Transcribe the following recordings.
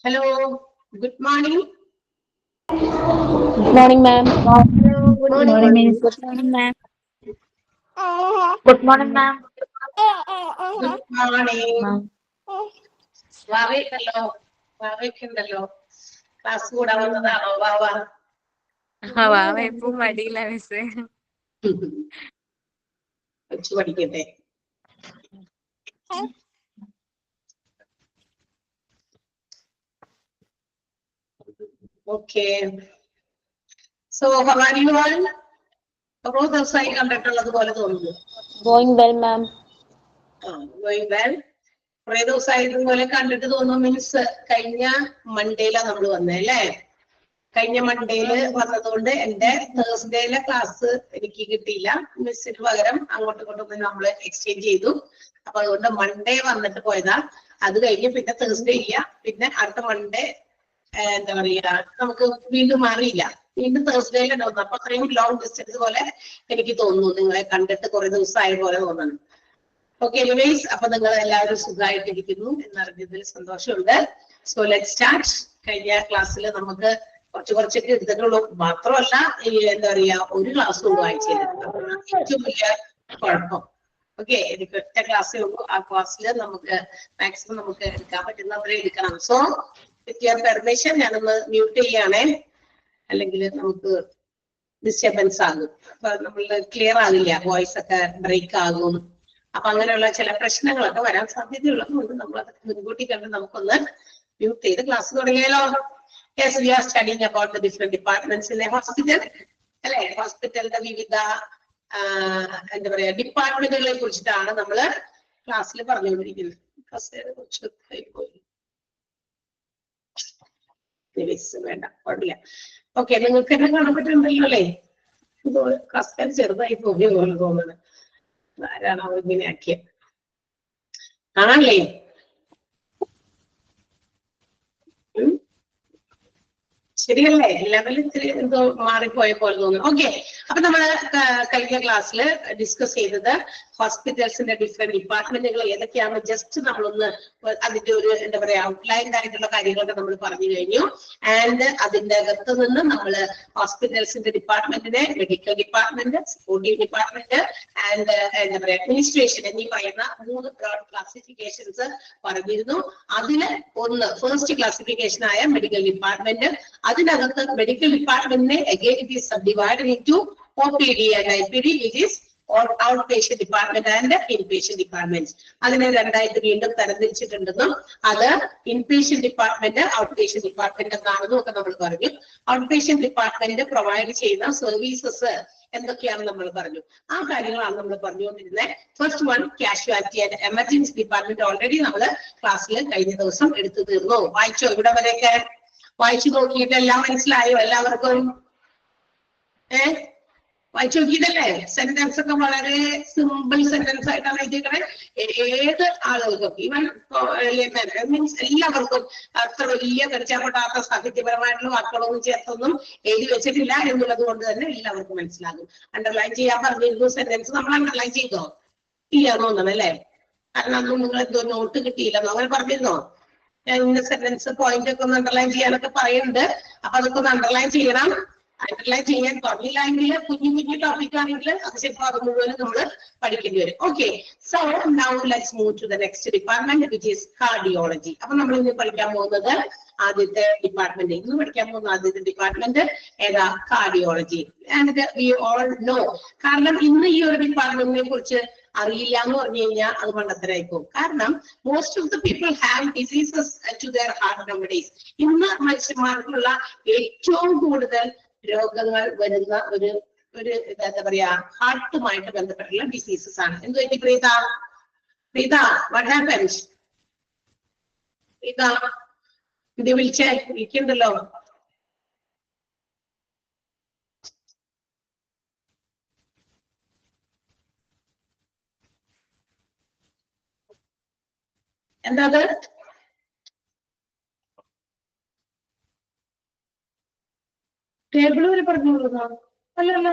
Hello, good morning. Good morning, ma'am. Good morning. Good morning, ma'am. Good morning, ma'am. Good morning. Ma'am. വാവയ്ക്കല്ലോ വാവയ്ക്കുണ്ടല്ലോ class കൂടാൻ വന്നതാണോ വാവ? വാവ ഇപ്പൊ മടിയില്ല മിസ്സേ. വെച്ച് പഠിക്കട്ടെ. Okay. So how are you all? ഓരോ ദിവസമായി കണ്ടിട്ടുള്ളത് പോലെ തോന്നുന്നു. Going well, ma'am. Going well. കുറെ ദിവസമായി ഇതുപോലെ കണ്ടിട്ട് തോന്നുന്നു. മീൻസ് കഴിഞ്ഞ മൺഡേയിലാണ് നമ്മൾ വന്നത് അല്ലേ? കഴിഞ്ഞ മൺഡേയില് വന്നതുകൊണ്ട് എന്റെ തേഴ്സ്ഡേയിലെ ക്ലാസ് എനിക്ക് കിട്ടിയില്ല. മിസ്സിന് പകരം അങ്ങോട്ടും ഇങ്ങോട്ടും നമ്മൾ എക്സ്ചേഞ്ച് ചെയ്തു. അപ്പൊ അതുകൊണ്ട് മൺഡേ വന്നിട്ട് പോയതാ. അത് കഴിഞ്ഞ് പിന്നെ തേഴ്സ്ഡേ ഇല്ല. പിന്നെ അടുത്ത മൺഡേ എന്താ പറയാ നമുക്ക് വീണ്ടും മാറിയില്ല. വീണ്ടും തേഴ്സ്ഡേയിലാണ് വന്നത്. അപ്പൊ അത്രയും ലോങ് ഡിസ്റ്റൻസ് പോലെ എനിക്ക് തോന്നുന്നു. നിങ്ങളെ കണ്ടിട്ട് കുറെ ദിവസമായ പോലെ തോന്നുന്നു. ഓക്കെ, എനിവേസ് അപ്പൊ നിങ്ങൾ എല്ലാവരും സുഖമായിട്ടിരിക്കുന്നു എന്നറിഞ്ഞതിൽ സന്തോഷമുണ്ട്. So let start. കഴിഞ്ഞ ക്ലാസ്സിൽ നമുക്ക് കുറച്ചൊക്കെ എടുത്തിട്ടുള്ളൂ. മാത്രമല്ല എന്താ പറയാ ഒരു ക്ലാസ് കൊണ്ട് വായിച്ചു ഏറ്റവും വലിയ കുഴപ്പം. ഓക്കെ, എനിക്ക് ഒറ്റ ക്ലാസ്സേ ഉള്ളൂ. ആ ക്ലാസ്സിൽ നമുക്ക് മാക്സിമം നമുക്ക് എടുക്കാൻ പറ്റുന്ന അത്രയും എടുക്കണം. സോ വിത്ത് യുവർ പെർമിഷൻ ഞാനൊന്ന് മ്യൂട്ട് ചെയ്യണേ, അല്ലെങ്കിൽ നമുക്ക് ഡിസ്റ്റർബൻസ് ആകും. അപ്പൊ നമ്മൾ ക്ലിയർ ആകില്ല, വോയിസ് ഒക്കെ ബ്രേക്ക് ആകും. അപ്പൊ അങ്ങനെയുള്ള ചില പ്രശ്നങ്ങളൊക്കെ വരാൻ സാധ്യതയുള്ളത് കൊണ്ട് നമ്മൾ അതൊക്കെ മുൻകൂട്ടി കണ്ട് നമുക്കൊന്ന് മ്യൂട്ട് ചെയ്ത് ക്ലാസ് തുടങ്ങിയാലോ? Yes, we are studying about the different departments in a hospital. അല്ലെ, ഹോസ്പിറ്റലിന്റെ വിവിധ എന്താ പറയാ ഡിപ്പാർട്ട്മെന്റുകളെ കുറിച്ചിട്ടാണ് നമ്മള് ക്ലാസ്സിൽ പറഞ്ഞുകൊണ്ടിരിക്കുന്നത്. വേണ്ട, കുഴപ്പമില്ല. ഓക്കെ, നിങ്ങൾക്ക് എന്നെ കാണാൻ പറ്റുന്നുണ്ടല്ലോ അല്ലേ? കസ്റ്റർ ചെറുതായി പോകിയ പോലെ തോന്നുന്നത്. ആരാണോ ഇങ്ങനെ ആക്കിയത്? കാണാനല്ലേ? ശരിയല്ലേ? ലെവൽ ഇത്തിരി എന്തോ മാറിപ്പോയ പോലെ തോന്നുന്നു. ഓക്കെ, അപ്പൊ നമ്മള് കഴിഞ്ഞ ക്ലാസ്സിൽ ഡിസ്കസ് ചെയ്തത് ഹോസ്പിറ്റൽസിന്റെ ഡിഫറെന്റ് ഡിപ്പാർട്ട്മെന്റുകൾ ഏതൊക്കെയാണ് ജസ്റ്റ് നമ്മളൊന്ന് അതിന്റെ ഒരു എന്താ പറയാ ഔട്ട്ലൈൻഡ് ആയിട്ടുള്ള കാര്യങ്ങളൊക്കെ നമ്മൾ പറഞ്ഞു കഴിഞ്ഞു. ആൻഡ് അതിന്റെ അകത്ത് നിന്ന് നമ്മള് ഹോസ്പിറ്റൽസിന്റെ ഡിപ്പാർട്ട്മെന്റിനെ medical department, supportive department and എന്താ പറയാ അഡ്മിനിസ്ട്രേഷൻ എന്നീ പറയുന്ന 3 ബ്രോഡ് ക്ലാസിഫിക്കേഷൻസ് പറഞ്ഞിരുന്നു. അതിന് ഒന്ന് ഫസ്റ്റ് ക്ലാസിഫിക്കേഷൻ ആയ മെഡിക്കൽ ഡിപ്പാർട്ട്മെന്റ്. അതിനകത്ത് medical ഡിപ്പാർട്ട്മെന്റിനെ again it is subdivided into OPD and IPD. It is outpatient department and inpatient departments. അതിനെ രണ്ടായിട്ട് വീണ്ടും തരംതിരിച്ചിട്ടുണ്ടെന്നും അത് ഇൻപേഷ്യന്റ് ഡിപ്പാർട്ട്മെന്റ് ഔട്ട്പേഷ്യന്റ് ഡിപ്പാർട്ട്മെന്റ് എന്നാണെന്നും ഒക്കെ നമ്മൾ പറഞ്ഞു. ഔട്ട്പേഷ്യന്റ് ഡിപ്പാർട്ട്മെന്റ് പ്രൊവൈഡ് ചെയ്യുന്ന സർവീസസ് എന്തൊക്കെയാണെന്ന് നമ്മൾ പറഞ്ഞു. ആ കാര്യങ്ങളാണ് നമ്മൾ പറഞ്ഞുകൊണ്ടിരുന്നത്. First one casualty and emergency department already നമ്മൾ ക്ലാസ്സിൽ കഴിഞ്ഞ ദിവസം എടുത്തു തീർന്നു. വായിച്ചോ? ഇവിടെ വരെയൊക്കെ വായിച്ചു നോക്കിയിട്ട് എല്ലാം മനസ്സിലായോ എല്ലാവർക്കും? വായിച്ചു നോക്കിയിട്ടല്ലേ? സെന്റൻസ് ഒക്കെ വളരെ സിമ്പിൾ സെന്റൻസ് ആയിട്ടാണ് എഴുതിയേക്കണേ. ഏത് ആളുകൾക്കും ഈവൻ മീൻസ് എല്ലാവർക്കും അത്ര വലിയ കടിച്ചാപ്പൊട്ടാത്ത സാഹിത്യപരമായിട്ടുള്ള വാക്കുകളൊന്നും ചേർത്തൊന്നും എഴുതി വെച്ചിട്ടില്ല എന്നുള്ളത് കൊണ്ട് തന്നെ എല്ലാവർക്കും മനസ്സിലാകും. അണ്ടർലൈൻ ചെയ്യാൻ പറഞ്ഞിരുന്നു. സെന്റൻസ് നമ്മൾ അണ്ടർലൈൻ ചെയ്തോ? ഇല്ല തോന്നണല്ലേ? കാരണം അതൊന്നും നിങ്ങൾ എന്തോ നോട്ട് കിട്ടിയില്ലെന്നോ അങ്ങനെ പറഞ്ഞിരുന്നോ? ഇന്ന സെന്റൻസ് പോയിന്റ് ഒക്കെ ഒന്ന് അണ്ടർലൈൻ ചെയ്യാനൊക്കെ പറയുന്നുണ്ട്. അപ്പൊ അതൊക്കെ ഒന്ന് അണ്ടർലൈൻ ചെയ്യണം. അണ്ടർലൈൻ ചെയ്യാൻ പറഞ്ഞില്ലെങ്കിൽ കുഞ്ഞു കുഞ്ഞു ടോപ്പിക് ആണെങ്കിൽ അത് ചിലപ്പോൾ അത് മുഴുവൻ നമ്മൾ പഠിക്കേണ്ടി വരും. Okay, so now let's move to the next department which is cardiology. അപ്പൊ നമ്മൾ ഇന്ന് പഠിക്കാൻ പോകുന്നത് ആദ്യത്തെ ഡിപ്പാർട്ട്മെന്റ്, ഇന്ന് പഠിക്കാൻ പോകുന്ന ആദ്യത്തെ ഡിപ്പാർട്ട്മെന്റ് ഏതാ? Cardiology. And we all no, കാരണം ഇന്ന് ഈ ഒരു ഡിപ്പാർട്ട്മെന്റിനെ കുറിച്ച് അറിയില്ല എന്ന് പറഞ്ഞു കഴിഞ്ഞാൽ അത് മണ്ടത്തരായിപ്പോ. കാരണം most of the people have diseases to their heart nowadays. ഇന്ന് മനുഷ്യന്മാർക്കുള്ള ഏറ്റവും കൂടുതൽ രോഗങ്ങൾ വരുന്ന ഒരു എന്താ പറയാ, ഹാർട്ടുമായിട്ട് ബന്ധപ്പെട്ടുള്ള ഡിസീസസ് ആണ്. എന്ത് പറ്റി പ്രീത? Preetha, what happens? പ്രീത ഇത് വിളിക്കണ്ടല്ലോ. എന്താ അത്? ടേബിൾ വരെ പറഞ്ഞോളൂ. അല്ലല്ലോ,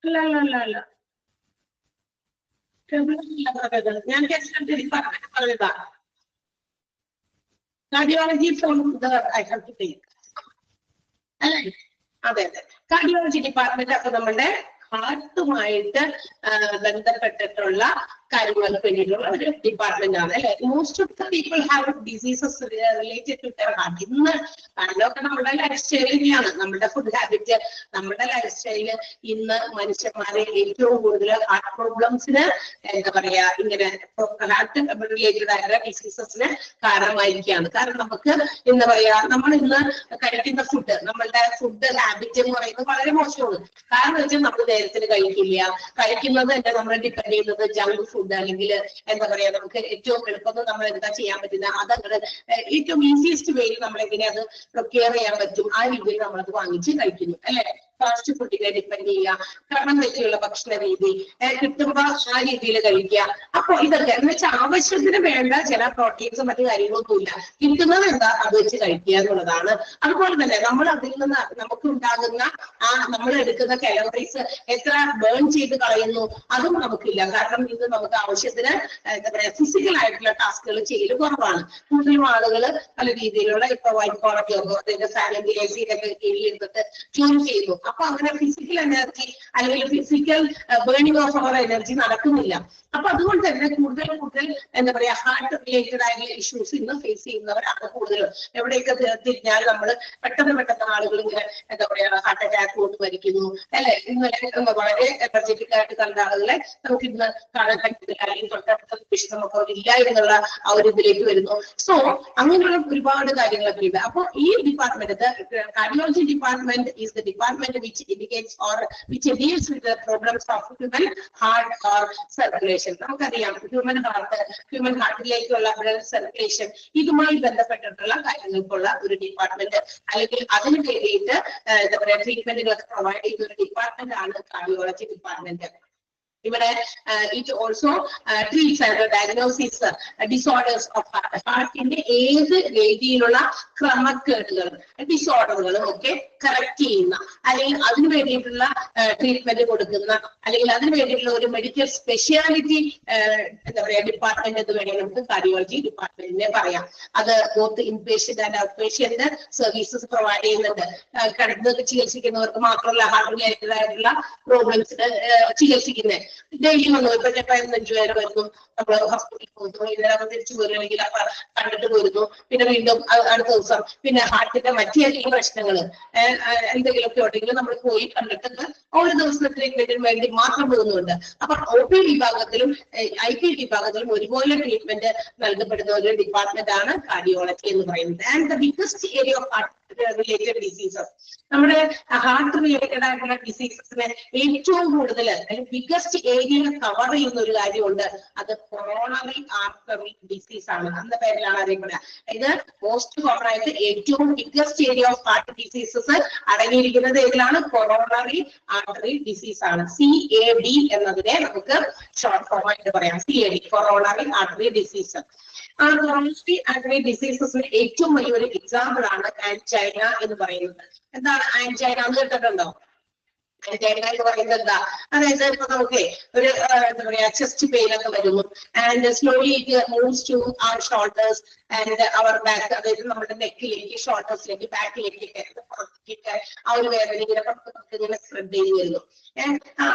അല്ല അല്ല അല്ല അല്ല, ടേബിൾ പറഞ്ഞത് ഞാൻ പറഞ്ഞതാ. Cardiology from I have to take അല്ലേ? അതെ അതെ, കാർഡിയോളജി ഡിപ്പാർട്ട്മെന്റ് അപ്പൊ നമ്മുടെ ഹാർട്ടുമായിട്ട് ബന്ധപ്പെട്ടിട്ടുള്ള കാര്യങ്ങൾക്ക് വേണ്ടിയിട്ടുള്ള ഒരു ഡിപ്പാർട്ട്മെന്റ് ആണ് അല്ലെ. Most of the people have diseases related to their heart. ഇന്ന് കാരണമൊക്കെ നമ്മുടെ ലൈഫ് സ്റ്റൈലിനെയാണ്, നമ്മുടെ ഫുഡ് ഹാബിറ്റ്, നമ്മുടെ ലൈഫ് സ്റ്റൈല് ഇന്ന് മനുഷ്യന്മാരെ ഏറ്റവും കൂടുതൽ ഹാർട്ട് പ്രോബ്ലംസിന് എന്താ പറയാ, ഇങ്ങനെ ഹാർട്ട് റിലേറ്റഡ് ആയ ഡിസീസസിന് കാരണമായിരിക്കുകയാണ്. കാരണം നമുക്ക് എന്താ പറയാ, നമ്മൾ ഇന്ന് കഴിക്കുന്ന ഫുഡ്, നമ്മളുടെ ഫുഡ് ഹാബിറ്റ് എന്ന് പറയുന്നത് വളരെ മോശമാണ്. കാരണം വെച്ചാൽ നമ്മൾ നേരത്തിന് കഴിക്കില്ല, കഴിക്കുന്നത് തന്നെ നമ്മൾ ഡിപ്പെൻഡ് ചെയ്യുന്നത് ജങ്ക് ഫുഡ്, അല്ലെങ്കിൽ എന്താ പറയാ, നമുക്ക് ഏറ്റവും എളുപ്പം നമ്മൾ എന്താ ചെയ്യാൻ പറ്റുന്ന അതങ്ങനെ ഏറ്റവും ഈസിയസ്റ്റ് വേയിൽ നമ്മൾ എങ്ങനെ അത് പ്രൊക്യൂർ ചെയ്യാൻ പറ്റും ആ രീതിയിൽ നമ്മളത് വാങ്ങിച്ച് കഴിക്കുന്നു അല്ലെ. ഫാസ്റ്റ് ഫുഡിനെ ഡിപ്പെൻഡ് ചെയ്യുക, ക്രമം വെച്ചുള്ള ഭക്ഷണ രീതി കിട്ടുമ്പോ ആ രീതിയിൽ കഴിക്കുക. അപ്പൊ ഇതൊക്കെ എന്ന് വെച്ചാൽ ആവശ്യത്തിന് വേണ്ട ചില പ്രോട്ടീൻസും മറ്റു കാര്യങ്ങളൊന്നും ഇല്ല, കിട്ടുന്നത് എന്താ അത് വെച്ച് കഴിക്കുക എന്നുള്ളതാണ്. അതുപോലെ തന്നെ നമ്മൾ അതിൽ നിന്ന് നമുക്ക് ഉണ്ടാകുന്ന നമ്മൾ എടുക്കുന്ന കലോറീസ് എത്ര ബേൺ ചെയ്ത് കളയുന്നു അതും നമുക്കില്ല. കാരണം ഇത് നമുക്ക് ആവശ്യത്തിന് എന്താ പറയാ ഫിസിക്കൽ ആയിട്ടുള്ള ടാസ്കുകൾ ചെയ്യൽ കുറവാണ്. കൂടുതലും ആളുകൾ പല രീതിയിലുള്ള ഇപ്പൊ വൈറ്റ് കോളർ ജോബ്, അതിന്റെ സാലറി ഒക്കെ കീഴിലിരുന്നിട്ട് ജോലി ചെയ്യുന്നു. അപ്പൊ അങ്ങനെ ഫിസിക്കൽ എനർജി അല്ലെങ്കിൽ physical burning of our energy നടക്കുന്നില്ല. അപ്പൊ അതുകൊണ്ട് തന്നെ കൂടുതൽ എന്താ പറയാ ഹാർട്ട് റിലേറ്റഡ് ആയിട്ടുള്ള ഇഷ്യൂസ് ഇന്ന് ഫേസ് ചെയ്യുന്നവരാണ് കൂടുതലും. എവിടെയൊക്കെ തിരിഞ്ഞാൽ നമ്മൾ പെട്ടെന്ന് ആളുകൾ ഇങ്ങനെ എന്താ പറയാ ഹാർട്ട് അറ്റാക്ക് കൊണ്ട് മരിക്കുന്നു അല്ലെ. ഇന്നലെ വളരെ എനർജറ്റിക് ആയിട്ട് കണ്ട ആളുകളെ നമുക്ക് ഇന്ന് കാണാൻ പറ്റുന്നില്ല, അല്ലെങ്കിൽ തൊട്ടടുത്ത വിഷമമൊക്കെ ഇല്ല എന്നുള്ള ആ ഒരു ഇതിലേക്ക് വരുന്നു. സോ അങ്ങനെയുള്ള ഒരുപാട് കാര്യങ്ങളൊക്കെ ഉണ്ട്. അപ്പൊ ഈ department cardiology department is the department which indicates or which deals with the problems of human heart or circulation. നമുക്കറിയാം ഹ്യൂമൻ ഹാർട്ടിലേക്കുള്ള ബ്ലഡ് സർക്കുലേഷൻ ഇതുമായി ബന്ധപ്പെട്ടിട്ടുള്ള കാര്യങ്ങൾക്കുള്ള ഒരു ഡിപ്പാർട്ട്മെന്റ്, അല്ലെങ്കിൽ അതിന് വേണ്ടിയിട്ട് എന്താ പറയാ ട്രീറ്റ്മെന്റുകളൊക്കെ പ്രൊവൈഡ് ചെയ്യുന്ന ഒരു ഡിപ്പാർട്ട്മെന്റ് ആണ് കാർഡിയോളജി ഡിപ്പാർട്ട്മെന്റ്. ഇവിടെ it also treats and diagnosis disorders of ഹാർട്ടിന്റെ ഏത് രീതിയിലുള്ള ക്രമക്കേടുകളും ഡിസോർഡറുകളും ഒക്കെ കറക്റ്റ് ചെയ്യുന്ന, അല്ലെങ്കിൽ അതിനു വേണ്ടിയിട്ടുള്ള ട്രീറ്റ്മെന്റ് കൊടുക്കുന്ന, അല്ലെങ്കിൽ അതിനു വേണ്ടിയിട്ടുള്ള ഒരു മെഡിക്കൽ സ്പെഷ്യാലിറ്റി എന്താ പറയാ ഡിപ്പാർട്ട്മെന്റ് എന്ന് വേണമെങ്കിൽ നമുക്ക് കാർഡിയോളജി ഡിപ്പാർട്ട്മെന്റിനെ പറയാം. അത് both inpatient and out patient services provide ചെയ്യുന്നുണ്ട്. കിടന്ന് ചികിത്സിക്കുന്നവർക്ക് മാത്രമല്ല ഹാർട്ട് റിലേറ്റഡ് ആയിട്ടുള്ള പ്രോബ്ലംസിന് ചികിത്സിക്കുന്നത്. ഡെയിലി വന്നു ഇപ്പൊ 5 പേര് വരുന്നു, നമ്മൾ ഹോസ്പിറ്റലിൽ പോകുന്നു, ഇതിനകം തിരിച്ചു പോരുകയാണെങ്കിൽ കണ്ടിട്ട് പോരുന്നു, പിന്നെ വീണ്ടും അടുത്ത ദിവസം പിന്നെ ഹാർട്ടിന്റെ മറ്റേതെങ്കിലും പ്രശ്നങ്ങൾ എന്തെങ്കിലുമൊക്കെ ഉണ്ടെങ്കിൽ നമ്മൾ പോയി കണ്ടിട്ട് ഒരു ദിവസത്തെ ട്രീറ്റ്മെന്റിന് വേണ്ടി മാത്രം പോകുന്നുണ്ട്. അപ്പൊ OP വിഭാഗത്തിലും IP വിഭാഗത്തിലും ഒരുപോലെ ട്രീറ്റ്മെന്റ് നൽകപ്പെടുന്ന ഒരു ഡിപ്പാർട്ട്മെന്റ് ആണ് കാർഡിയോളജി എന്ന് പറയുന്നത്. And the biggest area of heart related diseases, നമ്മുടെ ഹാർട്ട് റിലേറ്റഡ് ആയിട്ടുള്ള ഡിസീസസിന് ഏറ്റവും കൂടുതൽ ബിഗ്ഗസ്റ്റ് ഏരിയ കവർ ചെയ്യുന്ന ഒരു കാര്യമുണ്ട്, അത് കൊറോണറി ആർട്ടറി ഡിസീസ് ആണ്. അന്ന പേരിലാണ് അറിയപ്പെടുക. ഇത് മോസ്റ്റ് കോമൺ ആയിട്ട് ഏറ്റവും biggest area of heart diseases അടങ്ങിയിരിക്കുന്നത് ഏതിലാണ്? കൊറോണറി ആർട്ടറി ഡിസീസ് ആണ്. CAD എന്നതിനെ നമുക്ക് ഷോർട്ട് ഫോം ആയിട്ട് പറയാം. CAD, coronary artery disease. ആ കൊറോണറി ആർട്ടറി ഡിസീസസിന് ഏറ്റവും വലിയൊരു എക്സാമ്പിൾ ആണ് ആൻജൈന എന്ന് പറയുന്നത്. എന്താണ് ആൻജൈന എന്ന് കേട്ടിട്ടുണ്ടോ? ആൻജൈന എന്ന് പറയുന്നത് എന്താ? അതായത് ഇപ്പൊ നമുക്ക് ഒരു എന്താ പറയാ ചെസ്റ്റ് പെയിൻ ഒക്കെ വരുന്നു, and slowly it moves to our shoulders and our back, അതായത് നമ്മുടെ നെക്കിലേക്ക്, ഷോൾഡേഴ്സിലേക്ക്, ബാക്കിലേക്ക് ആ ഒരു വേദന ഇങ്ങനെ ഇങ്ങനെ സ്പ്രെഡ് ചെയ്ത് വരുന്നു.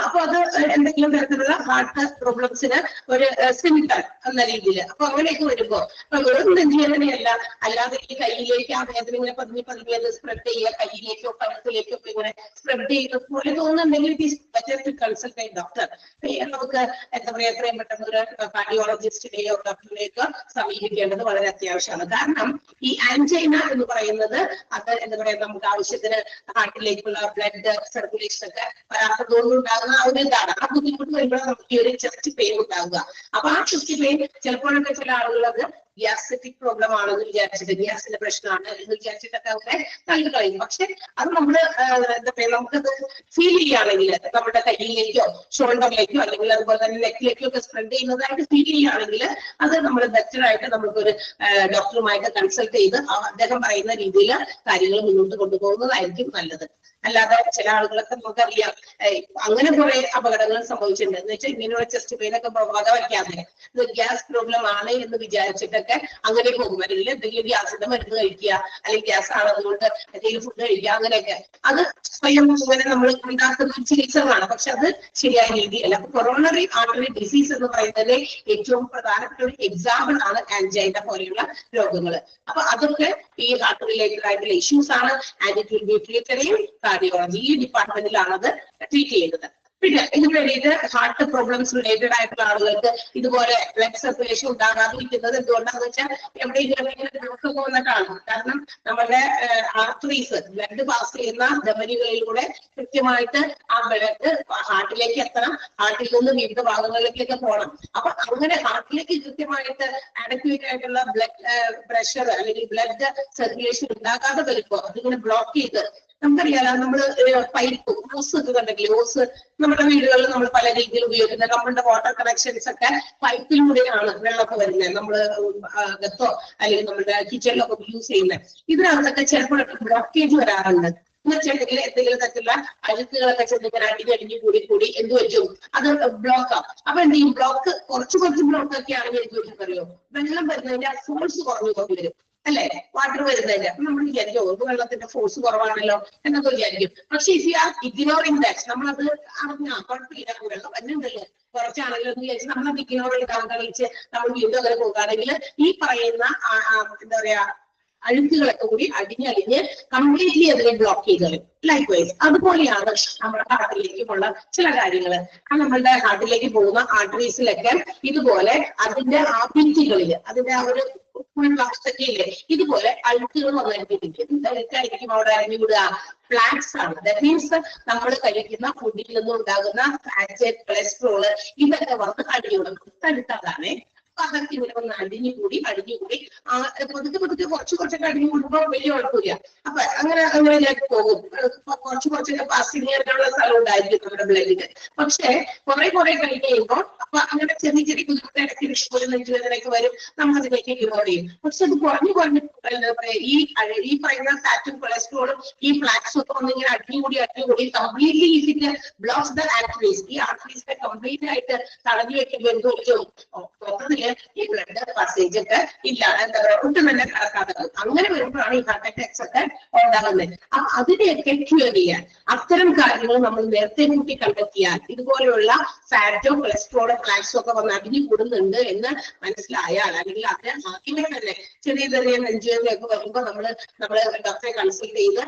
അപ്പൊ അത് എന്തെങ്കിലും തരത്തിലുള്ള ഹാർട്ട് പ്രോബ്ലംസിന് ഒരു സിംറ്റം എന്ന രീതിയിൽ. അപ്പൊ അങ്ങനെയൊക്കെ വരുമ്പോ വെറും നെഞ്ചുവേദനയല്ല, അല്ലാതെ ഈ കയ്യിലേക്ക് ആ വേദന ഇങ്ങനെ പതിഞ്ഞ് പതിഞ്ഞ് അത് സ്പ്രെഡ് ചെയ്യുക, കയ്യിലേക്കോ കഴുത്തിലേക്കോ ഒക്കെ ഇങ്ങനെ സ്പ്രെഡ് ചെയ്യുന്നത് പോലെ തോന്നുന്നുണ്ടെങ്കിൽ it is better to consult a doctor. നമുക്ക് എന്താ പറയാ, എത്രയും പെട്ടെന്ന് ഒരു കാർഡിയോളജിസ്റ്റിനെയോ ഡോക്ടറിനെയൊക്കെ സമീപിക്കേണ്ടത് വളരെ അത്യാവശ്യമാണ്. കാരണം ഈ ആൻജൈന എന്ന് പറയുന്നത് അത് എന്താ പറയാ, നമുക്ക് ആവശ്യത്തിന് ഹാർട്ടിലേക്കുള്ള ബ്ലഡ് സർക്കുലേഷൻ ഒക്കെ വരാത്തതുകൊണ്ട് ഉണ്ടാകുന്ന ആ ഒരു ഇതാണ്. ആ ബുദ്ധിമുട്ട് വരുമ്പോഴാണ് നമുക്ക് ഈ ഒരു ചെസ്റ്റ് പെയിൻ ഉണ്ടാകുക. അപ്പൊ ആ ചെസ്റ്റ് പെയിൻ ചിലപ്പോഴൊക്കെ ചില ആളുകൾ അത് ഗ്യാസ്ട്രിക് പ്രോബ്ലം ആണെന്ന് വിചാരിച്ചിട്ട്, ഗ്യാസിന്റെ പ്രശ്നമാണ് എന്ന് വിചാരിച്ചിട്ടൊക്കെ അവരെ തള്ളി കളയും. പക്ഷെ അത് നമ്മള് എന്താ പറയാ, നമുക്കത് ഫീൽ ചെയ്യുകയാണെങ്കിൽ നമ്മുടെ കയ്യിലേക്കോ ഷോൾഡറിലേക്കോ അല്ലെങ്കിൽ അതുപോലെ തന്നെ നെക്കിലേക്കോ ഒക്കെ സ്പ്രെഡ് ചെയ്യുന്നതായിട്ട് ഫീൽ ചെയ്യുകയാണെങ്കിൽ അത് നമ്മൾ ബെറ്റർ ആയിട്ട് നമുക്കൊരു ഡോക്ടറുമായിട്ട് കൺസൾട്ട് ചെയ്ത് അദ്ദേഹം പറയുന്ന രീതിയിൽ കാര്യങ്ങൾ മുന്നോട്ട് കൊണ്ടുപോകുന്നതായിരിക്കും നല്ലത്. അല്ലാതെ ചില ആളുകളൊക്കെ നമുക്കറിയാം അങ്ങനെ കുറെ അപകടങ്ങൾ സംഭവിച്ചിട്ടുണ്ട്. എന്ന് വെച്ചാൽ ഇങ്ങനെയുള്ള ചെസ്റ്റ് പെയിൻ ഒക്കെ വകവയ്ക്കാതെ ഇത് ഗ്യാസ് പ്രോബ്ലം ആണ് എന്ന് വിചാരിച്ചിട്ടൊക്കെ അങ്ങനെ പോകും. അല്ലെങ്കിൽ എന്തെങ്കിലും ഗ്യാസിന്റെ മരുന്ന് കഴിക്കുക, അല്ലെങ്കിൽ ഗ്യാസ് ആണെന്നുകൊണ്ട് എന്തെങ്കിലും ഫുഡ് കഴിക്കുക, അങ്ങനെയൊക്കെ. അത് സ്വയം ഇങ്ങനെ നമ്മൾ ഉണ്ടാക്കുന്ന ചികിത്സകളാണ്. പക്ഷെ അത് ശരിയായ രീതിയല്ല. കൊറോണറി ആർട്ടറി ഡിസീസ് എന്ന് പറയുന്നതിലെ ഏറ്റവും പ്രധാനപ്പെട്ട ഒരു എക്സാമ്പിൾ ആണ് ആൻജൈന പോലെയുള്ള രോഗങ്ങൾ. അപ്പൊ അതൊക്കെ ഈ ഹാർട്ട് റിലേറ്റഡ് ആയിട്ടുള്ള ഇഷ്യൂസ് ആണ്. And it will be treated in cardiology. ഈ ഡിപ്പാർട്ട്മെന്റിലാണ് അത് ട്രീറ്റ് ചെയ്യുന്നത്. പിന്നെ ഇതിന് വേണ്ടിയിട്ട് ഹാർട്ട് പ്രോബ്ലംസ് റിലേറ്റഡ് ആയിട്ടുള്ള ആളുകൾക്ക് ഇതുപോലെ ബ്ലഡ് സർക്കുലേഷൻ ഉണ്ടാകാതിരിക്കുന്നത് എന്തുകൊണ്ടാണെന്ന് വെച്ചാൽ എവിടെയെങ്കിലും ബ്ലോക്ക് പോകുന്നതാണ്. കാരണം നമ്മുടെ ആർട്ടറീസ്, ബ്ലഡ് പാസ് ചെയ്യുന്ന ധമനികളിലൂടെ കൃത്യമായിട്ട് ആ ബ്ലഡ് ഹാർട്ടിലേക്ക് എത്തണം, ഹാർട്ടിൽ നിന്ന് വിവിധ ഭാഗങ്ങളിലേക്കൊക്കെ പോകണം. അപ്പൊ അങ്ങനെ ഹാർട്ടിലേക്ക് കൃത്യമായിട്ട് അഡക്വേറ്റ് ആയിട്ടുള്ള ബ്ലഡ് പ്രഷർ അല്ലെങ്കിൽ ബ്ലഡ് സർക്കുലേഷൻ ഉണ്ടാകാതെ വരുമ്പോ അതിങ്ങനെ ബ്ലോക്ക് ചെയ്ത്, നമുക്കറിയാലോ നമ്മള് പൈപ്പ് ഓസ് ഒക്കെ കണ്ടെങ്കിൽ ഓസ് നമ്മുടെ വീടുകളിൽ നമ്മൾ പല രീതിയിൽ ഉപയോഗിക്കുന്നത്, നമ്മളുടെ വാട്ടർ കണക്ഷൻസ് ഒക്കെ പൈപ്പിലൂടെയാണ് വെള്ളമൊക്കെ വരുന്നത്. നമ്മള് അകത്തോ അല്ലെങ്കിൽ നമ്മുടെ കിച്ചണിലൊക്കെ യൂസ് ചെയ്യുന്നത്. ഇതിനകത്തൊക്കെ ചിലപ്പോഴൊക്കെ ബ്ലോക്കേജ് വരാറുണ്ട്. എന്ന് വെച്ചിട്ടുണ്ടെങ്കിൽ എന്തെങ്കിലും തരത്തിലുള്ള അഴുക്കുകളൊക്കെ ചെന്നിങ്ങനെ അടിഞ്ഞടിഞ്ഞ് കൂടി എന്ത് വെച്ചും അത് ബ്ലോക്ക് ആവും. അപ്പൊ എന്ത് ചെയ്യും, ബ്ലോക്ക് കുറച്ച് ബ്ലോക്ക് ഒക്കെ ആണെങ്കിൽ എന്ത് വെച്ചാൽ അറിയോ, വെള്ളം വരുന്നതിന്റെ ഫോഴ്സ് കുറഞ്ഞു കൊണ്ട് വരും അല്ലെ, വാട്ടർ വരുന്നതിന്റെ. അപ്പൊ നമ്മൾ വിചാരിക്കും ഒരു വെള്ളത്തിന്റെ ഫോഴ്സ് കുറവാണല്ലോ എന്നൊക്കെ വിചാരിക്കും. പക്ഷെ if you R ignoring that, നമ്മളത് അറിഞ്ഞാ കുഴപ്പമില്ല, വെള്ളം വരുന്നുണ്ടല്ലോ കുറച്ചാണെങ്കിലും എന്ന് വിചാരിച്ച് നമ്മളത് ഇഗ്നോർ ചെയ്ത് അവഗണിച്ച് നമ്മൾ വീണ്ടും അങ്ങനെ പോകുകയാണെങ്കിൽ ഈ പറയുന്ന എന്താ പറയാ അഴുക്കുകളൊക്കെ കൂടി അടിഞ്ഞ് കംപ്ലീറ്റ്ലി അതിനെ ബ്ലോക്ക് ചെയ്ത് കളയും. ലൈക്ക് വൈസ് അതുപോലെയാണ് നമ്മുടെ ഹാർട്ടിലേക്കുമുള്ള ചില കാര്യങ്ങൾ. നമ്മളുടെ ഹാർട്ടിലേക്ക് പോകുന്ന ആർട്ടറീസിലൊക്കെ ഇതുപോലെ അതിന്റെ ആ ഭിത്തികളില്, അതിന്റെ ആ ഒരു ഇല്ലേ, ഇതുപോലെ അഴുക്കുകൾ വന്നിരിക്കും. അവിടെ അരിഞ്ഞു വിടുക ഫ്ലാറ്റ്സ് ആണ്. ദാറ്റ് മീൻസ് നമ്മൾ കഴിക്കുന്ന ഫുഡിൽ നിന്നും ഉണ്ടാകുന്ന ഫാറ്റ്, കൊളസ്ട്രോള് ഇതൊക്കെ വന്ന് അടിഞ്ഞു തടുത്തതാണ്. അതൊക്കെ ഇങ്ങനെ ഒന്ന് അടിഞ്ഞുകൂടി പതുക്കെ കുറച്ചൊക്കെ അടിഞ്ഞു കൂടുമ്പോൾ വലിയ കുഴപ്പമില്ല. അപ്പൊ അങ്ങനെ ഞാൻ പോകും. കുറച്ചൊക്കെ പാസിംഗ് ചെയ്യാനുള്ള സ്ഥലം ഉണ്ടായിരിക്കും നമ്മുടെ ബ്ലഡിന്. പക്ഷെ കുറെ കഴിഞ്ഞ് കഴിയുമ്പോൾ അപ്പൊ അങ്ങനെ ചെറിയ ബുദ്ധിമുട്ട് ഇടയ്ക്ക് വിഷയം നെഞ്ചുവേദനയൊക്കെ വരും. നമ്മളതിലേക്ക് ഇഗ്നോർ ചെയ്യും. പക്ഷെ അത് കുറഞ്ഞ് എന്താ പറയാ, ഈ പറയുന്ന ഫാറ്റും കൊളസ്ട്രോളും ഈ ഫ്ലാറ്റ്സും ഒക്കെ ഒന്നിങ്ങനെ അടിഞ്ഞുകൂടി കംപ്ലീറ്റ്ലി ഇതിന്റെ ബ്ലോക്സ് ദ ആർട്ടറീസ്. ഈ ആർട്ടറീസിനെ കംപ്ലീറ്റ് ആയിട്ട് തടഞ്ഞു വെക്കുമ്പോൾ എന്ത് വെച്ചു മൊത്തത്തില് ഈ ബ്ലഡ് പാസേജ് ഒക്കെ ഇല്ല, എന്താ പറയുക, ഒട്ടും തന്നെ കടക്കാതെ. അങ്ങനെ വരുമ്പോഴാണ് ഈ ഹാർട്ട് അറ്റാക്സ് ഒക്കെ ഉണ്ടാകുന്നത്. അപ്പൊ അതിനെയൊക്കെ ക്യൂർ ചെയ്യാൻ അത്തരം കാര്യങ്ങൾ നമ്മൾ നേരത്തെ കൂട്ടി കണ്ടെത്തിയാൽ ഇതുപോലെയുള്ള ഫാറ്റോ കൊളസ്ട്രോളോ ഫ്ലാറ്റ്സോ ഒക്കെ വന്ന് അടിഞ്ഞു കൂടുന്നുണ്ട് എന്ന് മനസ്സിലായാൽ, അല്ലെങ്കിൽ അത് ആദ്യമേ തന്നെ ചെറിയ നെഞ്ചുവേദനയൊക്കെ വരുമ്പോൾ നമ്മള് ഡോക്ടറെ കൺസൾട്ട് ചെയ്ത്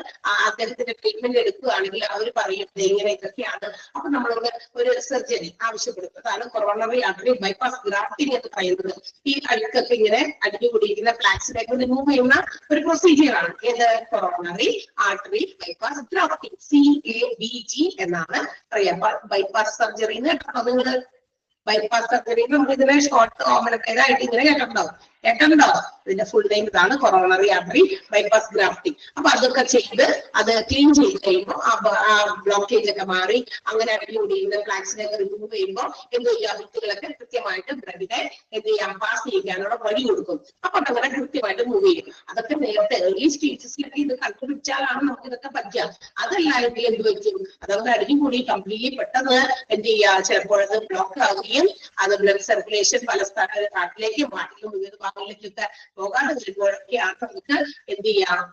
അദ്ദേഹത്തിന്റെ ട്രീറ്റ്മെന്റ് എടുക്കുകയാണെങ്കിൽ അവർ പറയുന്നത് ഇങ്ങനെയൊക്കെയാണ്. അപ്പൊ നമ്മളോട് ഒരു സർജറി ആവശ്യപ്പെടും. അതാണ് കൊറോണറി ആർട്ടറി ബൈപ്പാസ് ഗ്രാഫ്റ്റിംഗ് എന്ന് പറയുന്നത്. ഈ അഴുക്കൊക്കെ ഇങ്ങനെ അടിഞ്ഞുകൂടിയിരിക്കുന്ന ഫ്ലാറ്റ്സിലേക്ക് റിമൂവ് ചെയ്യുന്ന ഒരു പ്രൊസീജിയർ ആണ്. ഏത് coronary artery bypass grafting, CABG എന്നാണ് പറയാ. ബൈപ്പാസ് സർജറി എന്ന് കേട്ടോ. നിങ്ങൾ ബൈപ്പാസ് സർജറി നമുക്ക് ഇതിനെ ഷോർട്ട് ഓമനപ്പേരായിട്ട് ഇങ്ങനെ കേട്ടിട്ടുണ്ടാവും. ഇതിന്റെ ഫുൾ നെയിം ഇതാണ്, കൊറോണറി ആർട്ടറി ബൈപ്പാസ് ഗ്രാഫ്റ്റിംഗ്. അപ്പൊ അതൊക്കെ ചെയ്ത് അത് ക്ലീൻ ചെയ്ത് കഴിയുമ്പോൾ ആ ബ്ലോക്കേജ് ഒക്കെ മാറി അങ്ങനെ അടിഞ്ഞുകൂടിയിരുന്ന ഫ്ലാക്സിനൊക്കെ റിമൂവ് ചെയ്യുമ്പോൾ എന്ത് ചെയ്യുക, ഭിത്തികളൊക്കെ കൃത്യമായിട്ട് ബ്ലഡിനെ എന്ത് ചെയ്യാം, പാസ് ചെയ്യാനുള്ള വഴി കൊടുക്കും. അപ്പൊ അതങ്ങനെ കൃത്യമായിട്ട് മൂവ് ചെയ്യും. അതൊക്കെ നേരത്തെ ഏർലി സ്റ്റേജസിലൊക്കെ ഇത് കണ്ടുപിടിച്ചാലാണ് നമുക്ക് ഇതൊക്കെ പറ്റുക. അതല്ലാതെ എന്ത് വെക്കും, അതവിടെ അടിഞ്ഞുകൂടി കംപ്ലീറ്റ്ലി പെട്ടെന്ന് എന്ത് ചെയ്യുക, ചിലപ്പോൾ അത് ബ്ലോക്ക് ആവുകയും അത് ബ്ലഡ് സർക്കുലേഷൻ പല ഹാർട്ടിലേക്കും മാറ്റിലും വിവിധ ഭാഗങ്ങളിലേക്കൊക്കെ പോകാതെ വരുമ്പോഴൊക്കെയാണ് നമുക്ക് എന്ത് ചെയ്യാം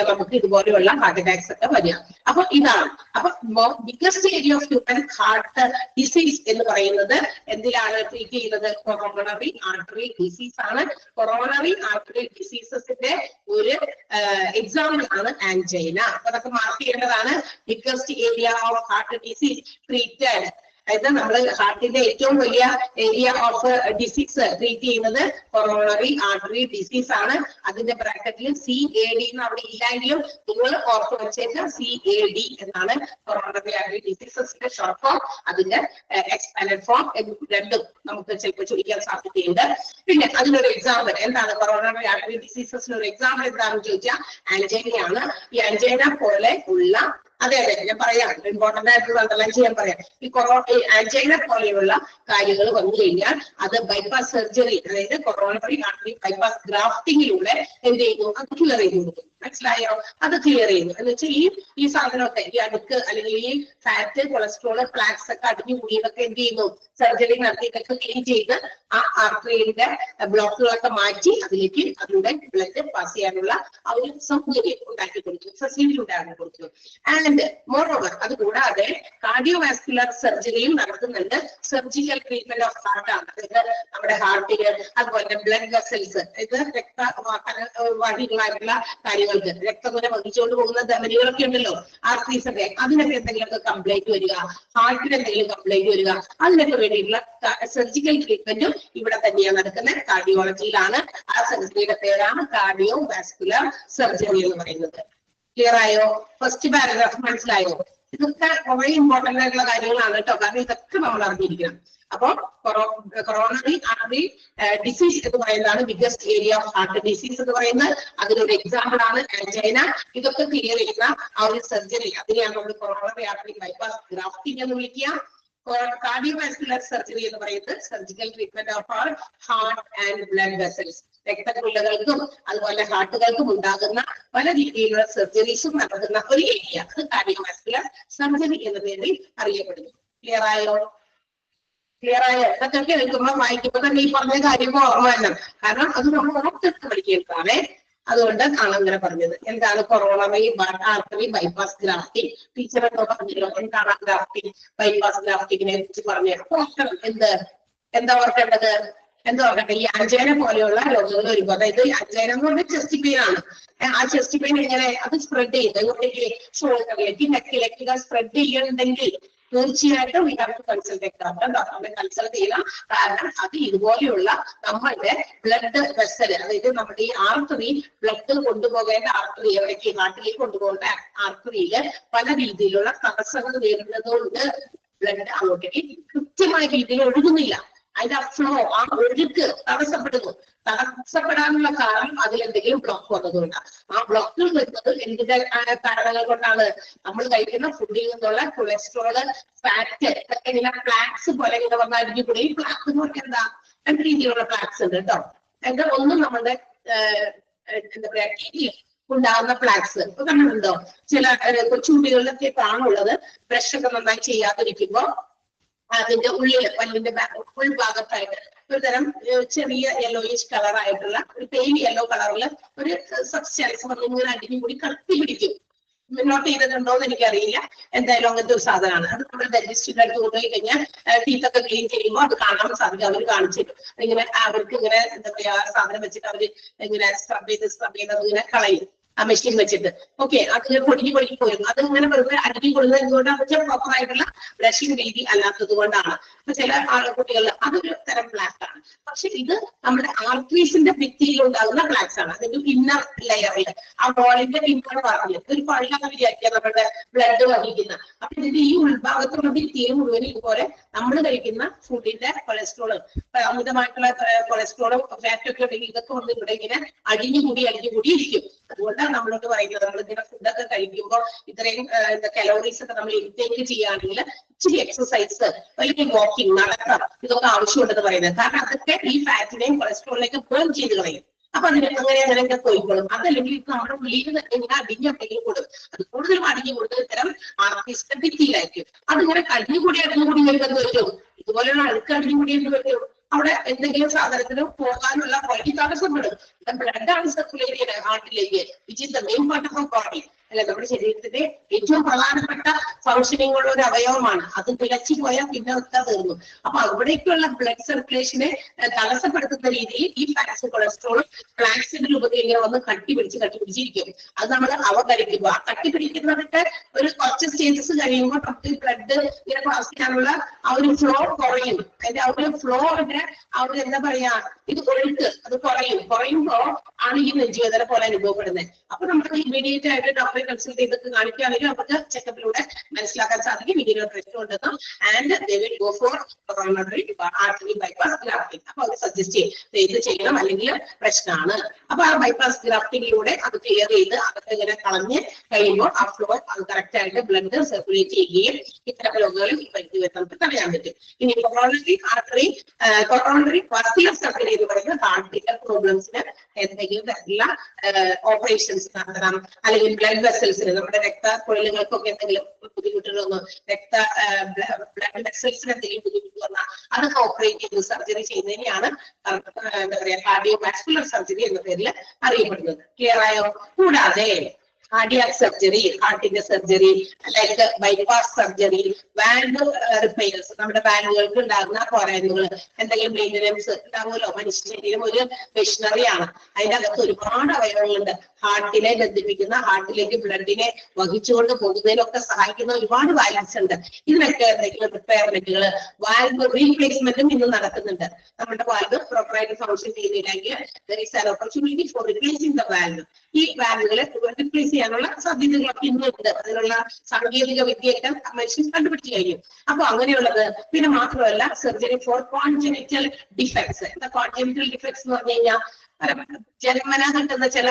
നമുക്ക് ഇതുപോലെയുള്ള ഹാർട്ട് അറ്റാക്സ് ഒക്കെ വരിക. അപ്പൊ ഇതാണ്. അപ്പൊ biggest area of human heart disease എന്ന് പറയുന്നത് എന്തിലാണ് ട്രീറ്റ് ചെയ്യുന്നത്? കൊറോണറി ആർട്ടറി ഡിസീസ് ആണ്. കൊറോണറി ആർട്ടറി ഡിസീസസിന്റെ ഒരു എക്സാമ്പിൾ ആണ് ആൻജൈന. അപ്പൊ അതൊക്കെ മാർക്ക് ചെയ്യേണ്ടതാണ്. Biggest area of heart disease treated, അതായത് നമ്മൾ ഹാർട്ടിന്റെ ഏറ്റവും വലിയ ഏരിയ ഓഫ് ഡിസീസ് ട്രീറ്റ് ചെയ്യുന്നത് കൊറോണറി ആർട്ടറി ഡിസീസ് ആണ്. അതിന്റെ ബ്രാക്കറ്റിൽ CAD എന്ന് അവിടെ ഇല്ലെങ്കിലും നിങ്ങൾ ഓർത്ത് വെച്ചേക്കാം, CAD എന്നാണ് കൊറോണറി ആർട്ടറി ഡിസീസസിന്റെ ഷോർട്ട് ഫോം. അതിന്റെ എക്സ്പാൻഡഡ് ഫോം രണ്ടും നമുക്ക് ചിലപ്പോൾ ചോദിക്കാൻ സാധ്യതയുണ്ട്. പിന്നെ അതിനൊരു എക്സാമ്പിൾ എന്താണ്? കൊറോണറി ആർട്ടറി ഡിസീസസിന് ഒരു എക്സാമ്പിൾ എന്താണെന്ന് ചോദിച്ചാൽ ആൻജൈനയാണ്. ഈ ആൻജൈന പോലെ ഉള്ള അതെ ഞാൻ പറയാം, ഇമ്പോർട്ടന്റ് ആയിട്ട് അണ്ടർലൈൻ ചെയ്യാൻ പറയാം. ഈ ആൻജൈന പോലെയുള്ള കാര്യങ്ങൾ വന്നു കഴിഞ്ഞാൽ അത് ബൈപ്പാസ് സർജറി, അതായത് കൊറോണറി ആർട്ടറി ബൈപ്പാസ് ഗ്രാഫ്റ്റിംഗിലൂടെ എന്ത് ചെയ്യുന്നു? അത് ക്ലിയർ ചെയ്ത് കൊടുക്കും. മനസ്സിലായോ? അത് ക്ലിയർ ചെയ്യുന്നു എന്ന് വെച്ചാൽ ഈ സാധനമൊക്കെ ഈ അടുക്ക് അല്ലെങ്കിൽ ഈ ഫാറ്റ്, കൊളസ്ട്രോള്, പ്ലാക്സ് ഒക്കെ അടിഞ്ഞു കൂടിയതൊക്കെ എന്ത് ചെയ്യുന്നു? സർജറി നടത്തിയിട്ടൊക്കെ ക്ലീൻ ചെയ്ത് ആ ആർട്ടറിയുടെ ബ്ലോക്കുകളൊക്കെ മാറ്റി അതിലൂടെ ബ്ലഡ് പാസ് ചെയ്യാനുള്ള ആ ഒരു സൗകര്യം ഉണ്ടാക്കി കൊടുക്കും, ഫെസിലിറ്റി ഉണ്ടാക്കി കൊടുക്കും. ആൻഡ് മോറോവർ അത് കൂടാതെ കാർഡിയോവാസ്കുലർ സർജറിയും നടത്തുന്നുണ്ട്. സർജിക്കൽ ട്രീറ്റ്മെന്റ് ഓഫ് ഹാർട്ട് ആണ്. അതായത് നമ്മുടെ ഹാർട്ടിന് അതുപോലെ ബ്ലഡ് വെസൽസ്, ഇത് രക്തവാഹികളായിട്ടുള്ള കാര്യങ്ങൾക്ക്, രക്തം ഇങ്ങനെ വഹിച്ചുകൊണ്ട് പോകുന്ന ധമനികളൊക്കെ ഉണ്ടല്ലോ, ആർട്ടറീസ് ഒക്കെ, അതിനൊക്കെ എന്തെങ്കിലുമൊക്കെ കംപ്ലൈന്റ് വരിക, ഹാർട്ടിന് എന്തെങ്കിലും കംപ്ലൈന്റ് വരിക, അതിനൊക്കെ വേണ്ടിയിട്ടുള്ള സർജിക്കൽ ട്രീറ്റ്മെന്റും ഇവിടെ തന്നെയാണ് നടക്കുന്നത്. കാർഡിയോളജിയിലാണ്. ആ സർജറിയുടെ പേരാണ് കാർഡിയോ വാസ്കുലർ സർജറി എന്ന് പറയുന്നത്. ക്ലിയർ ആയോ? ഫസ്റ്റ് പാരഗ്രാഫ് മനസ്സിലായോ? ഇതൊക്കെ കുറെ ഇമ്പോർട്ടന്റ് ആയിട്ടുള്ള കാര്യങ്ങളാണ് കേട്ടോ, കാരണം ഇതൊക്കെ നമ്മൾ അറിഞ്ഞിരിക്കണം. അപ്പൊ കൊറോണറി ആർട്ടറി ഡിസീസ് എന്ന് പറയുന്നതാണ് biggest area of heart disease എന്ന് പറയുന്നത്. അതിനൊരു എക്സാമ്പിൾ ആണ് ആൻജൈന. ഇതൊക്കെ ക്ലിയർ ചെയ്യുന്ന ആ ഒരു സർജറി, അതിനെയാണ് നമ്മൾ കൊറോണറി ആർട്ടറി ബൈപ്പാസ് ഗ്രാഫ്റ്റിംഗ് എന്ന് വിളിക്കുക. കാർഡിയോവാസ്കുലർ സർജറി എന്ന് പറയുന്നത് surgical treatment of heart and blood vessels. രക്തക്കുഴലുകൾക്കും അതുപോലെ ഹാർട്ടുകൾക്കും ഉണ്ടാകുന്ന പല രീതിയിലുള്ള സർജറീസും നടക്കുന്ന ഒരു ഏരിയ, അത് കാർഡിയോവാസ്കുലർ സർജറി എന്ന പേരിൽ അറിയപ്പെടുന്നു. ക്ലിയർ ആയോ? ക്ലിയർ ആയോ? ഇതൊക്കെ കേൾക്കുമ്പോൾ വായിക്കുമ്പോൾ തന്നെ ഈ പറഞ്ഞ കാര്യം ഓർമ്മ വേണം, കാരണം അത് നമ്മൾ ഓർത്തെടുത്ത് പഠിക്കേണ്ടതാണ്. അതുകൊണ്ട് ആണ് അങ്ങനെ പറഞ്ഞത്. എന്താണ് coronary artery bypass grafting? Teacher എന്തോ പറഞ്ഞല്ലോ, എന്താണ് ഗ്രാഫ്റ്റിംഗ്, ബൈപ്പാസ് ഗ്രാഫ്റ്റിങ്ങിനെ കുറിച്ച് പറഞ്ഞു. എന്താ ഓർക്കേണ്ടത്? ഈ ആൻജൈന പോലെയുള്ള രോഗങ്ങൾ വരുമ്പോൾ, അതായത് ആൻജൈന എന്ന് പറഞ്ഞാൽ ചെസ്റ്റ് പെയിൻ ആണ്. ആ ചെസ്റ്റ് പെയിൻ എങ്ങനെ അത് സ്പ്രെഡ് ചെയ്ത് ഇങ്ങോട്ടേക്ക് ഷോൾഡറിലേക്ക്, നെക്കിലേക്ക് സ്പ്രെഡ് ചെയ്യുന്നുണ്ടെങ്കിൽ തീർച്ചയായിട്ടും we have to consult a ഡോക്ടറെ കൺസൾട്ട് ചെയ്യണം. കാരണം അത് ഇതുപോലെയുള്ള നമ്മളുടെ ബ്ലഡ് വെസൽ, അതായത് നമ്മുടെ ഈ ആർട്ടറി, ബ്ലഡ് കൊണ്ടുപോകേണ്ട ആർട്ടറി, എവിടേക്ക് ഹാർട്ടിലേക്ക് കൊണ്ടുപോകേണ്ട ആർട്ടറിയില് പല രീതിയിലുള്ള തടസ്സങ്ങൾ നേരിടുന്നതുകൊണ്ട് ബ്ലഡ് അങ്ങോട്ടേക്ക് കൃത്യമായ രീതിയിൽ ഒഴുകുന്നില്ല. അതിന്റെ ഫ്ലോ, ആ ഒഴുക്ക് തടസ്സപ്പെടാനുള്ള കാരണം അതിലെന്തെങ്കിലും ബ്ലോക്ക് വന്നതുകൊണ്ടാണ്. ആ ബ്ലോക്കുകൾ വരുന്നത് എന്തിന്റെ കാരണങ്ങൾ കൊണ്ടാണ്? നമ്മൾ കഴിക്കുന്ന ഫുഡിൽ നിന്നുള്ള കൊളസ്ട്രോള്, ഫാറ്റ്, ഇങ്ങനെ പ്ലാക്സ് പോലെ ഇങ്ങനെ വന്ന അടിഞ്ഞു കൂടി. പ്ലാക്സ് എന്ന് പറഞ്ഞാൽ എന്താ? രണ്ട് രീതിയിലുള്ള പ്ലാക്സ് ഉണ്ട് കേട്ടോ. എന്താ? ഒന്ന് നമ്മുടെ എന്താ പറയാ കിഡ്നിയിൽ ഉണ്ടാകുന്ന പ്ലാക്സ് കണ്ടിട്ടുണ്ടോ? ചില കൊച്ചുകുട്ടികളിലൊക്കെ കാണുള്ളത്. ബ്രഷ് ഒക്കെ നന്നായി ചെയ്യാതിരിക്കുമ്പോ അതിന്റെ ഉള്ളില്, പല്ലിന്റെ ഉൾഭാഗത്തായിട്ട് ഒരു തരം ചെറിയ യെല്ലോയിഷ് കളർ ആയിട്ടുള്ള ഒരു പെയിൻ യെല്ലോ കളറിൽ ഒരു സബ്സ്റ്റൻസ് വന്ന് ഇങ്ങനെ അടിഞ്ഞു കൂടി കത്തി പിടിക്കും. നോട്ട് ചെയ്തിട്ടുണ്ടോ എന്ന് എനിക്കറിയില്ല. എന്തായാലും അങ്ങനത്തെ ഒരു സാധനമാണ്. അത് നമ്മുടെ ഡെന്റിസ്റ്റിന്റെ അടുത്ത് കൊണ്ടുപോയി കഴിഞ്ഞാൽ ടീത്തൊക്കെ ക്ലീൻ ചെയ്യുമ്പോൾ അത് കാണാൻ സാധിക്കും. അവർ കാണിച്ചിട്ട് ഇങ്ങനെ അവർക്ക് ഇങ്ങനെ എന്താ പറയാ സാധനം വെച്ചിട്ട് അവര് ഇങ്ങനെ സ്ക്രബ് ചെയ്ത് ഇങ്ങനെ കളയും ആ മെഷീൻ വെച്ചിട്ട്. ഓക്കെ, അതിങ്ങനെ പൊടിഞ്ഞു പോയിരുന്നു. അത് ഇങ്ങനെ വെറുതെ അടിഞ്ഞു കൊടുക്കുന്നത് എന്തുകൊണ്ടാണ്? പ്രോപ്പർ ആയിട്ടുള്ള ബ്രഷിംഗ് രീതി അല്ലാത്തത് കൊണ്ടാണ്. അപ്പൊ ചില കുട്ടികളിൽ അതൊരു തരം പ്ലാക്ക് ആണ്. പക്ഷെ ഇത് നമ്മുടെ ആർട്ടറീസിന്റെ ഭിത്തിയിൽ ഉണ്ടാകുന്ന പ്ലാക്സ് ആണ്. അതിന്റെ ഇന്നർ ലെയറിൽ, ആ ബോളിന്റെ ഇന്നർ ഭാഗത്തിൽ ഒരു പള്ളാന്ന് വിചാരിക്കുക നമ്മുടെ ബ്ലഡ് വഹിക്കുന്ന. അപ്പൊ ഇതിന്റെ ഈ ഉൾഭാഗത്തുള്ള ഭിത്തിയിൽ മുഴുവൻ ഇതുപോലെ നമ്മൾ കഴിക്കുന്ന ഫുഡിന്റെ കൊളസ്ട്രോള്, അമിതമായിട്ടുള്ള കൊളസ്ട്രോളും ഫാറ്റൊക്കെ ഉണ്ടെങ്കിൽ ഇതൊക്കെ വന്ന് ഇവിടെ ഇങ്ങനെ അടിഞ്ഞുകൂടി ഇരിക്കും. അതുകൊണ്ടാണ് നമ്മളോട് പറയുന്നത്, നമ്മൾ ഇങ്ങനെ ഫുഡൊക്കെ കഴിക്കുമ്പോൾ ഇത്രയും കലോറീസ് ഒക്കെ നമ്മൾ ഇൻടേക്ക് ചെയ്യുകയാണെങ്കിൽ ഇച്ചിരി എക്സസൈസ്, വലിയ വാക്കിംഗ്, നടക്കാം, ഇതൊക്കെ ആവശ്യമുണ്ടെന്ന് പറയുന്നത്. കാരണം അതൊക്കെ ഈ ഫാറ്റിനെയും കൊളസ്ട്രോളിനെയൊക്കെ ബേൺ ചെയ്ത് കളയും. അപ്പൊ അങ്ങനെയൊക്കെ പോയിക്കോളും. അതല്ലെങ്കിൽ ഇപ്പൊ നമ്മുടെ ഉള്ളിൽ ഇങ്ങനെ അടിഞ്ഞെങ്കിലും കൊടുക്കും. അത് കൂടുതലും അടിഞ്ഞു കൊടുക്കുന്ന ഇത്തരം ആർട്ടിസ്റ്റിന്റെ ഭിത്തിയിലായിരിക്കും. അതിങ്ങനെ അടിഞ്ഞുകൂടി വരുമ്പോൾ പറ്റും. ഇതുപോലെയുള്ള അഴുക്ക് അടിഞ്ഞുകൂടി എന്ത് പറ്റും? അവിടെ എന്തെങ്കിലും സാധനത്തിന് പോകാനുള്ള വഴി തടസ്സപ്പെടും. ബ്ലഡാണ് സർക്കുലേറ്റ് ചെയ്യുന്നത് ഹാർട്ടിലേക്ക്, which is the main part of body. അല്ലെ, നമ്മുടെ ശരീരത്തിന്റെ ഏറ്റവും പ്രധാനപ്പെട്ട ഫംഗ്ഷനിങ് ഉള്ള ഒരു അവയവമാണ്. അത് പിഴച്ചു പോയാൽ പിന്നെ ഒക്കെ തീർന്നു. അപ്പൊ അവിടേക്കുള്ള ബ്ലഡ് സർക്കുലേഷനെ തടസ്സപ്പെടുത്തുന്ന രീതിയിൽ ഈ ഫാറ്റ്സ് കൊളസ്ട്രോളും ഫ്ലാക്സിഡ് രൂപത്തിൽ ഇങ്ങനെ വന്ന് കട്ടിപ്പിടിച്ചിരിക്കും. അത് നമ്മൾ അവഗണിക്കുമ്പോൾ ആ കട്ടിപ്പിടിക്കുന്നതൊക്കെ ഒരു കുറച്ച് സ്റ്റേജസ് കഴിയുമ്പോൾ നമുക്ക് ബ്ലഡ് ഇങ്ങനെ പാസ് ചെയ്യാനുള്ള ആ ഒരു ഫ്ലോ കുറയും. അതിന്റെ ആ ഒരു ഫ്ലോന്റെ ആ ഒരു എന്താ പറയാ, ഇത് ഒഴുക്ക് അത് കുറയുമ്പോ ആണ് ഈ നെഞ്ചുവേദന പോലെ അനുഭവപ്പെടുന്നത്. അപ്പൊ നമുക്ക് ഇമ്മീഡിയറ്റ് ആയിട്ട് ഡോക്ടറെ കൺസൾട്ട് ചെയ്തിട്ട് കാണിക്കുകയാണെങ്കിൽ നമുക്ക് ചെക്കപ്പിലൂടെ മനസ്സിലാക്കാൻ സാധിക്കും ഇങ്ങനെ പ്രശ്നം ഉണ്ടെന്നും. And they will go for coronary artery bypass grafting. അപ്പൊ അത് സജസ്റ്റ് ചെയ്യും ഇത് ചെയ്യണം അല്ലെങ്കിൽ പ്രശ്നമാണ്. അപ്പൊ ആ ബൈപ്പാസ് ഗ്രാഫ്റ്റിംഗിലൂടെ അത് ക്ലിയർ ചെയ്ത് അതൊക്കെ ഇങ്ങനെ കളഞ്ഞ് കഴിയുമ്പോൾ ആ ഫ്ലോ അത് കറക്റ്റ് ആയിട്ട് ബ്ലഡ് സർക്കുലേറ്റ് ചെയ്യുകയും ഇത്തരം രോഗങ്ങളിൽ നമുക്ക് തടയാൻ പറ്റും. ഇനി കൊറോണറി വാസ്കുലർ സർജറി എന്ന് പറയുന്നത് ഹാർട്ടിന്റെ പ്രോബ്ലംസിന് എന്തെങ്കിലും തരത്തിലുള്ള ഓപ്പറേഷൻസ് നടത്തണം, അല്ലെങ്കിൽ ബ്ലഡ് വെസൽസിന് നമ്മുടെ രക്തക്കുഴലുകൾക്കൊക്കെ എന്തെങ്കിലും ബുദ്ധിമുട്ടുകളൊന്നും ബ്ലഡ് വെസൽസിന് എന്തെങ്കിലും ബുദ്ധിമുട്ട് വന്നാൽ അതൊക്കെ ഓപ്പറേറ്റ് ചെയ്ത് സർജറി ചെയ്യുന്നതിനെയാണ് എന്താ പറയാ കാർഡിയോ വാസ്കുലർ സർജറി എന്ന പേരിൽ അറിയപ്പെടുന്നത്. ക്ലിയർ ആയോ? കൂടാതെ കാർഡിയാക് സർജറി, ഹാർട്ടിന്റെ surgery, like bypass surgery, valve repairs, നമ്മുടെ വാൽവുകൾക്ക് ഉണ്ടാകുന്ന പോരായ്മകൾ, എന്തെങ്കിലും മെയിൻ്റനൻസ് ഉണ്ടാവുമല്ലോ. മനുഷ്യ ശരീരം ഒരു മെഷീനറിയാണ്, അതിന്റെ അകത്ത് ഒരുപാട് അവയവങ്ങളുണ്ട്. ഹാർട്ടിനെ ബന്ധിപ്പിക്കുന്ന, ഹാർട്ടിലേക്ക് ബ്ലഡിനെ വഹിച്ചുകൊണ്ട് പോകുന്നതിനൊക്കെ സഹായിക്കുന്ന ഒരുപാട് വാൽവ്സ് ഉണ്ട്. ഇതിനൊക്കെ എന്തെങ്കിലും റിപ്പയർമെന്റുകൾ, വാൽവ് റീപ്ലേസ്മെന്റും ഇന്ന് നടക്കുന്നുണ്ട്. നമ്മുടെ വാൽവ് പ്രോപ്പറായിട്ട് ഫംഗ്ഷൻ ചെയ്യുന്നില്ലെങ്കിൽ there is an opportunity for replacing the valve. ഈ വാൽവുകളെ റീപ്ലേസ് ചെയ്യാനുള്ള സാധ്യതകളൊക്കെ ഇന്നുണ്ട്. അതിനുള്ള സാങ്കേതിക വിദ്യയൊക്കെ മനുഷ്യൻ കണ്ടുപിടിച്ചു കഴിഞ്ഞു. അപ്പൊ അങ്ങനെയുള്ളത്. പിന്നെ മാത്രമല്ല സർജറി ഫോർ കോൺജനിറ്റൽ ഡിഫക്ട്സ്. എന്താ കോൺജനിറ്റൽ ഡിഫക്ട്സ് എന്ന് പറഞ്ഞു കഴിഞ്ഞാൽ ജന്മന കിട്ടുന്ന ചില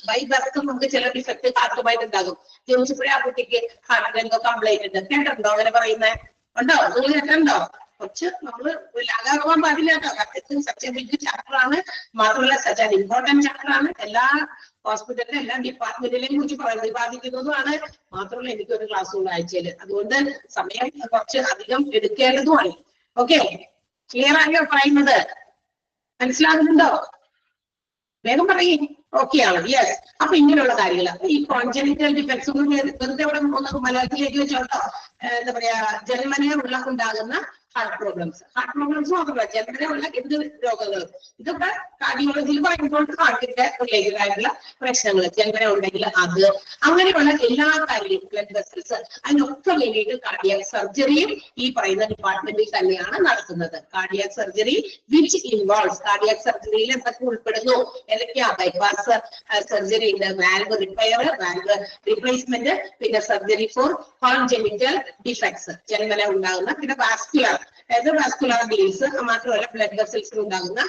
ബൈ ബർത്ത് നമുക്ക് ചില ഡിഫക്ട് ഹാർട്ടുമായിട്ട് ഉണ്ടാകും. ജനിച്ചപ്പോഴേ ആ കുട്ടിക്ക് ഹാർട്ടിന് എന്തോ കംപ്ലൈന്റ് ഉണ്ട്. കേട്ടിട്ടുണ്ടോ അങ്ങനെ പറയുന്നത്? ഉണ്ടോ? നിങ്ങൾ കേട്ടിട്ടുണ്ടോ? കുറച്ച് നമ്മള് ലാഘാകാൻ പാടില്ല കേട്ടോ. സച്ച് എ ബിഗ് ചാപ്റ്റർ ആണ്. മാത്രമല്ല സച്ച് ആൻ ഇമ്പോർട്ടന്റ് ചാപ്റ്റർ ആണ്. എല്ലാ ഹോസ്പിറ്റലിലെ എല്ലാ ഡിപ്പാർട്ട്മെന്റിനെയും കുറിച്ച് പ്രതിപാദിക്കുന്നതുമാണ്. മാത്രമല്ല എനിക്കൊരു ക്ലാസ് കൂടെ ആഴ്ചയിൽ, അതുകൊണ്ട് സമയം കുറച്ച് അധികം എടുക്കേണ്ടതുമാണ്. ഓക്കെ, ക്ലിയർ ആയോ പറയുന്നത്? മനസ്സിലാകുന്നുണ്ടോ? വേഗം പറയും. ഓക്കെ ആണ്. യെസ്. അപ്പൊ ഇങ്ങനെയുള്ള കാര്യങ്ങൾ, ഈ കോൺജനിറ്റൽ ഡിഫക്ട്സ് വെറുതെ ഇവിടെ മലയാളത്തിലേക്ക് വെച്ചോട്ടോ. എന്താ പറയാ, ജന്മനെ ഉണ്ടാകുന്ന ഹാർട്ട് പ്രോബ്ലംസ് മാത്രമല്ല ജന്മനെ ഉള്ള എന്ത് രോഗങ്ങളും ഇതൊക്കെ കാർഡിയോളജിയിൽ പറയുമ്പോൾ ഹാർട്ടിന്റെ റിലേറ്റഡ് ആയിട്ടുള്ള പ്രശ്നങ്ങൾ ജന്മനെ ഉണ്ടെങ്കിൽ അത് അങ്ങനെയുള്ള എല്ലാ കാര്യങ്ങളും ബ്ലഡ് വെസൽസ് അതിനൊക്കെ വേണ്ടിയിട്ട് കാർഡിയാക് സർജറിയും ഈ പറയുന്ന ഡിപ്പാർട്ട്മെന്റിൽ തന്നെയാണ് നടത്തുന്നത്. Cardiac surgery which involves, cardiac സർജറിയിൽ എന്തൊക്കെ ഉൾപ്പെടുന്നു? ഏതൊക്കെയാ? ബൈപ്പാസ് സർജറി ഉണ്ട്, വാൽവ് റിപ്പയർ, വാൽവ് റീപ്ലേസ്മെന്റ്, പിന്നെ സർജറി ഫോർ കോൺജനിറ്റൽ ഡിഫക്ട്സ് ജന്മന ഉണ്ടാകുന്ന, പിന്നെ വാസ്കുലർ അതായത് വാസ്കുലർ ഡിലീസ്, മാത്രമല്ല ബ്ലഡ് വെസൽസിൽ ഉണ്ടാകുന്ന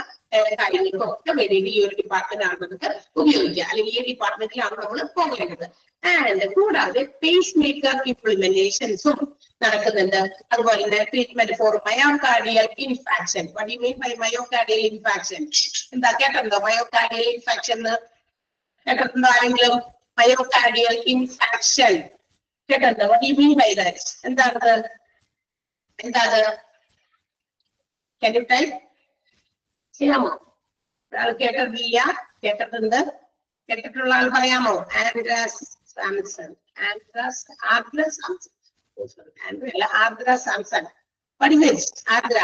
കാര്യങ്ങൾക്കൊക്കെ വേണ്ടിയിട്ട് ഈ ഒരു ഡിപ്പാർട്ട്മെന്റ് ആണ് നമുക്ക് ഉപയോഗിക്കുക, അല്ലെങ്കിൽ ഈ ഡിപ്പാർട്ട്മെന്റിലാണ് നമ്മൾ പോകേണ്ടത്. ആൻഡ് കൂടാതെ പേസ് മേക്കർ ഇംപ്ലിമെന്റേഷൻസും നടക്കുന്നുണ്ട്. അതുപോലെ തന്നെ treatment for myocardial infarction. What you mean by myocardial infarction? എന്താ കേട്ടോ? മയോകാർഡിയൽ ഇൻഫാക്ഷൻ കേട്ടിട്ടുണ്ടോ ആരെങ്കിലും? മയോകാർഡിയൽ ഇൻഫാക്ഷൻ കേട്ടിട്ടുണ്ടോ? What you mean by that? എന്താണ്? Can you tell? ചെയ്യാമോ? കേട്ടിട്ടില്ല? കേട്ടിട്ടുണ്ട്? കേട്ടിട്ടുള്ള ആൾ പറയാമോ? Ardra Samson. Ardra Samson. What is it? Ardra.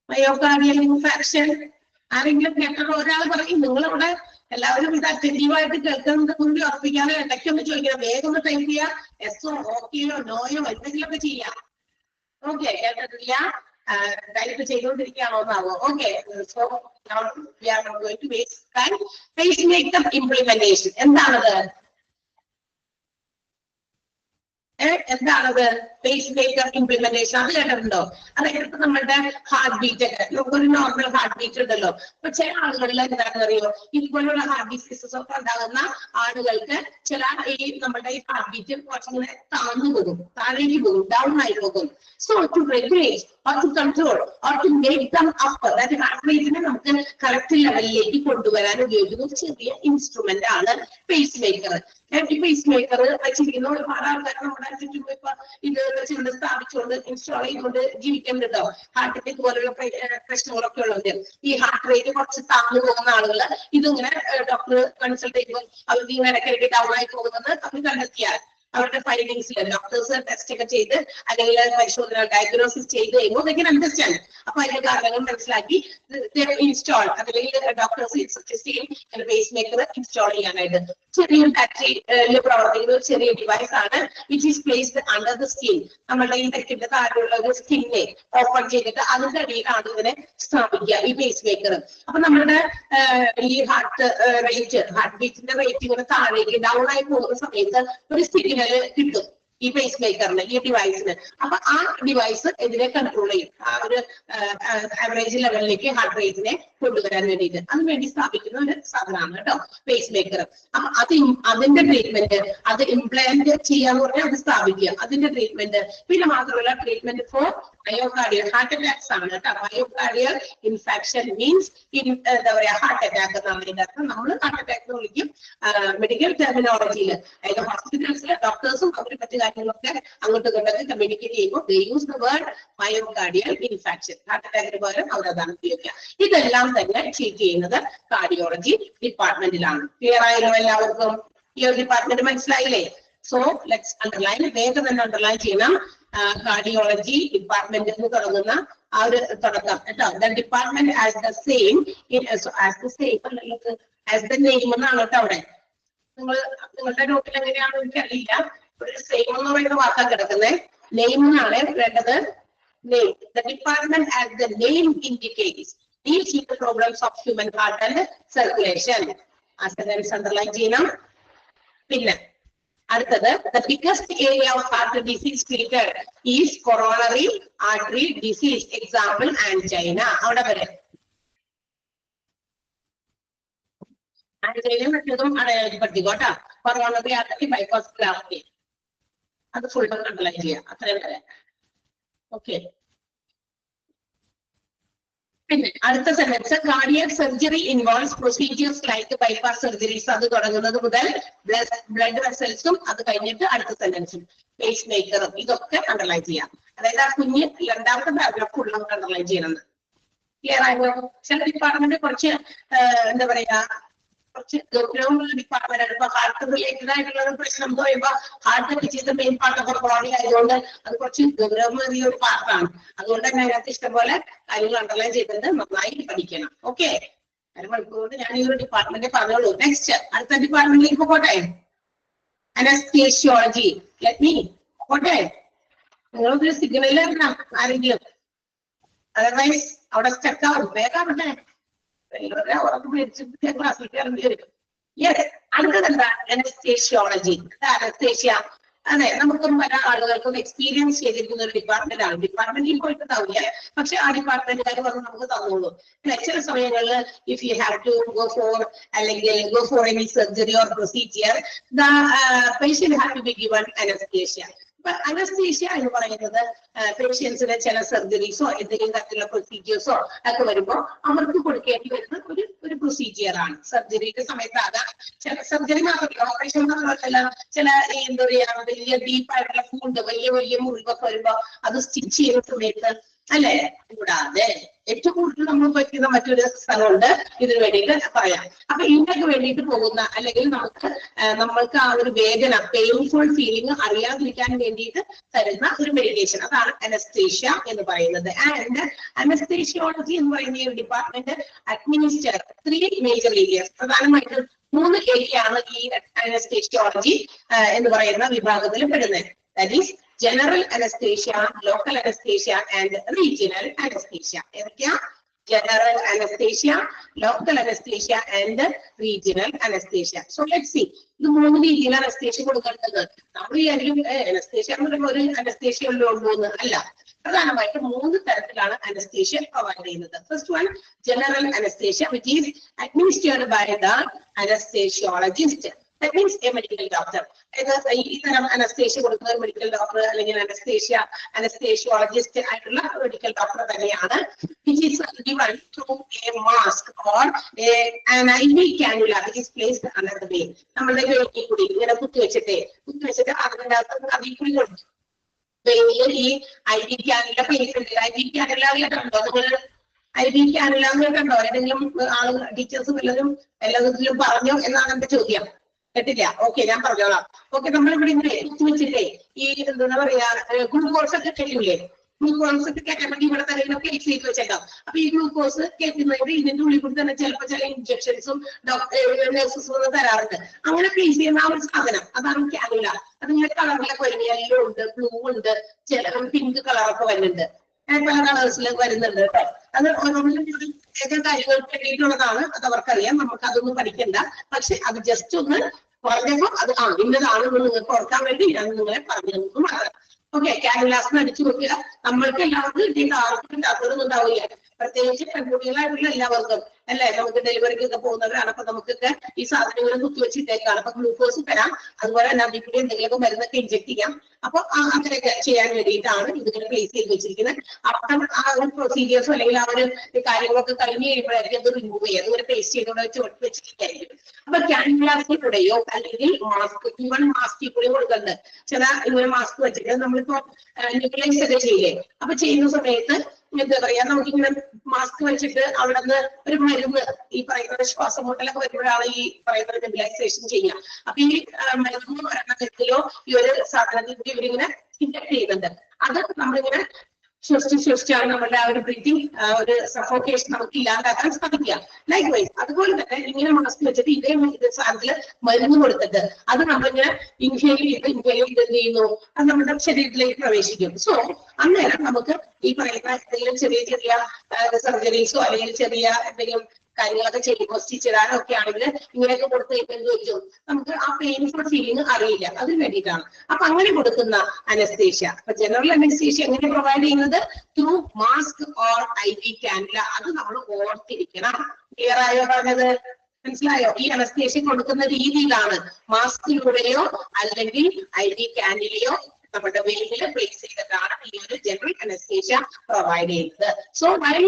Myocardial infarction ആരെങ്കിലും കേട്ടോ? ഒരാൾ പറയും. നിങ്ങളിവിടെ എല്ലാവരും ഇത് അറ്റൻറ്റീവായിട്ട് കേൾക്കുന്നത് കൊണ്ട് ഉറപ്പിക്കാതെ ഇടയ്ക്കൊന്ന് ചോദിക്കണം. വേഗം ഒന്ന് ടൈപ്പ് ചെയ്യാം. എസോ ഓക്കെയോ നോയോ എന്തെങ്കിലുമൊക്കെ ചെയ്യാം. ഓക്കെ, കേട്ടിട്ടില്ല? ടൈപ്പ് ചെയ്തുകൊണ്ടിരിക്കുകയാണോ എന്നാവോ? Okay, so we are not going to waste time. Pacemaker implementation എന്താണത്? എന്താണത്? Pace maker implementation. അത് കേട്ടിട്ടുണ്ടോ? അതായത് നമ്മളുടെ ഹാർട്ട് ബീറ്റ് ഒക്കെ നമുക്കൊരു നോർമൽ ഹാർട്ട് ബീറ്റ് ഉണ്ടല്ലോ. അപ്പൊ ചില ആളുകളിൽ എന്താണെന്ന് അറിയോ, ഇതുപോലുള്ള ഹാർട്ട് ഡിസീസസ് ഒക്കെ ഉണ്ടാകുന്ന ആളുകൾക്ക് ചില ഈ നമ്മുടെ ഈ ഹാർട്ട് ബീറ്റ് കുറച്ചിങ്ങനെ താഴ്ന്നു പോകും, താഴേക്ക് പോകും, ഡൗൺ ആയി പോകും. So to regulate or to control or to make them up, അതായത് ഹാർട്ട് റേറ്റിനെ നമുക്ക് കറക്റ്റ് ലെവലിലേക്ക് കൊണ്ടുവരാൻ ഉപയോഗിക്കുന്ന ഒരു ചെറിയ ഇൻസ്ട്രുമെന്റ് ആണ് പേസ് മേക്കർ. ഈ പേസ് മേക്കർ വെച്ചിരിക്കുന്ന ഒരുപാട് ആൾക്കാർ നമ്മുടെ ചുറ്റും ഇപ്പൊ ഇത് വെച്ചുകൊണ്ട് സ്ഥാപിച്ചുകൊണ്ട് ഇൻസ്റ്റാൾ ചെയ്തുകൊണ്ട് ജീവിക്കുന്നുണ്ടോ. ഹാർട്ടിന്റെ ഇതുപോലുള്ള പ്രശ്നങ്ങളൊക്കെ ഉള്ളത്. ഈ ഹാർട്ട് റേറ്റ് കുറച്ച് താഴ്ന്നു പോകുന്ന ആളുകൾ ഇതിങ്ങനെ ഡോക്ടർ കൺസൾട്ട് ചെയ്യുമ്പോൾ അവർക്ക് ഇങ്ങനെ ഇടയ്ക്കിടയ്ക്ക് ഡൗൺ ആയി പോകുന്നത് അവർ കണ്ടെത്തിയാൽ അവരുടെ ഫൈൻഡിങ്സിൽ ഡോക്ടേഴ്സ് ടെസ്റ്റ് ഒക്കെ ചെയ്ത് അല്ലെങ്കിൽ പരിശോധന ഡയഗ്നോസിസ് ചെയ്ത് കഴിയുമ്പോൾ they can understand. അപ്പൊ അതിന്റെ കാരണങ്ങൾ മനസ്സിലാക്കി ഇൻസ്റ്റാൾ അല്ലെങ്കിൽ ഡോക്ടേഴ്സ് സജസ്റ്റ് ചെയ്യും പേസ് മേക്കർ ഇൻസ്റ്റാൾ ചെയ്യാനായിട്ട്. ചെറിയ ബാറ്ററിയിൽ പ്രവർത്തിക്കുന്ന ഒരു ചെറിയ ഡിവൈസ് ആണ് which is placed under the skin. നമ്മുടെ ഈ നെക്കിന്റെ താഴെയുള്ള ഒരു സ്കിന്നെ ഓപ്പൺ ചെയ്തിട്ട് അതിന്റെ അടിയിലാണ് ഇതിനെ സ്ഥാപിക്കുക ഈ പേസ് മേക്കർ. അപ്പൊ നമ്മുടെ ഈ ഹാർട്ട് ബീറ്റിന്റെ റേറ്റ് ഇങ്ങനെ താഴേക്ക് ഡൗൺ ആയി പോകുന്ന സമയത്ത് ഒരു സിഗ്നൽ കിട്ടും ഈ പേസ് മേക്കറിന്, ഈ ഡിവൈസിന്. അപ്പൊ ആ ഡിവൈസ് ഇതിനെ കൺട്രോൾ ചെയ്യും, ആ ഒരു ആവറേജ് ലെവലിലേക്ക് ഹാർട്ട് റേറ്റിനെ കൊണ്ടുവരാൻ വേണ്ടിയിട്ട്. അതിനുവേണ്ടി സ്ഥാപിക്കുന്ന ഒരു സാധനമാണ് കേട്ടോ പേസ് മേക്കർ. അപ്പൊ അതിന്റെ ട്രീറ്റ്മെന്റ്, അത് ഇംപ്ലാന്റ് ചെയ്യാന്ന് പറഞ്ഞാൽ അത് സ്ഥാപിക്കുക, അതിന്റെ ട്രീറ്റ്മെന്റ്. പിന്നെ മാത്രമല്ല treatment for myocardial heart attacks ആണ് കേട്ടോ. മയോകാർഡിയൽ ഇൻഫെക്ഷൻ മീൻസ് എന്താ പറയാ ഹാർട്ട് അറ്റാക്ക് എന്നാണ് ഇതിന്റെ അർത്ഥം. നമ്മൾ ഹാർട്ട് അറ്റാക്ക് എന്ന് വിളിക്കും മെഡിക്കൽ ടെർമിനോളജിയിൽ. അതായത് ഹോസ്പിറ്റൽസിലെ ഡോക്ടേഴ്സും അവർ മറ്റു കാര്യങ്ങളൊക്കെ അങ്ങോട്ടും ഇങ്ങോട്ടൊക്കെ കമ്മ്യൂണിക്കേറ്റ് ചെയ്യുമ്പോൾ they use the word myocardial infarction. Heart അറ്റാക്കിന് പകരം അവർ അതാണ് ഉപയോഗിക്കുക. ഇതെല്ലാം തന്നെ ട്രീറ്റ് ചെയ്യുന്നത് കാർഡിയോളജി ഡിപ്പാർട്ട്മെന്റിലാണ്. ക്ലിയർ ആയല്ലോ എല്ലാവർക്കും? ഈ ഒരു ഡിപ്പാർട്ട്മെന്റ് മനസ്സിലായില്ലേ? സോ ലെറ്റ്സ് അണ്ടർലൈൻ, വേഗം തന്നെ അണ്ടർലൈൻ ചെയ്യണം. കാർഡിയോളജി ഡിപ്പാർട്ട്മെന്റിൽ നിന്ന് തുടങ്ങുന്ന ആ ഒരു തുടക്കം കേട്ടോ. The department as the same as the name എന്നാണ് കേട്ടോ അവിടെ. നിങ്ങളുടെ നോട്ടിൽ എങ്ങനെയാണെന്ന് എനിക്കറിയില്ല. ഒരു സെയിം എന്ന് പറയുന്ന വാക്കാ കിടക്കുന്നത്. നെയിം എന്നാണ് വേണ്ടത്. Name. The department as the name indicates deals with the problems of human heart and circulation. ആ സെന്റൻസ് അണ്ടർലൈൻ ചെയ്യണം. പിന്നെ അടുത്തത് the biggest area of heart disease treated is coronary artery disease. Example angina. അവിടെ വരെ angina മറ്റതും പഠിക്കോട്ടാ. coronary artery bypass ഗ്രാഫി അത് full underline ചെയ്യാം. അത്രയും വരെ ഓക്കെ. പിന്നെ അടുത്ത sentence cardiac surgery involves procedures like bypass surgeries. അത് തുടങ്ങുന്നത് മുതൽ ബ്ലഡ് വെസൽസും അത് കഴിഞ്ഞിട്ട് അടുത്ത സെന്റൻസും പേസ് മേക്കറും ഇതൊക്കെ അണ്ടർലൈൻ ചെയ്യാം. അതായത് ആ കുഞ്ഞ് രണ്ടാമത്തെ പാരഗ്രാഫ് ഫുൾ നമുക്ക് അണ്ടർലൈൻ ചെയ്യണം. ക്ലിയർ ആയോ? ചില ഡിപ്പാർട്ട്മെന്റ് കുറച്ച് എന്താ പറയാ കുറച്ച് ഗൗരവമുള്ള ഡിപ്പാർട്ട്മെന്റ്. ഇപ്പൊ ഹാർട്ട് റിലേറ്റഡ് ആയിട്ടുള്ള പ്രശ്നം എന്ന് പറയുമ്പോൾ heart which the main part of body ആയതുകൊണ്ട് അത് കുറച്ച് ഗൗരവമേറിയ ഒരു പാർട്ടാണ്. അതുകൊണ്ട് തന്നെ അതിനകത്ത് ഇഷ്ടംപോലെ കാര്യങ്ങൾ അണ്ടർലൈൻ ചെയ്തിട്ട് നന്നായി പഠിക്കണം. ഓക്കെ, അരമണിക്കൂറുകൊണ്ട് ഞാൻ ഈ ഒരു ഡിപ്പാർട്ട്മെന്റ് പറഞ്ഞോളൂ. നെക്സ്റ്റ് അടുത്ത ഡിപ്പാർട്ട്മെന്റിലേക്ക് പോട്ടെ. അനസ്തേഷ്യോളജി. ലെറ്റ് മീ പോട്ടെ. നിങ്ങളൊരു സിഗ്നൽ തരണം ആരെങ്കിലും, അതർവൈസ് അവിടെ സ്റ്റക്ക് ആവും. വേഗം അവിടെ ഉറപ്പ് മേടിച്ചിട്ട് ക്ലാസ്സിൽ കയറേണ്ടി വരും. അടുത്തതെന്താ? അനസ്തേഷ്യോളജി. അനസ്തേഷ്യ അതെ നമുക്കും പല ആളുകൾക്കും എക്സ്പീരിയൻസ് ചെയ്തിരിക്കുന്ന ഒരു ഡിപ്പാർട്ട്മെന്റ് ആണ്. ഡിപ്പാർട്ട്മെന്റിൽ പോയിട്ടുണ്ടാവില്ല, പക്ഷെ ആ ഡിപ്പാർട്ട്മെന്റുകാർ വന്ന് നമുക്ക് തന്നോളൂ. ചില സമയങ്ങളിൽ if you have to go for അല്ലെങ്കിൽ go for any surgery or procedure the patient have to be given anaesthesia. Anaesthesia എന്ന് പറയുന്നത് പേഷ്യൻസിന് ചില സർജറീസോ എന്തെങ്കിലും തരത്തിലുള്ള പ്രൊസീജിയേഴ്സോ ഒക്കെ വരുമ്പോൾ അവർക്ക് കൊടുക്കേണ്ടി വരുന്ന ഒരു പ്രൊസീജിയർ ആണ്. സർജറിയുടെ സമയത്താകാം, ചില സർജറി മാത്രമല്ല ഓപ്പറേഷൻ മാത്രമല്ല, ചില എന്താ പറയാ വലിയ ഡീപ്പായിട്ടുള്ള ഫുഡ് വലിയ വലിയ മുറിവൊക്കെ വരുമ്പോ അത് സ്റ്റിച്ച് ചെയ്യുന്ന സമയത്ത് അല്ലെ. കൂടാതെ ഏറ്റവും കൂടുതൽ നമ്മൾ പറ്റുന്ന മറ്റൊരു സ്ഥലമുണ്ട് ഇതിനു വേണ്ടിയിട്ട് പറയാം. അപ്പൊ ഇതിനൊക്കെ വേണ്ടിയിട്ട് പോകുന്ന അല്ലെങ്കിൽ നമ്മൾക്ക് ആ ഒരു വേദന പെയിൻഫുൾ ഫീലിംഗ് അറിയാതിരിക്കാൻ വേണ്ടിയിട്ട് തരുന്ന ഒരു മെഡിക്കേഷൻ, അതാണ് അനസ്തേഷ്യ എന്ന് പറയുന്നത്. ആൻഡ് അനസ്തേഷ്യോളജി എന്ന് പറയുന്ന ഈ ഡിപ്പാർട്ട്മെന്റ് അഡ്മിനിസ്റ്റർ 3 മേജർ ഏരിയസ്. പ്രധാനമായിട്ടും 3 ഏരിയ ആണ് ഈ അനസ്തേഷ്യോളജി എന്ന് പറയുന്ന വിഭാഗത്തിൽ പെടുന്നത്. That is general anesthesia, local anesthesia and regional anesthesia. General anesthesia, local anesthesia and regional anesthesia. So let's see. ഇത് 3 രീതിയിൽ അനസ്തേഷ്യ കൊടുക്കേണ്ടത്. നമ്മൾ വിചാരിക്കും അനസ്തേഷ്യ എന്ന് പറയുമ്പോൾ ഒരു അനസ്തേഷ്യ ഉള്ളൂ എന്ന് അല്ല. പ്രധാനമായിട്ടും 3 തരത്തിലാണ് അനസ്തേഷ്യ പ്രൊവൈഡ് ചെയ്യുന്നത്. First one general anaesthesia which is administered by the anesthesiologist. That means a medical doctor. ഈ തരം അനസ്തേഷ്യ കൊടുക്കുന്ന ഒരു മെഡിക്കൽ ഡോക്ടർ അല്ലെങ്കിൽ അനസ്തേഷ്യോളജിസ്റ്റ് ആയിട്ടുള്ള മെഡിക്കൽ ഡോക്ടർ തന്നെയാണ്. which is given through a mask or an IV cannula which is placed under the vein. നമ്മളുടെ വെയിനിൽ കൂടി ഇങ്ങനെ കുത്തിവെച്ചിട്ട് അതിന്റെ അകത്ത് അതിൽ കൂടി കൊടുക്കും. വെയിനിൽ ഈ IV cannula place ഉണ്ട്. IV cannula കണ്ടോ നിങ്ങൾ? IV cannula കണ്ടോ? ഏതെങ്കിലും ആള് ടീച്ചേഴ്സ് എല്ലാത്തിലും പറഞ്ഞോ എന്നാണ് എന്റെ ചോദ്യം. കേട്ടില്ല? ഓക്കെ, ഞാൻ പറഞ്ഞോളാം. ഓക്കെ, നമ്മളിവിടെ ഇങ്ങനെ കുത്തിവെച്ചിട്ടേ ഈ എന്താ പറയാ ഗ്ലൂക്കോസ് ഒക്കെ കഴിയൂലേ? ഗ്ലൂക്കോസ് ഒക്കെ കയറ്റാൻ വേണ്ടി ഇവിടെ തന്നെ പ്ലേസ് ചെയ്ത് വെച്ചേക്കാം. അപ്പൊ ഈ ഗ്ലൂക്കോസ് കയറ്റുന്നതിന് ഇതിന്റെ ഉള്ളിൽ കൂടി തന്നെ ചിലപ്പോൾ ചില ഇഞ്ചക്ഷൻസും നഴ്സസും ഒന്നും തരാറുണ്ട്. അങ്ങനെ പ്ലേസ് ചെയ്യുന്ന ആ ഒരു സാധനം അതാണ് കാനുല. അതിങ്ങനെ കളറിലൊക്കെ വരും. യെല്ലോ ഉണ്ട്, ബ്ലൂ ഉണ്ട്, ചില പിങ്ക് കളറൊക്കെ വരുന്നുണ്ട്, പല കളേഴ്സിൽ വരുന്നുണ്ട് കേട്ടോ. അത് കാര്യങ്ങൾക്ക് വേണ്ടിയിട്ടുള്ളതാണ്. അത് അവർക്കറിയാം, നമുക്ക് അതൊന്നും പഠിക്കണ്ട. പക്ഷെ അത് ജസ്റ്റ് ഒന്ന് പറഞ്ഞപ്പോ അത് ഇന്നതാണെന്ന് നിങ്ങൾക്ക് ഓർക്കാൻ വേണ്ടി ഞാൻ നിങ്ങളെ പറഞ്ഞു തന്നു മാത്രം. ഓക്കെ, കാനുലാസ് അടിച്ചു നോക്കുക. നമ്മൾക്ക് എല്ലാവർക്കും കിട്ടിയിട്ട് ആർക്കും ഇല്ലാത്തതൊന്നും ഉണ്ടാവില്ല. പ്രത്യേകിച്ച് പെൺകുട്ടികളായിട്ടുള്ള എല്ലാവർക്കും അല്ലെ, നമുക്ക് ഡെലിവറിക്കൊക്കെ പോകുന്നവരാണ്. അപ്പൊ നമുക്കൊക്കെ ഈ സാധനങ്ങൾ കുത്തിവെച്ചിട്ടേക്കാണ്. അപ്പൊ ഗ്ലൂക്കോസ് തരാം, അതുപോലെ തന്നെ അതിൽ കൂടി എന്തെങ്കിലുമൊക്കെ മരുന്നൊക്കെ ഇഞ്ചെക്ട് ചെയ്യാം. അപ്പൊ അങ്ങനെയൊക്കെ ചെയ്യാൻ വേണ്ടിയിട്ടാണ് ഇതിങ്ങനെ പ്ലേസ് ചെയ്ത് വെച്ചിരിക്കുന്നത്. അപ്പം ആ ഒരു പ്രൊസീജിയേഴ്സോ അല്ലെങ്കിൽ ആ ഒരു കാര്യങ്ങളൊക്കെ കഴിഞ്ഞ് കഴിയുമ്പോഴായിരിക്കും അത് റിമൂവ് ചെയ്യുക. അതുപോലെ പേസ്റ്റ് ചെയ്തോണ്ട് വെച്ചിരിക്കുകയായിരിക്കും. അപ്പൊ കാനുലാസിൽ കൂടെയോ അല്ലെങ്കിൽ മാസ്ക്, ഈവൻ മാസ്കിൽ കൂടി കൊടുക്കുന്നുണ്ട്. ചില ഇങ്ങനെ മാസ്ക് വെച്ചിട്ട് നമ്മളിപ്പോ ന്യൂക്ലിയസ് ഒക്കെ ചെയ്യില്ലേ, അപ്പൊ ചെയ്യുന്ന സമയത്ത് എന്താ പറയാ, നമുക്കിങ്ങനെ മാസ്ക് വെച്ചിട്ട് അവിടെ നിന്ന് ഒരു മരുന്ന് ഈ പറയുന്ന ശ്വാസം മുട്ടലൊക്കെ വരുമ്പോഴാണ് ഈ പറയുന്ന നെബുലൈസേഷൻ ചെയ്യുക. അപ്പൊ ഈ മരുന്ന് ഒരെണ്ണത്തിലോ ഈ ഒരു സാധനത്തിൽ കൂടി ഇവരിങ്ങനെ ഇൻജക്ട് ചെയ്യുന്നുണ്ട്. അത് നമ്മളിങ്ങനെ ശ്വസിച്ചാണ് നമ്മുടെ ആ ഒരു ബ്രീത്തിങ് ഒരു സഫോക്കേഷൻ നമുക്ക് ഇല്ലാണ്ടാക്കാൻ സാധിക്കുക. ലൈക്ക് വൈസ് അതുപോലെ തന്നെ ഇങ്ങനെ മാസ്ക് വെച്ചിട്ട് ഇതേ സാധനത്തില് മരുന്ന് കൊടുത്തിട്ട് അത് നമ്മളിങ്ങനെ ഇൻഹേൽ ചെയ്ത് എന്ത് ചെയ്യുന്നു, അത് നമ്മുടെ ശരീരത്തിലേക്ക് പ്രവേശിക്കും. സോ അന്നേരം നമുക്ക് ഈ പറയുന്ന എന്തെങ്കിലും ചെറിയ ചെറിയ സർജറീസോ അല്ലെങ്കിൽ ചെറിയ എന്തെങ്കിലും കാര്യങ്ങളൊക്കെ ചെയ്യുമ്പോൾ സ്റ്റിച്ച് ഇടാനോ ഒക്കെ ആണെങ്കിൽ ഇങ്ങനെയൊക്കെ കൊടുത്ത് കഴിയുമ്പോൾ ചോദിച്ചു നമുക്ക് ആ പെയിൻഫുൾ ഫീലിംഗ് അറിയില്ല. അതിന് വേണ്ടിയിട്ടാണ്. അപ്പൊ അങ്ങനെ കൊടുക്കുന്ന അനസ്തേഷ്യ. അപ്പൊ ജനറൽ അനസ്തേഷ്യ എങ്ങനെ പ്രൊവൈഡ് ചെയ്യുന്നത്? Through mask or IV cannula. അത് നമ്മൾ ഓർത്തിരിക്കണം. ക്ലിയർ ആയോ പറഞ്ഞത്? മനസ്സിലായോ? ഈ അനസ്തേഷ്യ കൊടുക്കുന്ന രീതിയിലാണ് മാസ്കിലൂടെയോ അല്ലെങ്കിൽ IV കാനുലയോ നമ്മുടെ വെയിനിൽ പ്ലേസ് ചെയ്തിട്ടാണ് ഈ ഒരു ജനറൽ അനസ്തേഷ്യ പ്രൊവൈഡ് ചെയ്യുന്നത്. So while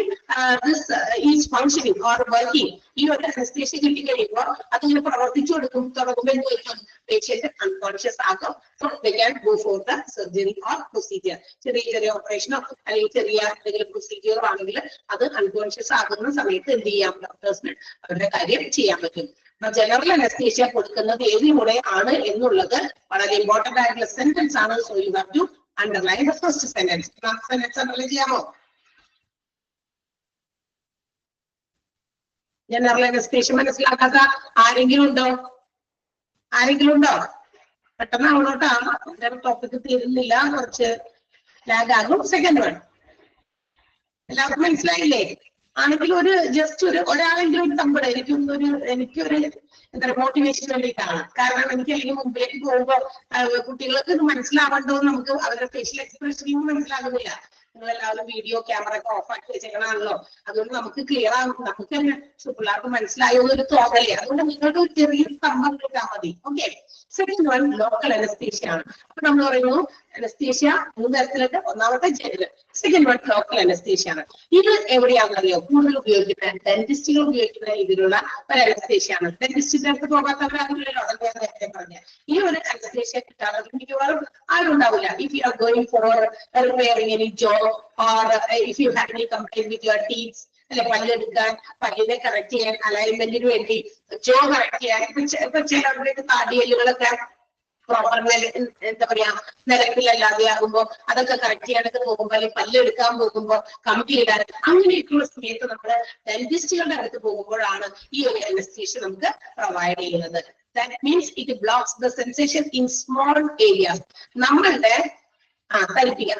this is functioning or working, ഈ ഒരു അനസ്തേഷ്യ കിട്ടി കഴിയുമ്പോൾ അതിങ്ങനെ പ്രവർത്തിച്ചു തുടങ്ങുമ്പോൾ എന്ത് വയ്ക്കും? പേഷ്യന്റ് അൺകോൺഷ്യസ് ആകും. So they can go for the surgery or procedure. ചെറിയ ചെറിയ ഓപ്പറേഷനോ അല്ലെങ്കിൽ ചെറിയ എന്തെങ്കിലും പ്രൊസീജിയറോ ആണെങ്കിൽ അത് അൺകോൺഷ്യസ് ആകുന്ന സമയത്ത് എന്ത് ചെയ്യാം? ഡോക്ടേഴ്സിന് അവരുടെ കാര്യം ചെയ്യാൻ പറ്റും. ജനറൽ അനസ്തേഷ്യ കൊടുക്കുന്നത് ഏതിലൂടെ ആണ് എന്നുള്ളത് വളരെ ഇമ്പോർട്ടന്റ് ആയിട്ടുള്ള സെന്റൻസ് ആണ്. So you have to underline the first sentence. Sentence underline ചെയ്യാമോ? ജനറൽ അനസ്തേഷ്യ മനസ്സിലാക്കാത്ത ആരെങ്കിലും ഉണ്ടോ? പെട്ടെന്ന് അവളോട്ടാ ടോപ്പിക്ക് തീരുന്നില്ല, കുറച്ച് ലാഗ് ആകും. സെക്കൻഡ് വൺ എല്ലാവർക്കും മനസ്സിലായില്ലേ? ആണെങ്കിലും ഒരു ജസ്റ്റ് ഒരാളെങ്കിലും ഒരു തമ്പട എനിക്കൊരു എന്താ മോട്ടിവേഷൻ വേണ്ടിയിട്ടാണ്. കാരണം എനിക്ക് അല്ലെങ്കിൽ മുമ്പിലേക്ക് പോകുമ്പോൾ കുട്ടികൾക്ക് ഇത് മനസ്സിലാവണ്ടോ, നമുക്ക് അവരുടെ ഫേഷ്യൽ എക്സ്പ്രഷനും മനസ്സിലാകുന്നില്ല. നിങ്ങളെല്ലാവരും വീഡിയോ ക്യാമറ ഒക്കെ ഓഫ് ആക്കി വെച്ചേക്കണാണല്ലോ, അതുകൊണ്ട് നമുക്ക് ക്ലിയർ ആകും. നമുക്ക് തന്നെ പിള്ളേർക്ക് മനസ്സിലായോ എന്നൊരു തോന്നലേ. അതുകൊണ്ട് നിങ്ങളുടെ ഒരു ചെറിയ സ്തംഭം കിട്ടാൽ മതി. Okay, second one local anaesthesia ആണ്. അപ്പൊ നമ്മൾ പറയുന്നു അനസ്തേഷ്യ 3 തരത്തിലുണ്ട്. ഒന്നാമത്തെ general, second one local anaesthesia ആണ്. ഇത് എവിടെയാണെന്നറിയോ? കൂടുതൽ ഉപയോഗിക്കുന്ന ഡെന്റിസ്റ്റുകൾ ഉപയോഗിക്കുന്ന ഇതിലുള്ള ഒരു അനസ്തേഷ്യ ആണ്. ഡെന്റിസ്റ്റിന്റെ അടുത്ത് പോകാത്തവരാണല്ലോ നേരത്തെ പറഞ്ഞ ഈ ഒരു അനസ്തേഷ്യ കിട്ടാതെ മിക്കവാറും ആരും ഉണ്ടാവില്ല. If you are going for repairing any jaw or if you have any complaint with your teeths, അല്ലെ പല്ലെടുക്കാൻ, പല്ലിനെ കറക്റ്റ് ചെയ്യാൻ, അലൈൻമെന്റിന് വേണ്ടി, ജോ കറക്റ്റ് ചെയ്യാൻ. ഇപ്പൊ ചിലരുടെ താടിയലുകളൊക്കെ പ്രോപ്പർ എന്താ പറയാ നിരക്കിലല്ലാതെ ആകുമ്പോ അതൊക്കെ കറക്റ്റ് ചെയ്യാനൊക്കെ പോകുമ്പോ അല്ലെങ്കിൽ പല്ലെടുക്കാൻ പോകുമ്പോ കമ്പി ഇടാൻ, അങ്ങനെയൊക്കെയുള്ള സമയത്ത് നമ്മള് ഡെന്റിസ്റ്റുകളുടെ അടുത്ത് പോകുമ്പോഴാണ് ഈ ഒരു അനസ്തേഷ്യ നമുക്ക് പ്രൊവൈഡ് ചെയ്യുന്നത്. That means it blocks the sensation in small areas. നമ്മളുടെ തരിപ്പിക്കുക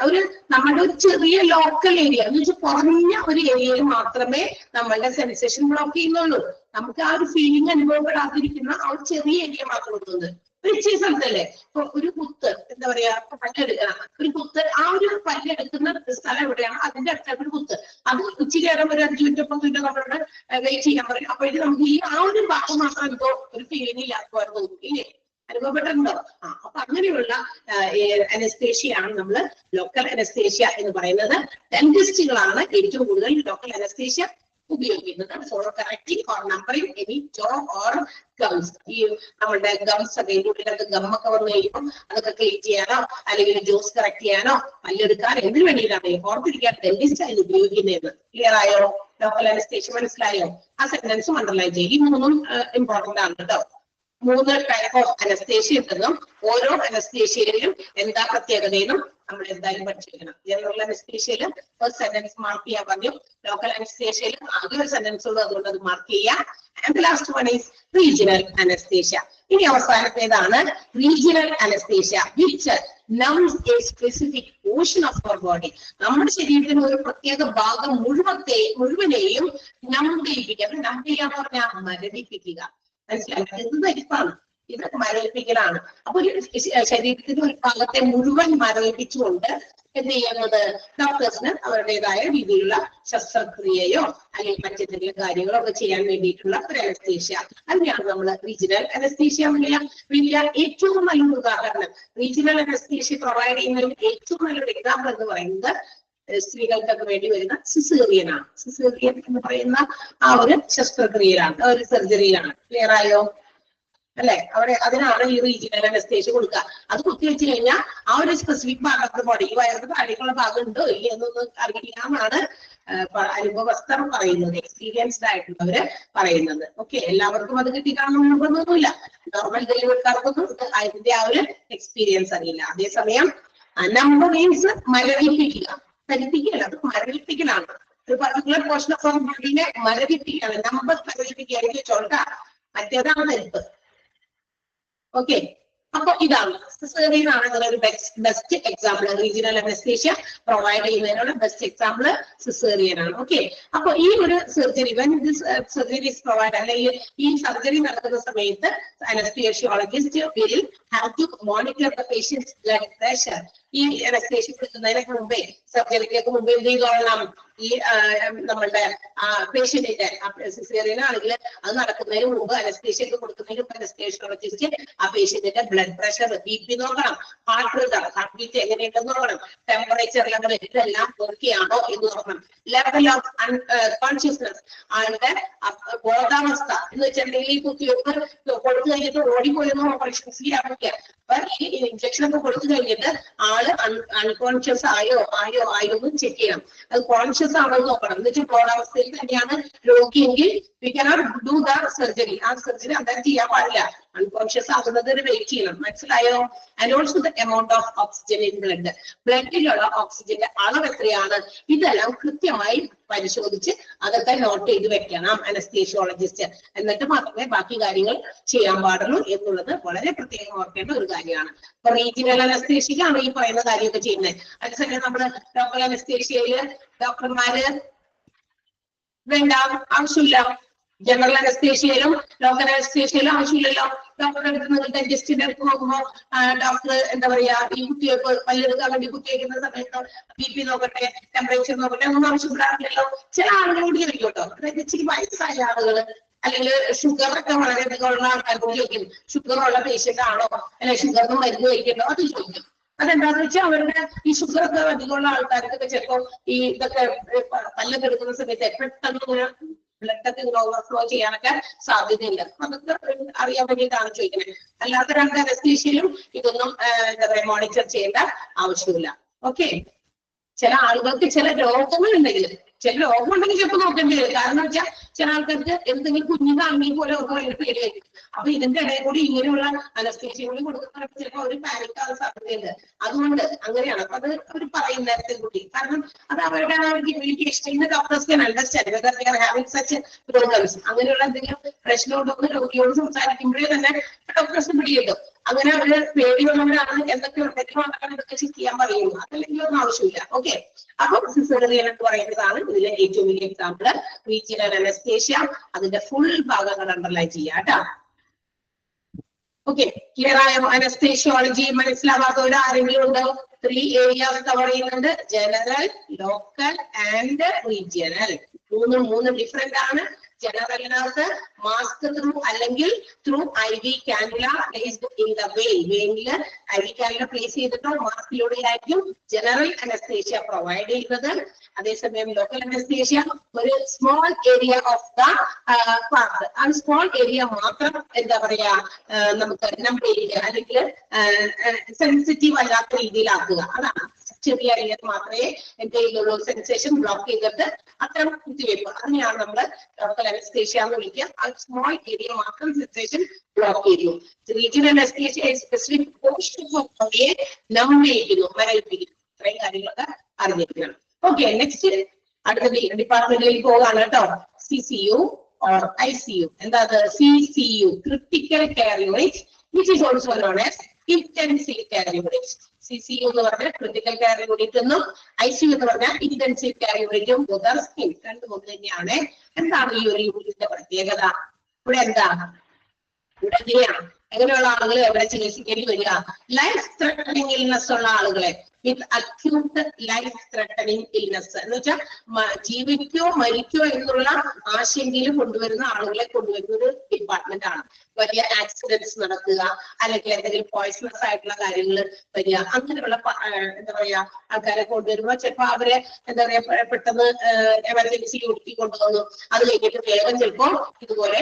നമ്മളുടെ ഒരു ചെറിയ ലോക്കൽ ഏരിയ എന്ന് വെച്ചാൽ കുറഞ്ഞ ഒരു ഏരിയയിൽ മാത്രമേ നമ്മളുടെ സെൻസേഷൻ ബ്ലോക്ക് ചെയ്യുന്നുള്ളൂ. നമുക്ക് ആ ഒരു ഫീലിംഗ് അനുഭവപ്പെടാതിരിക്കുന്ന ആ ഒരു ചെറിയ ഏരിയ മാത്രം കൊടുക്കുന്നത്. ഒരു ഇച്ചിരി സ്ഥലത്തല്ലേ ഇപ്പൊ ഒരു കുത്ത് എന്താ പറയാ പല്ലെടുക്കണം, ഒരു കുത്ത് ആ ഒരു പല്ലെടുക്കുന്ന സ്ഥലം എവിടെയാണ് അതിന്റെ അടുത്ത ഒരു കുത്ത്, അത് ഇച്ചിരി നേരം ഒരു 5 മിനിറ്റ് 10 മിനിറ്റ് നമ്മളോട് വെയിറ്റ് ചെയ്യാൻ പറയും. അപ്പൊ ഇത് നമുക്ക് ഈ ആ ഒരു ഭാഗം മാത്രം എന്തോ ഒരു ഫീലിംഗ് ഇല്ലാത്തവർ തോന്നും ഇല്ലേ? അനുഭവപ്പെട്ടിട്ടുണ്ടോ? അപ്പൊ അങ്ങനെയുള്ള അനസ്തേഷ്യയാണ് നമ്മൾ ലോക്കൽ അനസ്തേഷ്യ എന്ന് പറയുന്നത്. ഡെന്റിസ്റ്റുകളാണ് ഏറ്റവും കൂടുതൽ ലോക്കൽ അനസ്തേഷ്യ ഉപയോഗിക്കുന്നത് for correcting or numbering any jaw or gums. ഈ നമ്മുടെ ഗംസ് ഒക്കെ ഇതിനകത്ത് ഗമ്മൊക്കെ വന്നു കഴിയുമ്പോൾ അതൊക്കെ ക്ലീൻ ചെയ്യാനോ അല്ലെങ്കിൽ ജോസ് കറക്റ്റ് ചെയ്യാനോ പല്ലെടുക്കാൻ എന്തിനു വേണ്ടിയിട്ടാണ് ഓർത്തിരിക്കാൻ ഡെന്റിസ്റ്റ് അതിന് ഉപയോഗിക്കുന്നത്. ക്ലിയർ ആയോ? ലോക്കൽ അനസ്തേഷ്യ മനസ്സിലായോ? ആ സെന്റൻസും അണ്ടർലൈൻ ചെയ്യും. ഈ മൂന്നും ഇമ്പോർട്ടന്റ് ആണ് കേട്ടോ. 3 ടൈപ്പ് ഓഫ് അനസ്തേഷ്യ ഉണ്ടെന്നും ഓരോ അനസ്തേഷ്യയിലും എന്താ പ്രത്യേകതയെന്നും നമ്മൾ എന്തായാലും പഠിച്ചിരിക്കണം. ജനറൽ അനസ്തേഷ്യയിലും ഒരു സെന്റൻസ് മാർക്ക് ചെയ്യാൻ പറഞ്ഞു. ലോക്കൽ അനസ്തേഷ്യയിൽ ആകെ ഒരു സെന്റൻസ് ഉള്ളൂ, അതുകൊണ്ട് അത് മാർക്ക് ചെയ്യാം. And last one is regional anaesthesia. ഇനി അവസാനത്തേതാണ് regional anaesthesia, which numbs a specific portion of our body. നമ്മുടെ ശരീരത്തിന് ഒരു പ്രത്യേക ഭാഗം മുഴുവനെയും numb ചെയ്യിപ്പിക്കുക. numb ചെയ്യാന്ന് പറഞ്ഞാൽ മരവിപ്പിക്കുക. മനസ്സിലാക്കുക? ഇത് ധരിപ്പാണ്, ഇത് മരവിപ്പിക്കലാണ്. അപ്പൊ ഒരു ശരീരത്തിന്റെ ഒരു ഭാഗത്തെ മുഴുവൻ മരവിപ്പിച്ചുകൊണ്ട് എന്ത് ചെയ്യുന്നത്, ഡോക്ടേഴ്സിന് അവരുടേതായ രീതിയിലുള്ള ശസ്ത്രക്രിയയോ അല്ലെങ്കിൽ മറ്റെന്തെങ്കിലും കാര്യങ്ങളോ ഒക്കെ ചെയ്യാൻ വേണ്ടിയിട്ടുള്ള ഒരു അനസ്തേഷ്യ. അതിനെയാണ് നമ്മൾ റീജിയണൽ അനസ്തേഷ്യ വലിയ ഏറ്റവും നല്ലൊരു ഉദാഹരണം. റീജിയണൽ അനസ്തേഷ്യ പ്രൊവൈഡ് ചെയ്യുന്ന ഏറ്റവും നല്ലൊരു എക്സാമ്പിൾ എന്ന് പറയുന്നത് സ്ത്രീകൾക്കൊക്കെ വേണ്ടി വരുന്ന സിസേറിയൻ ആണ്. സിസേറിയൻ എന്ന് പറയുന്ന ആ ഒരു ശസ്ത്രക്രിയയിലാണ്, ഒരു സർജറിയിലാണ്. ക്ലിയർ ആയോ? അല്ലെ? അതിനാണ് ഈ റീജിയണൽ അനസ്തേഷ്യ കൊടുക്കുക. അത് കുത്തിവെച്ച് കഴിഞ്ഞാൽ ആ ഒരു സ്പെസിഫിക് ഭാഗത്ത് ബോഡി, ഈ വയറിന്റെ താഴേക്കുള്ള ഭാഗം ഉണ്ടോ ഇല്ല എന്നൊന്നും അറിയില്ല എന്നാണ് അനുഭവസ്ഥർ പറയുന്നത്, എക്സ്പീരിയൻസ്ഡ് ആയിട്ടുള്ളവര് പറയുന്നത്. ഓക്കെ, എല്ലാവർക്കും അത് കിട്ടിക്കാണൊന്നുമില്ല. നോർമൽ ഡെലിവറിക്കാർക്കൊന്നും അതിന്റെ ആ ഒരു എക്സ്പീരിയൻസ് അറിയില്ല. അതേസമയം നമ്പർ മീൻസ് മരവിപ്പിക്കുക, ധരിപ്പിക്കുകയല്ല, അത് മരവിപ്പിക്കലാണ്. ഒരു പർട്ടിക്കുലർ പോർഷൻ ഓഫ് ബോഡിനെ മരവിപ്പിക്കുകയാണ്. നമ്പർ മരവിപ്പിക്കുക, എനിക്ക് ചോൾക്ക, മറ്റേതാണ് ധരിപ്പ്. ഓക്കെ, അപ്പൊ ഇതാണ് സിസേറിയൻ ആണ് ഒരു best example. Regional anaesthesia provide ചെയ്യുന്നതിനുള്ള ബെസ്റ്റ് എക്സാമ്പിൾ സിസേറിയൻ ആണ്. ഓക്കെ, അപ്പൊ ഈ ഒരു സർജറി സർജറി പ്രൊവൈഡ് അല്ലെങ്കിൽ ഈ സർജറി നടക്കുന്ന സമയത്ത് anaesthesiologist will have to monitor the patients blood pressure. ഈ അനസ്തേഷ്യ കൊടുക്കുന്നതിനൊക്കെ മുമ്പേ, സർജറിക്കൊക്കെ മുമ്പേ എന്ത് ചെയ്തോളണം, ഈ നമ്മളുടെ പേഷ്യന്റിന്റെ സിസേറിയൻ ആണെങ്കിൽ അത് നടക്കുന്നതിന് മുമ്പ് അനസ്തേഷ്യ കൊടുക്കുന്നതിന് മുമ്പ് അനസ്തേഷ്യോളജിസ്റ്റ് ആ പേഷ്യന്റിന്റെ ബ്ലഡ് പ്രഷർ, BP നോക്കണം, ഹാർട്ട് റിതം, ഹാർട്ട് ബീറ്റ് എങ്ങനെയുണ്ടെന്ന് നോക്കണം, ടെമ്പറേച്ചർ ലെവൽ ഇതെല്ലാം ഓക്കെയാണോ എന്ന് നോക്കണം. ലെവൽ ഓഫ് കോൺഷ്യസ്നസ്, ആളുടെ ബോധാവസ്ഥ എന്ന് വെച്ചിട്ടുണ്ടെങ്കിൽ ഈ കുത്തിവെപ്പ് കൊടുത്തു കഴിഞ്ഞിട്ട് ഓടിപ്പോയെന്ന് ഓപ്പറേഷൻ ചെയ്യാറില്ല. അപ്പൊ ഈ ഇഞ്ചക്ഷൻ ഒക്കെ കൊടുത്തു കഴിഞ്ഞിട്ട് ആള് അൺകോൺഷ്യസ് ആയോ എന്ന് ചെക്ക് ചെയ്യണം. അത് കോൺഷ്യസ് ആണോ എന്ന് നോക്കണം. എന്ന് വെച്ചാൽ ബോധാവസ്ഥയിൽ തന്നെയാണ് രോഗിയെങ്കിൽ we cannot do the surgery. ആ സർജറി അതായത് ചെയ്യാൻ പാടില്ല. അൺകോൺഷ്യസ് ആകുന്നത് വെയിറ്റ് ചെയ്യണം. മനസ്സിലായോ? And also the amount of oxygen in blood, ബ്ലഡിലുള്ള ഓക്സിജന്റെ അളവ് എത്രയാണ്, ഇതെല്ലാം കൃത്യമായി പരിശോധിച്ച് അതൊക്കെ നോട്ട് ചെയ്ത് വെക്കണം അനസ്തേഷ്യോളജിസ്റ്റ്. എന്നിട്ട് മാത്രമേ ബാക്കി കാര്യങ്ങൾ ചെയ്യാൻ പാടുള്ളൂ എന്നുള്ളത് വളരെ പ്രത്യേകം ഓർക്കേണ്ട ഒരു കാര്യമാണ്. ഇപ്പൊ റീജിയണൽ അനസ്തേഷ്യയിലാണ് ഈ പറയുന്ന കാര്യമൊക്കെ ചെയ്യുന്നത്. അതേസമയം നമ്മുടെ ലോക്കൽ അനസ്തേഷ്യയില് ഡോക്ടർമാര് വേണ്ട, ആവശ്യമില്ല. ജനറൽ അനസ്തേഷ്യയിലും ലോക്കൽ അനസ്തേഷ്യയിലും ആവശ്യമില്ലല്ലോ. ഡോക്ടറെ അടുത്ത് ഡെന്റിസ്റ്റിന്റെ അടുത്ത് നോക്കുമ്പോൾ ഡോക്ടർ എന്താ പറയാ, ഈ കുത്തിവെപ്പ് പല്ലെടുക്കാൻ വേണ്ടി കുത്തിവെക്കുന്ന സമയത്ത് BP നോക്കട്ടെ, ടെമ്പറേച്ചർ നോക്കട്ടെ, ഒന്നും ആവശ്യപ്പെടാറില്ലല്ലോ. ചില ആളുകളോട് ചോദിക്കും കേട്ടോ, അതായത് ഇച്ചിരി വയസ്സായ ആളുകൾ അല്ലെങ്കിൽ ഷുഗർ ഒക്കെ വളരെ അധികം ഉള്ള ആൾക്കാരോട് ചോദിക്കും, ഷുഗർ ഉള്ള പേഷ്യന്റ് ആണോ അല്ലെങ്കിൽ ഷുഗറിന് മരുന്ന് കഴിക്കണ്ടോ, അത് ചോദിക്കും. അതെന്താന്ന് വെച്ചാൽ അവരുടെ ഈ ഷുഗർ ഒക്കെ അധികമുള്ള ആൾക്കാർക്കൊക്കെ ചിലപ്പോൾ ഈ ഇതൊക്കെ പല്ലൊക്കെ എടുക്കുന്ന സമയത്ത് പെട്ടെന്ന് ബ്ലഡ് ഒക്കെ ഓവർഫ്ലോ ചെയ്യാനൊക്കെ സാധ്യതയില്ല. അതൊക്കെ അറിയാൻ വേണ്ടിയിട്ടാണ് ചോദിക്കുന്നത്. അല്ലാത്ത രണ്ട് അനസ്തേഷ്യയിലും ഇതൊന്നും എന്താ പറയാ മോണിറ്റർ ചെയ്യേണ്ട ആവശ്യമില്ല. ഓക്കെ, ചില ആളുകൾക്ക് ചില രോഗങ്ങൾ ഉണ്ടെങ്കിൽ ചിലപ്പോൾ നോക്കേണ്ടി വരും. കാരണം വെച്ചാൽ ചില ആൾക്കാർക്ക് എന്തെങ്കിലും കുഞ്ഞിനാണെങ്കിൽ പോലെ ഓർമ്മ പേടിയായിരിക്കും. അപ്പൊ ഇതിന്റെ ഇടയിൽ കൂടി ഇങ്ങനെയുള്ള അനസ്തേഷ്യകൾ കൊടുക്കുന്നവർക്ക് ചിലപ്പോൾ അവർ പാനിക് ആകാൻ സാധ്യതയുണ്ട്. അതുകൊണ്ട് അങ്ങനെയാണ്. അപ്പൊ അത് അവർ പറയും നേരത്തെ കൂടി, കാരണം അത് അവരുടെ ഇഷ്ടം. Doctors can understand whether they are having such problems. അങ്ങനെയുള്ള എന്തെങ്കിലും പ്രശ്നമുണ്ടോ രോഗിയോട് സംസാരിക്കുമ്പോഴേ തന്നെ ഡോക്ടേഴ്സ് പിടിയിട്ടു. അങ്ങനെ അവര് പേടിയുള്ളവരാണ് എന്തൊക്കെ ഉണ്ടെങ്കിലും ഇതൊക്കെ ചെക്ക് ചെയ്യാൻ പറയുന്നു. അതല്ലെങ്കിൽ ഒന്നും ആവശ്യമില്ല. ഓക്കെ, അപ്പൊ സിസേറിയൻ എന്ന് പറയുന്നതാണ് ഇതിലെ ഏറ്റവും വലിയ എക്സാമ്പിൾ. റീജിയണൽ അനസ്തേഷ്യ, അതിന്റെ ഫുൾ ഭാഗങ്ങൾ അണ്ടർലൈൻ ചെയ്യാം കേട്ടോ. ഓക്കെ, ക്ലിയർ ആയോ? അനസ്തേഷ്യോളജി മനസ്സിലാവാത്തവര് ആരെങ്കിലും ഉണ്ടോ? 3 areas കവർ ചെയ്യുന്നുണ്ട്: ജനറൽ, ലോക്കൽ ആൻഡ് റീജിയണൽ. മൂന്ന് ഡിഫറെന്റ് ആണ്. ജനറലിനകത്ത് മാസ്ക് ത്രൂ അല്ലെങ്കിൽ through IV cannula placed in the വെയിനില് IV കാനുല പ്ലേസ് ചെയ്തിട്ടോ മാസ്കിലൂടെ ആയിരിക്കും ജനറൽ അനസ്തേഷ്യ പ്രൊവൈഡ് ചെയ്യുന്നത്. അതേസമയം ലോക്കൽ അനസ്തേഷ്യ ഒരു small area of the part, ആ സ്മോൾ ഏരിയ മാത്രം എന്താ പറയാ നമുക്ക് നമ്പേരിയ അല്ലെങ്കിൽ സെൻസിറ്റീവ് അല്ലാത്ത രീതിയിലാക്കുക. അതാണ് ചെറിയ ഏരിയ മാത്രമേ എന്റെ കയ്യിലുള്ള സെൻസേഷൻ ബ്ലോക്ക് ചെയ്തിട്ട് അത്തരം കുത്തിവയ്പ്പ്, അതിനെയാണ് നമ്മൾ ലോക്കൽ അനസ്തേഷ്യ എന്ന് വിളിക്കുക. ആ സ്മോൾ ഏരിയ മാത്രം സെൻസേഷൻ ബ്ലോക്ക് ചെയ്യും. റീജിയണൽ അനസ്തേഷ്യ സ്പെസിഫിക് പോർഷനെ നമ്പ് ചെയ്യിക്കുന്നു, മരവിപ്പിക്കുന്നു. ഇത്രയും കാര്യങ്ങളൊക്കെ അറിഞ്ഞിരിക്കണം. ഓക്കെ, നെക്സ്റ്റ് അടുത്ത ഡിപ്പാർട്ട്മെന്റിലേക്ക് പോകാണ് കേട്ടോ. CCU or ICU. എന്താ CCU, critical care unit, which is also known as intensive care unit. CCU എന്ന് പറഞ്ഞാൽ ക്രിട്ടിക്കൽ കെയർ യൂണിറ്റ് എന്നും ICU എന്ന് പറഞ്ഞാൽ ഇന്റൻസീവ് കെയർ യൂണിറ്റും രണ്ടും ഒന്ന് തന്നെയാണ്. എന്താണ് ഈ ഒരു യൂണിറ്റിന്റെ പ്രത്യേകത? ഇവിടെ എന്താ, ഇവിടെ എങ്ങനെയുള്ള ആളുകൾ എവിടെ ചികിത്സിക്കേണ്ടി വരിക? ലൈഫ് ത്രെട്ടനിങ് ഇൽനെസ് ഉള്ള ആളുകളെ, വിത്ത് അക്യൂട്ട് ലൈഫ് ത്രെട്ടനിങ് ഇൽനെസ് എന്ന് വെച്ചാൽ ജീവിക്കോ മരിക്കോ എന്നുള്ള ആശങ്കയിൽ കൊണ്ടുവരുന്ന ആളുകളെ കൊണ്ടുവരുന്ന ഒരു ഡിപ്പാർട്ട്മെന്റ് ആണ്. വലിയ ആക്സിഡന്റ്സ് നടക്കുക, അല്ലെങ്കിൽ എന്തെങ്കിലും പോയിസണസ് ആയിട്ടുള്ള കാര്യങ്ങൾ വരിക, അങ്ങനെയുള്ള എന്താ പറയാ ആൾക്കാരെ കൊണ്ടുവരുമ്പോൾ ചിലപ്പോൾ അവരെ എന്താ പറയാ പെട്ടെന്ന് എമർജൻസി ഒടുക്കി കൊണ്ടുവന്നു, അത് കഴിഞ്ഞിട്ട് വേഗം ചിലപ്പോൾ ഇതുപോലെ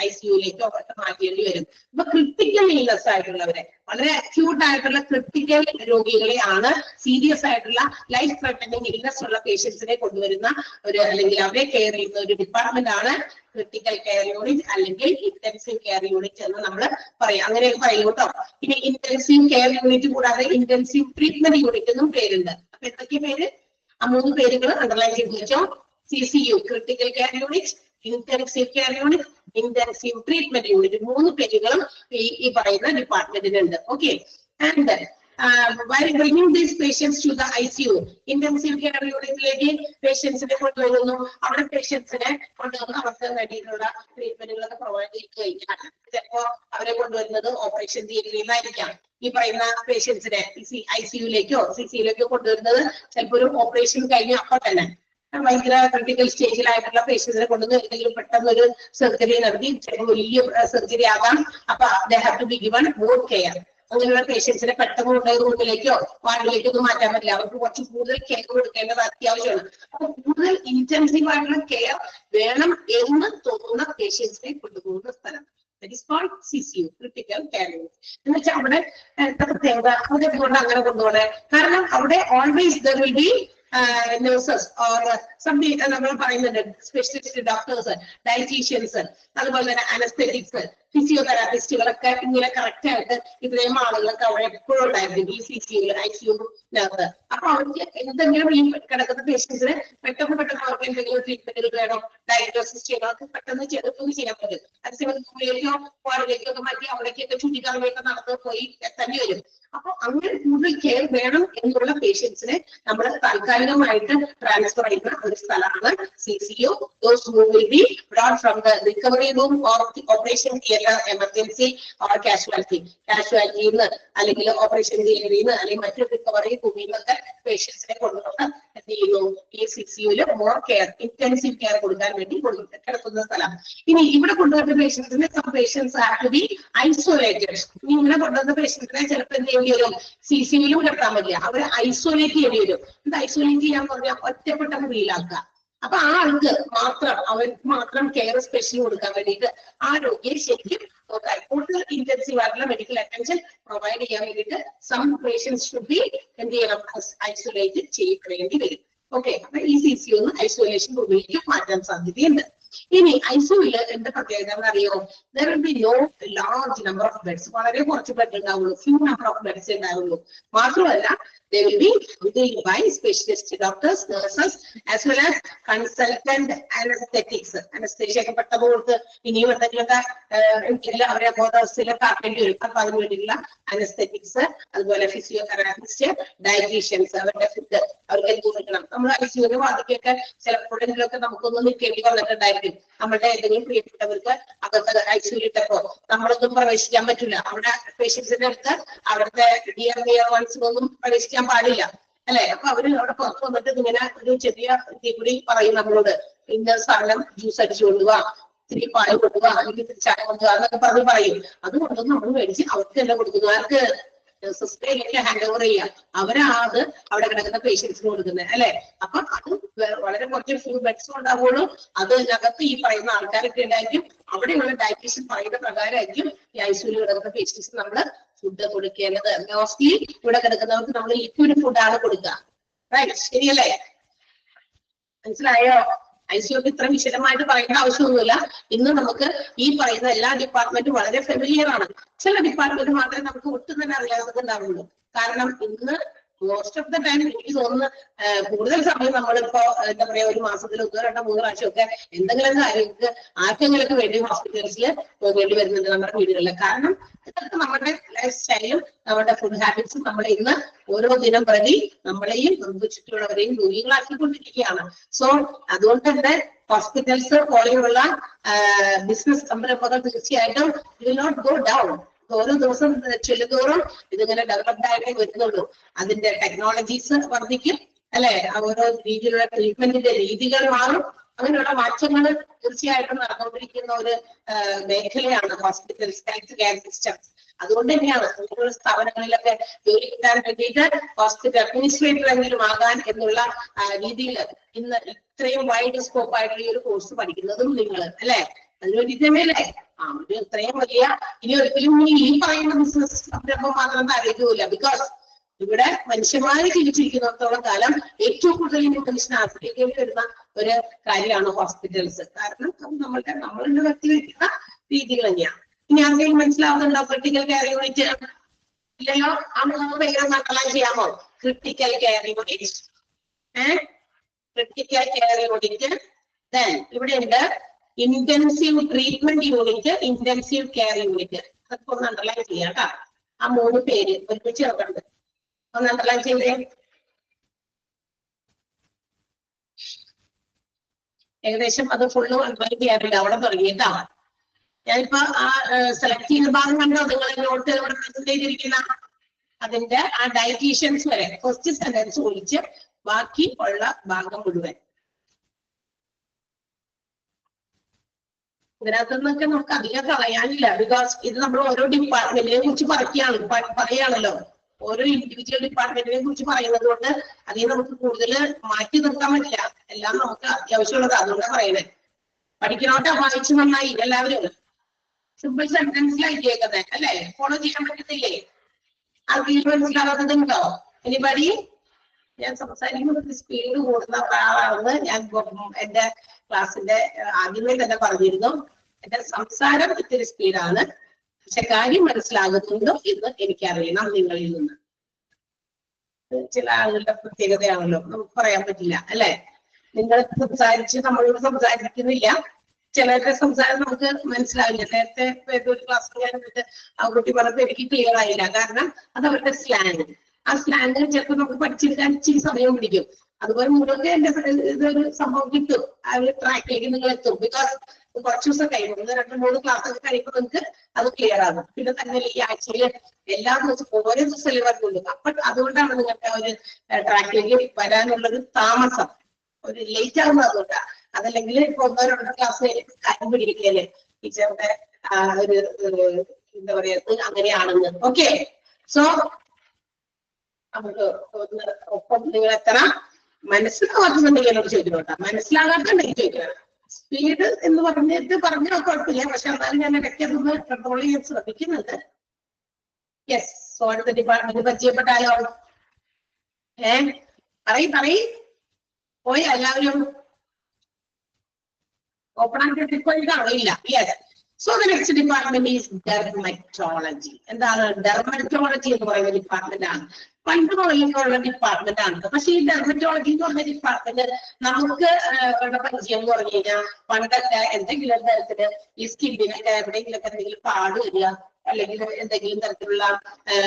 ICUയിലേക്കോ മാറ്റേണ്ടി വരും. അപ്പൊ ക്രിട്ടിക്കൽ ഇൽനെസ് ആയിട്ടുള്ളവരെ, വളരെ അക്യൂട്ട് ആയിട്ടുള്ള ക്രിട്ടിക്കൽ രോഗികളെയാണ്, സീരിയസ് ആയിട്ടുള്ള ലൈഫ് ത്രെട്ടനിങ് ഇൽനെസ് ഉള്ള പേഷ്യൻസിനെ കൊണ്ടുവരുന്ന ഒരു അല്ലെങ്കിൽ അവരെ കെയർ ചെയ്യുന്ന ഒരു ഡിപ്പാർട്ട്മെന്റ് ആണ് ക്രിട്ടിക്കൽ കെയർ യൂണിറ്റ് അല്ലെങ്കിൽ ഇന്റൻസീവ് കെയർ യൂണിറ്റ് എന്ന് നമ്മൾ പറയാം. അങ്ങനെയൊക്കെ പറയും കേട്ടോ. ഇനി ഇന്റൻസീവ് കെയർ യൂണിറ്റ് കൂടാതെ ഇന്റൻസീവ് ട്രീറ്റ്മെന്റ് യൂണിറ്റ് എന്നും പേരുണ്ട്. അപ്പൊ എന്തൊക്കെ പേര്? ആ 3 പേരുകൾ അണ്ടർലൈൻ ചെയ്ത് വെച്ചോ. CCU critical care unit, intensive care unit, intensive treatment unit, 3 പേരുകളും ഈ പറയുന്ന ഡിപ്പാർട്ട്മെന്റിനുണ്ട്. Okay, and while bringing these patients to the ICU, intensive care യൂണിറ്റിലേക്ക് പേഷ്യൻസിനെ കൊണ്ടുവരുന്നു. അവിടെ പേഷ്യൻസിനെ കൊണ്ടുവന്ന് അവർക്ക് വേണ്ടിയിട്ടുള്ള ട്രീറ്റ്മെന്റുകളൊക്കെ പ്രൊവൈഡ് ചെയ്ത് കഴിഞ്ഞാൽ ചിലപ്പോ അവരെ കൊണ്ടുവരുന്നത് ഓപ്പറേഷൻ തിയേറ്ററിൽ നിന്നായിരിക്കാം. ഈ പറയുന്ന പേഷ്യൻസിനെ ICUയിലേക്കോ CCUയിലേക്കോ കൊണ്ടുവരുന്നത് ചിലപ്പോൾ ഒരു ഓപ്പറേഷൻ കഴിഞ്ഞ അപ്പൊ തന്നെ ഭയങ്കര ക്രിട്ടിക്കൽ സ്റ്റേജിലായിട്ടുള്ള പേഷ്യൻസിനെ കൊണ്ടുവന്ന് എന്തെങ്കിലും പെട്ടെന്ന് ഒരു സർജറി നടത്തി, ചിലപ്പോൾ വലിയ സർജറി ആകാം. അപ്പൊ they have to be given more care. അങ്ങനെയുള്ള പേഷ്യൻസിനെ പെട്ടെന്ന് കൊണ്ടുപോയി റൂമിലേക്കോ വാർഡിലേക്കോ ഒന്നും മാറ്റാൻ പറ്റില്ല. അവർക്ക് കുറച്ച് കൂടുതൽ കെയർ കൊടുക്കേണ്ടത് അത്യാവശ്യമാണ്. അപ്പൊ കൂടുതൽ ഇന്റൻസീവ് ആയിട്ടുള്ള കെയർ വേണം എന്ന് തോന്നുന്ന പേഷ്യൻസിനെ കൊണ്ടുപോകുന്ന സ്ഥലം, that is called CCU critical care unit. എന്ന് വെച്ചാൽ അവിടെ പ്രത്യേകത അതെന്തുകൊണ്ട് അങ്ങനെ കൊണ്ടുപോകണേ? കാരണം അവിടെ always there will be nurses or something നമ്മൾ പറയുന്നുണ്ട്, സ്പെഷ്യലിസ്റ്റ് ഡോക്ടേഴ്സ്, ഡയറ്റീഷ്യൻസ്, അതുപോലെ തന്നെ അനസ്തെറ്റിക്സ്, ഫിസിയോതെറാപ്പിസ്റ്റുകളൊക്കെ ഇങ്ങനെ കറക്റ്റ് ആയിട്ട് ഇത്രയും ആളുകളൊക്കെ അവിടെ എപ്പോഴും ഉണ്ടായിരുന്നു ഈ ICUനകത്ത്. അപ്പൊ അവർക്ക് എന്തെങ്കിലും ഈ കിടക്കുന്ന പേഷ്യൻസിന് പെട്ടെന്ന് അവർക്ക് എന്തെങ്കിലും ട്രീറ്റ്മെന്റുകൾ വേണം, ഡയഗ്നോസിസ് ചെയ്യണം, അവർക്ക് പെട്ടെന്ന് ചെറുപ്പം ചെയ്യാൻ പറ്റും. അതേസമയം സ്കൂളിലേക്കോ വാർഡിലേക്കോ ഒക്കെ മാറ്റി അവിടേക്കൊക്കെ ചുറ്റിക്കറങ്ങൊക്കെ നടന്ന് പോയി എത്തേണ്ടി വരും. അപ്പൊ അങ്ങനെ കൂടുതൽ കെയർ വേണം എന്നുള്ള പേഷ്യൻസിനെ നമ്മൾ താൽക്കാലികമായിട്ട് ട്രാൻസ്ഫർ ചെയ്യുന്ന ഒരു സ്ഥലമാണ് CCU. Those who will be brought from the recovery room or the operation theatre emergency or casualty ന്ന് അല്ലെങ്കിൽ ഓപ്പറേഷൻ തിയേറ്ററിൽ നിന്ന് അല്ലെങ്കിൽ മറ്റൊരു റിക്കവറി റൂമിൽ നിന്നൊക്കെ പേഷ്യൻസിനെ കൊണ്ടുവന്ന് എന്ത് ചെയ്യുന്നു, ഈ CCUയില് മോർ കെയർ, ഇന്റൻസീവ് കെയർ കൊടുക്കാൻ വേണ്ടി കിടക്കുന്ന സ്ഥലം. ഇനി ഇവിടെ കൊണ്ടുവരുന്ന പേഷ്യൻസിന് some patients have to be isolated. ഇങ്ങനെ കൊണ്ടുവന്ന പേഷ്യൻസിനെ ചിലപ്പോൾ എന്ത് ചെയ്യേണ്ടി വരും, CCUയിലും കിടത്താൻ പറ്റില്ല, അവരെ ഐസൊലേറ്റ് ചെയ്യേണ്ടി വരും. ഇത് ഐസൊലേറ്റ് ചെയ്യാന്ന് പറഞ്ഞാൽ ഒറ്റപ്പെട്ട മുറിയിലാക്കുക. അപ്പൊ ആ ആൾക്ക് മാത്രം, അവർക്ക് മാത്രം കെയർ സ്പെഷ്യൽ കൊടുക്കാൻ വേണ്ടിയിട്ട് ആ രോഗിയെ ശരിക്കും കൂടുതൽ ഇന്റൻസീവ് ആയിട്ടുള്ള മെഡിക്കൽ അറ്റൻഷൻ പ്രൊവൈഡ് ചെയ്യാൻ വേണ്ടിയിട്ട് സം പേഷ്യൻസ് ഷുഡ് ബി എന്ത് ചെയ്യണം, ഐസൊലേറ്റ് ചെയ്യപ്പെടേണ്ടി വരും. ഓക്കെ, അപ്പൊ ഈ CCU ഐസൊലേഷൻ റൂമിലേക്ക് മാറ്റാൻ സാധ്യതയുണ്ട്. ഇനി ICUയില് എന്താ പ്രത്യേകത എന്നറിയോ? there will be no large number of beds. വളരെ കുറച്ച് ബെഡ് ഉണ്ടാവുള്ളൂ, few number of beds ഉണ്ടാവുള്ളൂ. മാത്രമല്ല they will be filled by specialist doctors, nurses as well as consultant anesthetics. anesthesia ഒക്കെ പെട്ടെന്ന് കൊടുത്ത് ഇനിയും എന്തെങ്കിലുമൊക്കെ അവരെ ബോധാവസ്ഥയിലൊക്കെ ആക്കേണ്ടി വരും. അപ്പൊ അതിന് വേണ്ടിയിട്ടുള്ള അനസ്തെറ്റിക്സ്, അതുപോലെ ഫിസിയോതെറാപ്പിസ്റ്റ്, ഡയറ്റീഷ്യൻസ്, അവരുടെ ഫുഡ് അവർക്ക് എന്ത് കൊടുക്കണം. നമ്മൾ ICUവിന്റെ വാതിക്കൊക്കെ ചിലപ്പോഴെങ്കിലൊക്കെ നമുക്കൊന്ന് നിൽക്കേണ്ടി വന്നിട്ടുണ്ടായിരിക്കും. നമ്മുടെ ഏതെങ്കിലും പ്രിയപ്പെട്ടവർക്ക് അകത്ത് ICUയിലിട്ടപ്പോ നമ്മളൊന്നും പ്രവേശിക്കാൻ പറ്റില്ല. അവിടെ പേഷ്യൻസിന്റെ അടുത്ത് അവിടുത്തെ ഡിയർ വൺസിനൊന്നും പ്രവേശിക്കാൻ പാടില്ല. അല്ലെ? അപ്പൊ അവര് അവിടെ പുറത്ത് വന്നിട്ട് ഇങ്ങനെ ഒരു ചെറിയ കൂടി പറയും നമ്മളോട്, ഇന്ന സാധനം ജ്യൂസ് അടിച്ചു കൊണ്ടുപോവാ, ഇത്തിരി പാല് കൊണ്ടുപോവാ, അല്ലെങ്കിൽ ഇത്തിരി ചായ കൊണ്ടുപോവാ എന്നൊക്കെ പറയും. അത് കൊണ്ടുവന്ന് നമ്മൾ മേടിച്ച് അവർക്ക് തന്നെ കൊടുക്കുന്നു. ആർക്ക്? സിസ്റ്ററിലേക്ക് ഹാൻഡ് ഓവർ ചെയ്യാം. അവരാണ് അവിടെ കിടക്കുന്ന പേഷ്യൻസിന് കൊടുക്കുന്നത്, അല്ലെ? അപ്പൊ അത് വളരെ കുറച്ച് ഫ്യൂ ബെഡ്സ് ഉണ്ടാവുള്ളൂ. അതിനകത്ത് ഈ പറയുന്ന ആൾക്കാരൊക്കെ ഉണ്ടായിരിക്കും. അവിടെയുള്ള ഡയറ്റീഷ്യൻ പറയുന്ന പ്രകാരമായിരിക്കും ഈ ഐസിയുവിൽ കിടക്കുന്ന പേഷ്യൻസ് നമ്മൾ ഫുഡ് കൊടുക്കേണ്ടത്. മോസ്റ്റ്ലി ഇവിടെ കിടക്കുന്നവർക്ക് നമ്മൾ ലിക്വിഡ് ഫുഡാണ് കൊടുക്കുക. റൈറ്റ്, ശരിയല്ലേ? മനസ്സിലായോ? ഐസിയുക്ക് ഇത്ര വിശദമായിട്ട് പറയേണ്ട ആവശ്യമൊന്നുമില്ല. ഇന്ന് നമുക്ക് ഈ പറയുന്ന എല്ലാ ഡിപ്പാർട്ട്മെന്റും വളരെ ഫെമിലിയർ ആണ്. ചില ഡിപ്പാർട്ട്മെന്റ് മാത്രമേ നമുക്ക് ഒട്ടും തന്നെ അറിയാവുന്നുണ്ടാവുള്ളൂ. കാരണം ഇന്ന് മോസ്റ്റ് ഓഫ് ദ ടൈം എനിക്ക് തോന്നുന്നു കൂടുതൽ സമയം നമ്മളിപ്പോ എന്താ പറയാ, ഒരു മാസത്തിൽ 1, 2, 3 പ്രാവശ്യമൊക്കെ എന്തെങ്കിലും കാര്യങ്ങൾക്ക് ആർക്കെങ്കിലും വേണ്ടി ഹോസ്പിറ്റൽസിൽ പോകേണ്ടി വരുന്നുണ്ട് നമ്മുടെ വീടുകളിൽ. കാരണം ഇതൊക്കെ നമ്മുടെ ലൈഫ് സ്റ്റൈലും നമ്മുടെ ഫുഡ് ഹാബിറ്റ്സും നമ്മളെ ഇന്ന് ഓരോ ദിനം പ്രതി നമ്മളെയും നമുക്ക് ചുറ്റുമുള്ളവരെയും രോഗികളാക്കിക്കൊണ്ടിരിക്കുകയാണ്. സോ അതുകൊണ്ട് തന്നെ ഹോസ്പിറ്റൽസ് പോലെയുള്ള ബിസിനസ് സംരംഭങ്ങൾ തീർച്ചയായിട്ടും വിൽ നോട്ട് ഗോ ഡൗൺ. ഓരോ ദിവസം ചെല്ലുതോറും ഇതിങ്ങനെ ഡെവലപ്ഡ് ആയിട്ടേ വരുന്നുള്ളൂ. അതിന്റെ ടെക്നോളജീസ് വർദ്ധിക്കും, അല്ലെ? ഓരോ രീതിയിലുള്ള ട്രീറ്റ്മെന്റിന്റെ രീതികൾ മാറും. അങ്ങനെയുള്ള മാറ്റങ്ങൾ തീർച്ചയായിട്ടും നടന്നുകൊണ്ടിരിക്കുന്ന ഒരു മേഖലയാണ് ഹോസ്പിറ്റൽസ്, ഹെൽത്ത് കെയർ സിസ്റ്റം. അതുകൊണ്ട് തന്നെയാണ് അങ്ങനെയുള്ള സ്ഥാപനങ്ങളിലൊക്കെ ജോലി കിട്ടാൻ വേണ്ടിയിട്ട് ഹോസ്പിറ്റൽ അഡ്മിനിസ്ട്രേറ്റർ എങ്കിലും ആകാൻ എന്നുള്ള രീതിയിൽ ഇന്ന് ഇത്രയും വൈഡ് സ്കോപ്പ് ആയിട്ടുള്ള ഈ ഒരു കോഴ്സ് പഠിക്കുന്നതും നിങ്ങൾ, അല്ലെ? അതിന് വേണ്ടി തന്നെയല്ലേ ഇത്രയും വലിയ. ഇനി ഒരിക്കലും ഈ പറയുന്ന ബിസിനസ് സംരംഭം മാത്രം അറിയിക്കൂല. ബിക്കോസ് ഇവിടെ മനുഷ്യന്മാരെ ജീവിച്ചിരിക്കുന്നിടത്തോളം കാലം ഏറ്റവും കൂടുതൽ മനുഷ്യനെ ആശ്രയിക്കേണ്ടി വരുന്ന ഒരു കാര്യമാണ് ഹോസ്പിറ്റൽസ്. കാരണം നമ്മളിന്ന് വ്യക്തിവെക്കുന്ന രീതികൾ തന്നെയാണ്. ഇനി ആർക്കെങ്കിലും മനസ്സിലാവുന്നുണ്ടോ ക്രിട്ടിക്കൽ കെയർ യൂണിറ്റ്? ഇല്ലല്ലോ? ആ 3 പേരെ നട്ടലാൻ ചെയ്യാമോ? Critical care unit, critical care unit. Then ഇവിടെ ഉണ്ട് intensive treatment unit, intensive care unit. അതൊക്കെ ഒന്ന് അണ്ടർലൈൻ ചെയ്യാം കേട്ടോ. ആ 3 പേര് ഒരുമിച്ച് ചേർക്കണ്ട്. ഒന്ന് അണ്ടർലൈൻ ചെയ്തേ. ഏകദേശം അത് ഫുള്ള് അണ്ടർലൈൻ ചെയ്യാറില്ല, അവിടെ തുടങ്ങിയിട്ടാ. ഞാനിപ്പോ ആ സെലക്ട് ചെയ്യുന്ന ഭാഗം കണ്ടോ? നിങ്ങൾ നോട്ട് ഇവിടെ പ്രസന്റ് ചെയ്തിരിക്കുന്ന അതിന്റെ ആ ഡയറ്റീഷ്യൻസ് വരെ ഫസ്റ്റ് സെന്റൻസ് ഒഴിച്ച് ബാക്കി ഉള്ള ഭാഗം മുഴുവൻ. ഇതിനകത്ത് നിന്നൊക്കെ നമുക്ക് അധികം കളയാനില്ല. ബിക്കോസ് ഇത് നമ്മൾ ഓരോ ഡിപ്പാർട്ട്മെന്റിനെ കുറിച്ച് പറയാണല്ലോ. ഓരോ ഇൻഡിവിജ്വൽ ഡിപ്പാർട്ട്മെന്റിനെ കുറിച്ച് പറയുന്നത് കൊണ്ട് അതിൽ നമുക്ക് കൂടുതൽ മാറ്റി നിർത്താൻ പറ്റില്ല. എല്ലാം നമുക്ക് അത്യാവശ്യമുള്ളത്. അതുകൊണ്ടാണ് പറയണേ. പഠിക്കണോട്ടെ, വായിച്ചു നന്നായി എല്ലാവരും. സിമ്പിൾ സെന്റൻസിലായി കേൾക്കുന്നത്, അല്ലെ? ഫോളോ ചെയ്യാൻ പറ്റുന്നില്ലേ? ആർക്കെങ്കിലും മനസ്സിലാവാത്തതുണ്ടോ? എനിബഡി? ഞാൻ സംസാരിക്കുന്നത് സ്പീഡ് കൂടുന്ന ഒരാളാണെന്ന് ഞാൻ എന്റെ ക്ലാസ്സിന്റെ ആദ്യമേ തന്നെ പറഞ്ഞിരുന്നു. എന്റെ സംസാരം ഇത്തിരി സ്പീഡാണ്, പക്ഷെ കാര്യം മനസ്സിലാകുന്നുണ്ടോ എന്ന് എനിക്കറിയണം നിങ്ങളിൽ നിന്ന്. ചില ആളുകളുടെ പ്രത്യേകതയാണല്ലോ, നമുക്ക് പറയാൻ പറ്റില്ല, അല്ലെ? നിങ്ങൾ സംസാരിച്ച് നമ്മളോട് സംസാരിക്കുന്നില്ല. ചിലരുടെ സംസാരം നമുക്ക് മനസ്സിലാവില്ല. നേരത്തെ ഒരു ക്ലാസ് ഞാൻ ആ കുട്ടി പറഞ്ഞപ്പോൾ എനിക്ക് ക്ലിയർ ആയില്ല. കാരണം അത് അവരുടെ സ്ലാങ്. ആ സ്ലാങ് ചിലപ്പോൾ നമുക്ക് പഠിച്ചെടുക്കാൻ ഇച്ചിരി സമയം പിടിക്കും. അതുപോലെ നിങ്ങൾക്ക് എന്റെ ഇതൊരു സംഭവം കിട്ടും. ആ ഒരു ട്രാക്കിലേക്ക് നിങ്ങൾ എത്തും. ബിക്കോസ് കുറച്ച് ദിവസം കഴിയുമ്പോൾ 2, 3 ക്ലാസ് ഒക്കെ കഴിയുമ്പോൾ നിങ്ങൾക്ക് അത് ക്ലിയർ ആകും. പിന്നെ തന്നെ ഈ ആഴ്ചയിൽ എല്ലാ ദിവസവും ഓരോ ദിവസം വരുന്നുള്ളൂ. അപ്പൊ അതുകൊണ്ടാണ് നിങ്ങൾക്ക് ആ ഒരു ട്രാക്കിലേക്ക് വരാനുള്ളൊരു താമസം, ഒരു ലേറ്റ് ആകുന്നത്. അതുകൊണ്ടാണ്. അതല്ലെങ്കിൽ ഇപ്പൊ 1, 2 ക്ലാസ് കാര്യം പിടിക്കല്ലേ ടീച്ചറുടെ ഒരു എന്താ പറയാ, അങ്ങനെയാണെന്ന്. ഓക്കെ, സോ നമുക്ക് ഒപ്പം നിങ്ങൾ എത്ര മനസ്സിലാവാത്തുണ്ടെങ്കിൽ എന്നോട് ചോദിക്കണോട്ടാ. മനസ്സിലാകാത്തുണ്ടെങ്കിൽ ചോദിക്കണം. സ്പീഡ് എന്ന് പറഞ്ഞാൽ കുഴപ്പമില്ല, പക്ഷെ എന്നാലും ഞാൻ ഇടയ്ക്ക് അതൊന്ന് കൺട്രോൾ ചെയ്യാൻ ശ്രമിക്കുന്നുണ്ട്. യെസ്, സോ അടുത്ത ഡിപ്പാർട്ട്മെന്റ് പരിചയപ്പെട്ടാലോ? പറയ് പോയി എല്ലാവരും. ഓപ്പൺ ആൻഡ് പോയിട്ടാണോ? ഇല്ല. Yes. So the next department is dermatology. എന്താണ് ഡെർമറ്റോളജി എന്ന് പറയുന്ന ഡിപ്പാർട്ട്മെന്റ് ആണ്. പണ്ട് മുതലുള്ള ഡിപ്പാർട്ട്മെന്റ് ആണ്. പക്ഷെ ഈ ഡെർമറ്റോളജി എന്ന് പറഞ്ഞ ഡിപ്പാർട്ട്മെന്റ് നമുക്ക് പരിചയം എന്ന് പറഞ്ഞു കഴിഞ്ഞാൽ പണ്ടൊക്കെ എന്തെങ്കിലും തരത്തില് ഈ സ്കിന്നിനൊക്കെ എവിടെയെങ്കിലൊക്കെ എന്തെങ്കിലും പാട് വരിക, അല്ലെങ്കിൽ എന്തെങ്കിലും തരത്തിലുള്ള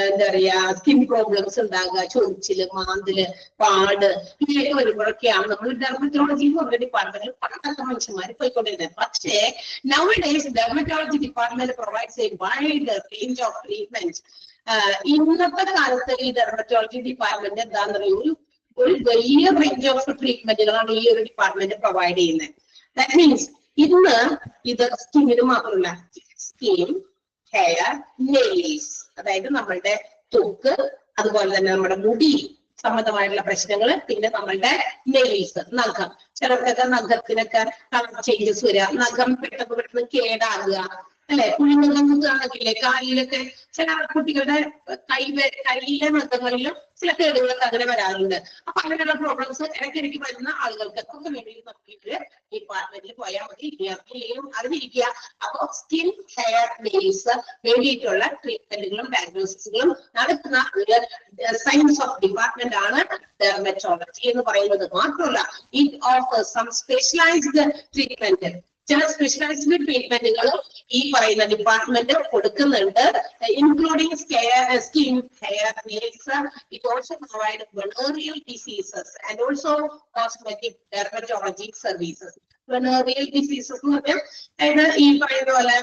എന്താ പറയാ സ്കിൻ പ്രോബ്ലംസ് ഉണ്ടാകുക, ചൊറിച്ചില്, മാന്തല്, പാട്, ഇങ്ങനെയൊക്കെ വരുമ്പോഴൊക്കെയാണ് നമ്മൾ ഡെർമറ്റോളജി എന്ന് പറഞ്ഞ ഡിപ്പാർട്ട്മെന്റിൽ പണ്ടൊക്കെ മനുഷ്യന്മാർ പോയിക്കൊണ്ടിരുന്നത്. പക്ഷേ nowadays dermatology department provides A wide range of treatment. ഇന്നത്തെ കാലത്ത് ഈ ഡെർമറ്റോളജി ഡിപ്പാർട്ട്മെന്റ് എന്താണെന്ന് പറയുക, ഒരു വലിയ റേഞ്ച് ഓഫ് ട്രീറ്റ്മെന്റുകളാണ് ഈ ഒരു ഡിപ്പാർട്ട്മെന്റ് പ്രൊവൈഡ് ചെയ്യുന്നത്. ദാറ്റ് മീൻസ് ഇന്ന് ഇത് സ്കിന്നിന് മാത്രമല്ല, സ്കിൻ, ഹെയർ, നെയിൽസ്, അതായത് നമ്മളുടെ ത്വക്ക്, അതുപോലെ തന്നെ നമ്മുടെ മുടി സംബന്ധമായിട്ടുള്ള പ്രശ്നങ്ങൾ, പിന്നെ നമ്മളുടെ നെയിൽസ്, നഖം. ചിലർക്കൊക്കെ നഖത്തിനൊക്കെ കളർ ചേഞ്ചസ് വരിക, നഖം പെട്ടെന്ന് കേടാകുക, അല്ലെ? കുഴിനഖം കുത്തുകയാണെങ്കിലേ കാലിലൊക്കെ ചില കുട്ടികളുടെ കയ്യിലെ നഖങ്ങളിലും ചില കേടുകളൊക്കെ അങ്ങനെ വരാറുണ്ട്. അപ്പൊ അങ്ങനെയുള്ള പ്രോബ്ലംസ് ഇടയ്ക്കിടയ്ക്ക് വരുന്ന ആളുകൾക്കൊക്കെ വേണ്ടി നോക്കിയിട്ട് ഡിപ്പാർട്ട്മെന്റിൽ പോയാൽ മതി. ഇനിയും അറിഞ്ഞിരിക്കുക. അപ്പൊ സ്കിൻ, ഹെയർ, നെയിൽസ് വേണ്ടിയിട്ടുള്ള ട്രീറ്റ്മെന്റുകളും ഡയഗ്നോസിസുകളും നടത്തുന്ന ഒരു സയൻസ് ഓഫ് ഡിപ്പാർട്ട്മെന്റ് ആണ് ഡെർമറ്റോളജി എന്ന് പറയുന്നത്. മാത്രമല്ല, it offers some specialised treatment. ചില സ്പെഷ്യലൈസ്ഡ് ട്രീറ്റ്മെന്റുകളും ഈ പറയുന്ന ഡിപ്പാർട്ട്മെന്റ് കൊടുക്കുന്നുണ്ട്, including skin, hair, nails. It also provide venereal diseases and also cosmetic dermatology services. Venereal diseases എന്ന് പറഞ്ഞാൽ അതായത് ഈ പറയുന്ന പോലെ